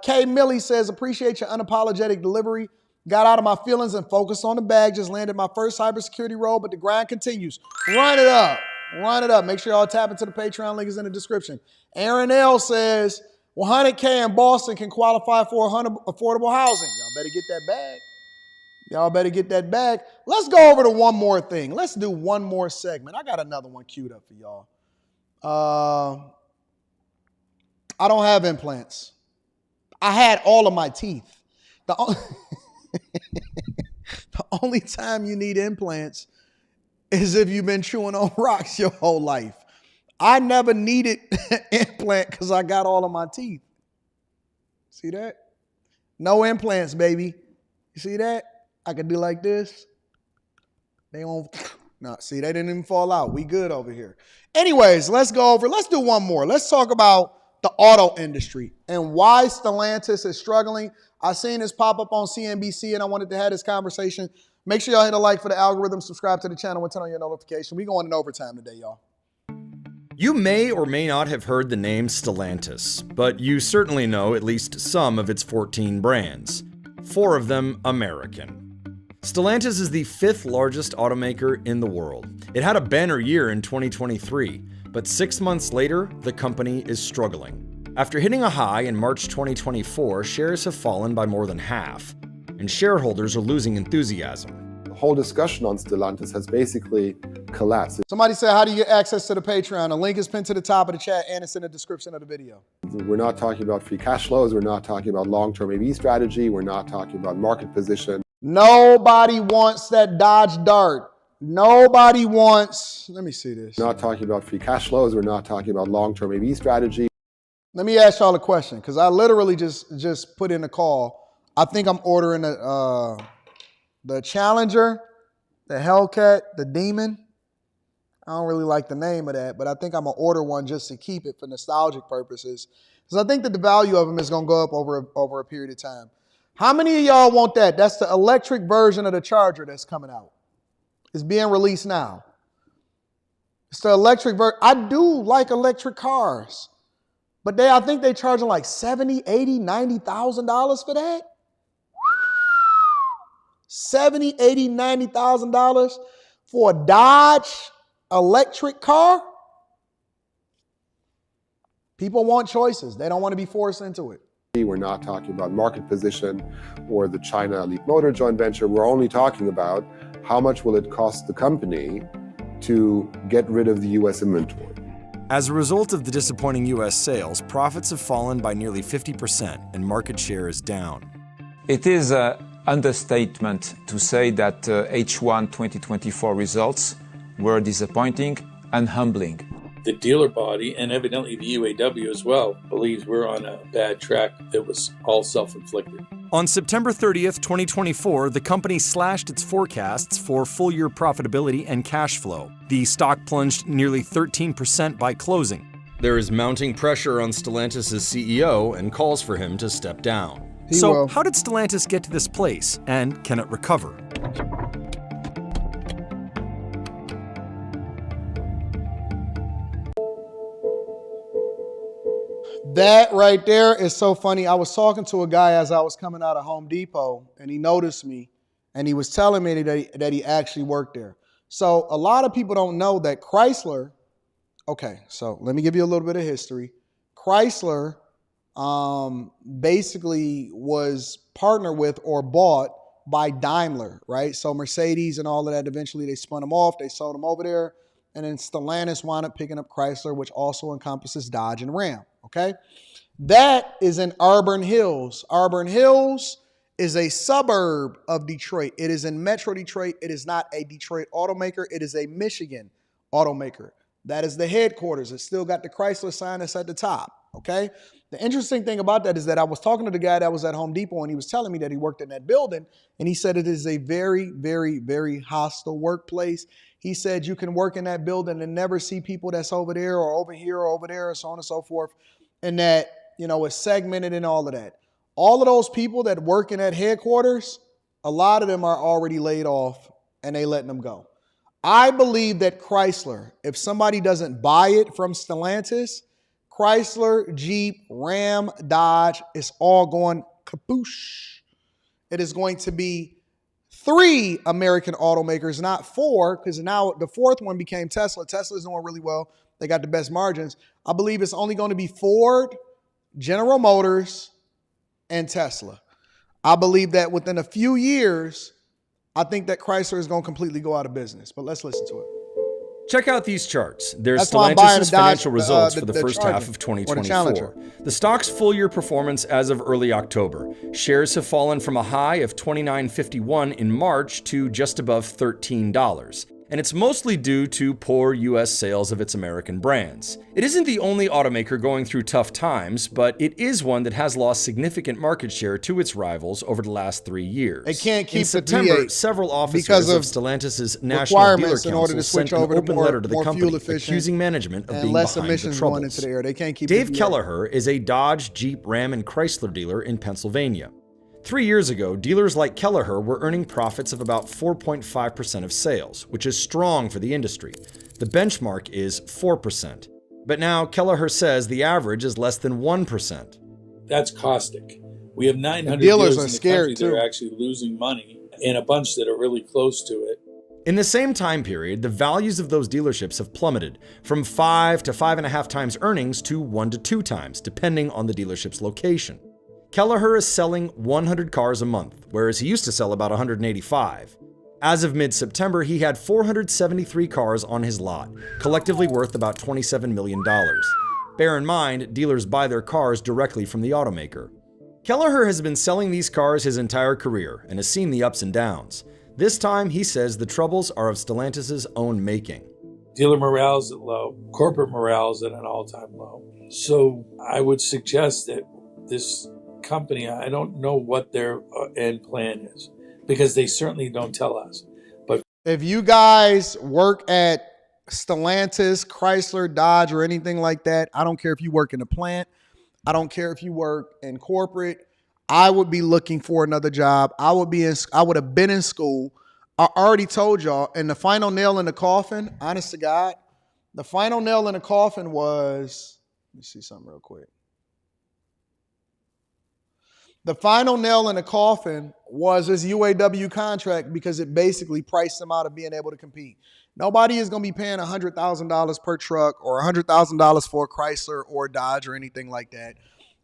Kay Millie says, appreciate your unapologetic delivery. Got out of my feelings and focused on the bag. Just landed my first cybersecurity role, but the grind continues. Run it up. Run it up. Make sure y'all tap into the Patreon. Link is in the description. Aaron L says, 100K in Boston can qualify for affordable housing. Y'all better get that bag. Y'all better get that bag. Let's go over to one more thing. Let's do one more segment. I got another one queued up for y'all. I don't have implants. I had all of my teeth. The only time you need implants is if you've been chewing on rocks your whole life. I never needed an implant because I got all of my teeth. See that? No implants, baby. You see that? I could do like this. They won't. No, see, they didn't even fall out. We good over here. Anyways, let's do one more. Let's talk about the auto industry and why Stellantis is struggling. I seen this pop up on CNBC and I wanted to have this conversation. Make sure y'all hit a like for the algorithm, subscribe to the channel, and turn on your notification. We going in overtime today, y'all. You may or may not have heard the name Stellantis, but you certainly know at least some of its 14 brands. 4 of them American. Stellantis is the 5th largest automaker in the world. It had a banner year in 2023, but 6 months later, the company is struggling. After hitting a high in March 2024, shares have fallen by more than half, and shareholders are losing enthusiasm. The whole discussion on Stellantis has basically collapsed. Somebody said, how do you get access to the Patreon? The link is pinned to the top of the chat and it's in the description of the video. We're not talking about free cash flows. We're not talking about long-term AV strategy. We're not talking about market position. Nobody wants that Dodge Dart. Nobody wants, let me see this. We're not talking about free cash flows. We're not talking about long-term AV strategy. Let me ask y'all a question, because I literally just put in a call. I think I'm ordering the Challenger, the Hellcat, the Demon. I don't really like the name of that, but I think I'm going to order one just to keep it for nostalgic purposes. Because I think that the value of them is going to go up over a period of time. How many of y'all want that? That's the electric version of the Charger that's coming out. It's being released now. It's the electric version. I do like electric cars. But I think they're charging like $70,000, $80,000, $90,000 for that. $70,000, $80,000, $90,000 for a Dodge electric car? People want choices. They don't want to be forced into it. We're not talking about market position or the China Elite Motor joint venture. We're only talking about how much will it cost the company to get rid of the U.S. inventory. As a result of the disappointing U.S. sales, profits have fallen by nearly 50% and market share is down. It is an understatement to say that H1 2024 results were disappointing and humbling. The dealer body, and evidently the UAW as well, believes we're on a bad track that was all self-inflicted. On September 30th, 2024, the company slashed its forecasts for full-year profitability and cash flow. The stock plunged nearly 13% by closing. There is mounting pressure on Stellantis' CEO and calls for him to step down. How did Stellantis get to this place, and can it recover? That right there is so funny. I was talking to a guy as I was coming out of Home Depot, and he noticed me, and he was telling me that he actually worked there. So a lot of people don't know that Chrysler, okay, so let me give you a little bit of history. Chrysler basically was partnered with or bought by Daimler, right? So Mercedes and all of that, eventually they spun them off, they sold them over there, and then Stellantis wound up picking up Chrysler, which also encompasses Dodge and Ram, okay? That is in Auburn Hills. Auburn Hills is a suburb of Detroit. It is in Metro Detroit. It is not a Detroit automaker. It is a Michigan automaker. That is the headquarters. It's still got the Chrysler sign that's at the top, okay? The interesting thing about that is that I was talking to the guy that was at Home Depot, and he was telling me that he worked in that building, and he said it is a very, very, very hostile workplace. He said you can work in that building and never see people that's over there or over here or over there or so on and so forth, and that, you know, it's segmented and all of that. All of those people that work in that headquarters, a lot of them are already laid off, and they letting them go. I believe that Chrysler, if somebody doesn't buy it from Stellantis, Chrysler, Jeep, Ram, Dodge, it's all going kapoosh. It is going to be 3 American automakers, not 4, because now the 4th one became Tesla. Tesla's doing really well. They got the best margins. I believe it's only going to be Ford, General Motors, and Tesla. I believe that within a few years, I think that Chrysler is going to completely go out of business. But let's listen to it. Check out these charts. There's That's why I'm buying Stellantis' the Dodge, financial results for the the first Charger, half of or the 2024. Challenger. The stock's full-year performance as of early October. Shares have fallen from a high of $29.51 in March to just above $13. And it's mostly due to poor U.S. sales of its American brands. It isn't the only automaker going through tough times, but it is one that has lost significant market share to its rivals over the last 3 years. They can't keep in September, the V8 several officers because of of Stellantis' National Dealer requirements in order Council to switch sent an over to open more- letter to the more company fuel efficient accusing management of and being less behind the emissions troubles. going into the air. They can't keep Dave the V8. Kelleher is a Dodge, Jeep, Ram, and Chrysler dealer in Pennsylvania. 3 years ago, dealers like Kelleher were earning profits of about 4.5% of sales, which is strong for the industry. The benchmark is 4%. But now Kelleher says the average is less than 1%. That's caustic. We have 900 The dealers dealers are in the scared, country that too. are actually losing money, and a bunch that are really close to it. In the same time period, the values of those dealerships have plummeted from 5 to 5.5 times earnings to 1 to 2 times, depending on the dealership's location. Kelleher is selling 100 cars a month, whereas he used to sell about 185. As of mid-September, he had 473 cars on his lot, collectively worth about $27 million. Bear in mind, dealers buy their cars directly from the automaker. Kelleher has been selling these cars his entire career and has seen the ups and downs. This time, he says the troubles are of Stellantis' own making. Dealer morale is at low. Corporate morale is at an all-time low. So I would suggest that this company, I don't know what their end plan is, because they certainly don't tell us. But if you guys work at Stellantis, Chrysler, Dodge, or anything like that, I don't care if you work in a plant, I don't care if you work in corporate, I would be looking for another job. I would have been in school. I already told y'all, and the final nail in the coffin, honest to God, the final nail in the coffin was, let me see something real quick. The final nail in the coffin was his UAW contract, because it basically priced him out of being able to compete. Nobody is going to be paying $100,000 per truck or $100,000 for a Chrysler or a Dodge or anything like that.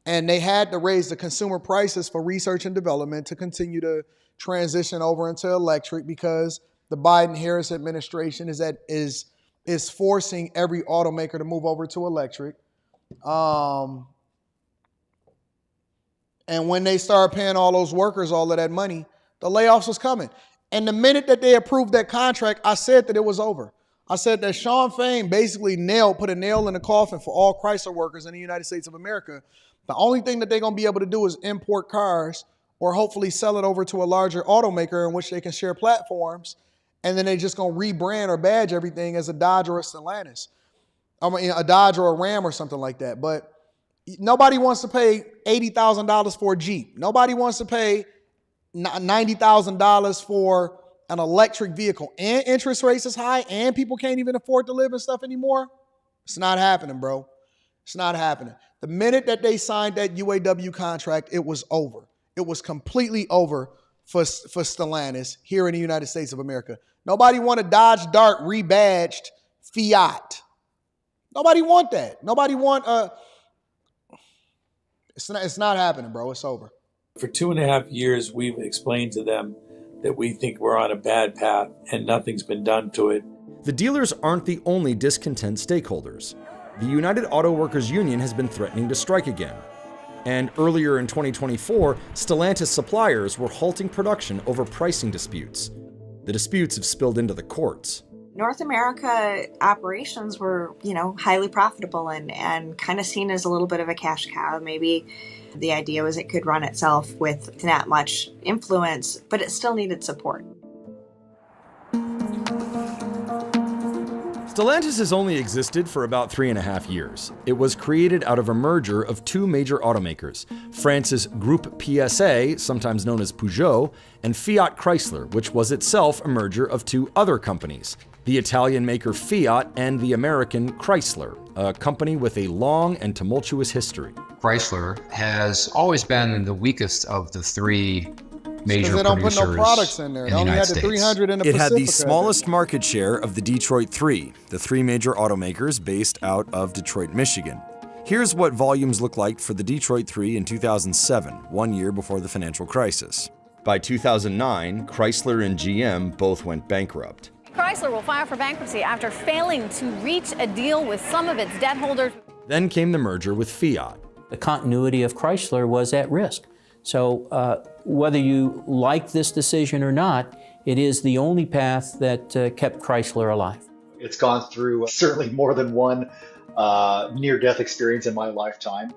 And they had to raise the consumer prices for research and development to continue to transition over into electric, because the Biden-Harris administration is forcing every automaker to move over to electric. And when they started paying all those workers all of that money, the layoffs was coming. And the minute that they approved that contract, I said that it was over. I said that Sean Fain basically put a nail in the coffin for all Chrysler workers in the United States of America. The only thing that they're going to be able to do is import cars, or hopefully sell it over to a larger automaker in which they can share platforms. And then they just going to rebrand or badge everything as a Dodge or a Stellantis. I mean, a Dodge or a Ram or something like that. But nobody wants to pay $80,000 for a Jeep. Nobody wants to pay $90,000 for an electric vehicle. And interest rates is high, and people can't even afford to live and stuff anymore. It's not happening, bro. It's not happening. The minute that they signed that UAW contract, it was over. It was completely over for Stellantis here in the United States of America. Nobody want a Dodge Dart rebadged Fiat. Nobody want that. Nobody want it's not happening, bro. It's over. For 2.5 years, we've explained to them that we think we're on a bad path and nothing's been done to it. The dealers aren't the only discontent stakeholders. The United Auto Workers Union has been threatening to strike again. And earlier in 2024, Stellantis suppliers were halting production over pricing disputes. The disputes have spilled into the courts. North America operations were, highly profitable and kind of seen as a little bit of a cash cow. Maybe the idea was it could run itself with not much influence, but it still needed support. Stellantis has only existed for about 3.5 years. It was created out of a merger of two major automakers, France's Groupe PSA, sometimes known as Peugeot, and Fiat Chrysler, which was itself a merger of two other companies, the Italian maker Fiat and the American Chrysler, a company with a long and tumultuous history. Chrysler has always been the weakest of the three major they don't put producers no products in there. in They the only United had the States. 300 in the It had the Pacifica. smallest market share of the Detroit Three, the three major automakers based out of Detroit, Michigan. Here's what volumes looked like for the Detroit Three in 2007, 1 year before the financial crisis. By 2009, Chrysler and GM both went bankrupt. Chrysler will file for bankruptcy after failing to reach a deal with some of its debt holders. Then came the merger with Fiat. The continuity of Chrysler was at risk. So whether you like this decision or not, it is the only path that kept Chrysler alive. It's gone through certainly more than one near-death experience in my lifetime.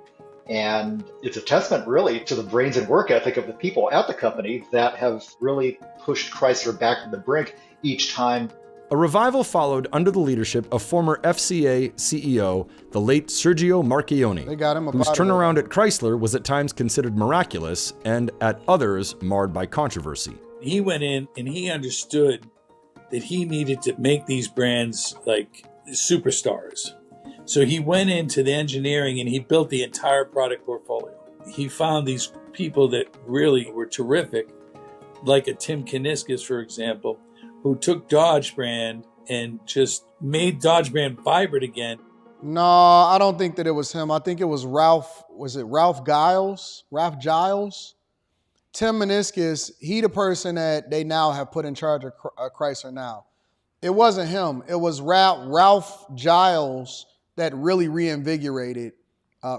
And it's a testament really to the brains and work ethic of the people at the company that have really pushed Chrysler back to the brink each time. A revival followed under the leadership of former FCA CEO, the late Sergio Marchionne, They got him whose about it. turnaround at Chrysler was at times considered miraculous and at others marred by controversy. He went in and he understood that he needed to make these brands like superstars. So he went into the engineering and he built the entire product portfolio. He found these people that really were terrific, like a Tim Kuniskis, for example, who took Dodge brand and just made Dodge brand vibrant again. No, I don't think that it was him. I think it was Ralph. Was it Ralph Giles? Ralph Giles? Tim Kuniskis, he the person that they now have put in charge of Chrysler now. It wasn't him. It was Ralph Giles that really reinvigorated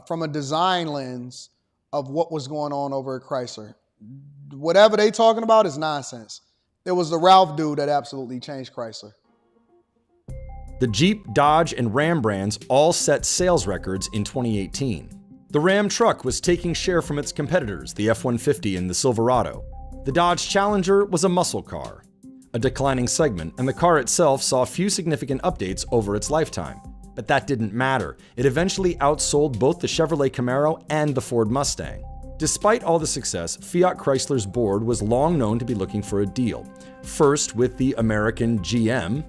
from a design lens of what was going on over at Chrysler. Whatever they talking about is nonsense. It was the Ralph dude that absolutely changed Chrysler. The Jeep, Dodge, and Ram brands all set sales records in 2018. The Ram truck was taking share from its competitors, the F-150 and the Silverado. The Dodge Challenger was a muscle car, a declining segment, and the car itself saw few significant updates over its lifetime. But that didn't matter. It eventually outsold both the Chevrolet Camaro and the Ford Mustang. Despite all the success, Fiat Chrysler's board was long known to be looking for a deal. First with the American GM,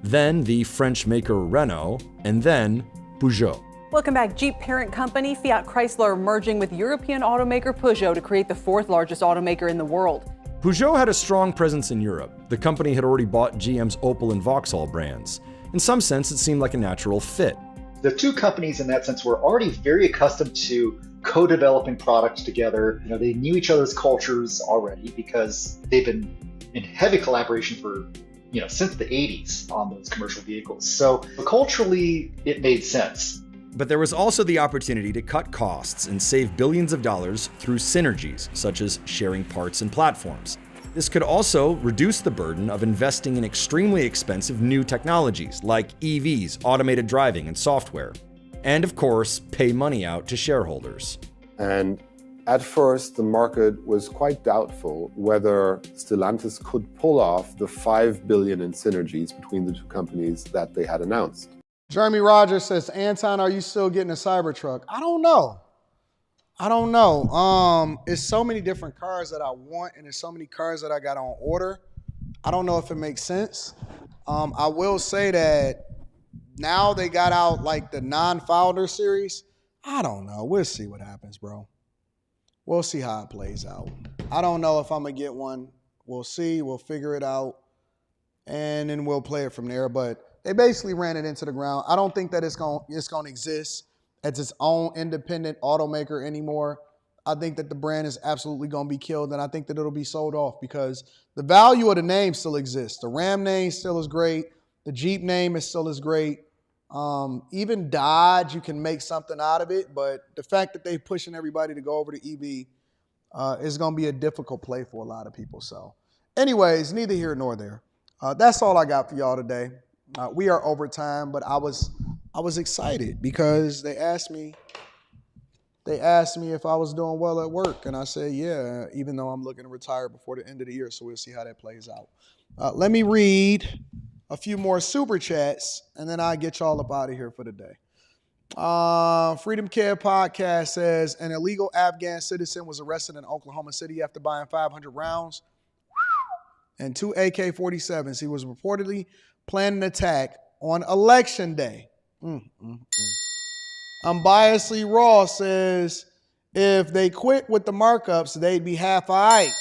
then the French maker Renault, and then Peugeot. Welcome back. Jeep parent company Fiat Chrysler merging with European automaker Peugeot to create the fourth largest automaker in the world. Peugeot had a strong presence in Europe. The company had already bought GM's Opel and Vauxhall brands. In some sense, it seemed like a natural fit. The two companies in that sense were already very accustomed to co-developing products together. They knew each other's cultures already because they've been in heavy collaboration for, since the 80s on those commercial vehicles. So culturally, it made sense. But there was also the opportunity to cut costs and save billions of dollars through synergies, such as sharing parts and platforms. This could also reduce the burden of investing in extremely expensive new technologies like EVs, automated driving, and software. And of course, pay money out to shareholders. And at first, the market was quite doubtful whether Stellantis could pull off the $5 billion in synergies between the two companies that they had announced. Jeremy Rogers says, Anton, are you still getting a Cybertruck? I don't know. It's so many different cars that I want, and there's so many cars that I got on order. I don't know if it makes sense. I will say that now they got out like the non-founder series. I don't know. We'll see what happens, bro. We'll see how it plays out. I don't know if I'm going to get one. We'll see. We'll figure it out. And then we'll play it from there. But they basically ran it into the ground. I don't think that it's going to exist as its own independent automaker anymore. I think that the brand is absolutely going to be killed, and I think that it'll be sold off because the value of the name still exists. The Ram name still is great. The Jeep name is still as great. Even Dodge, you can make something out of it, but the fact that they're pushing everybody to go over to EV is going to be a difficult play for a lot of people. So anyways, neither here nor there. That's all I got for y'all today. We are over time, but I was excited because they asked me if I was doing well at work, and I said, yeah, even though I'm looking to retire before the end of the year, so we'll see how that plays out. Let me read a few more super chats, and then I'll get y'all up out of here for the day. Freedom Care Podcast says, an illegal Afghan citizen was arrested in Oklahoma City after buying 500 rounds and 2 AK-47s. He was reportedly planning an attack on Election Day. Unbiasedly Raw says, if they quit with the markups, they'd be half all right.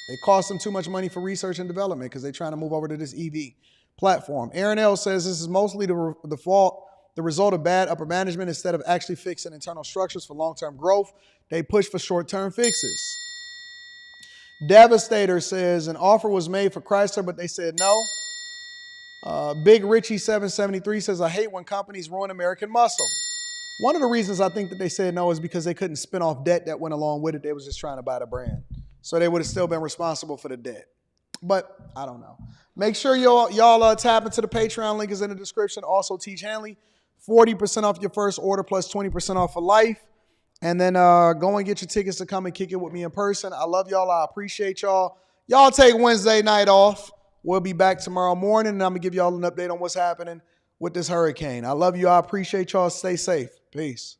It costs them too much money for research and development because they're trying to move over to this EV platform. Aaron L. says this is mostly the result of bad upper management. Instead of actually fixing internal structures for long-term growth, they push for short-term fixes. Devastator says an offer was made for Chrysler, but they said no. Big Richie 773 says, I hate when companies ruin American muscle. One of the reasons I think that they said no is because they couldn't spin off debt that went along with it. They was just trying to buy the brand. So they would have still been responsible for the debt. But I don't know. Make sure y'all tap into the Patreon. Link is in the description. Also, Tiege Hanley, 40% off your first order plus 20% off for life. And then go and get your tickets to come and kick it with me in person. I love y'all. I appreciate y'all. Y'all take Wednesday night off. We'll be back tomorrow morning, and I'm going to give y'all an update on what's happening with this hurricane. I love you. I appreciate y'all. Stay safe. Peace.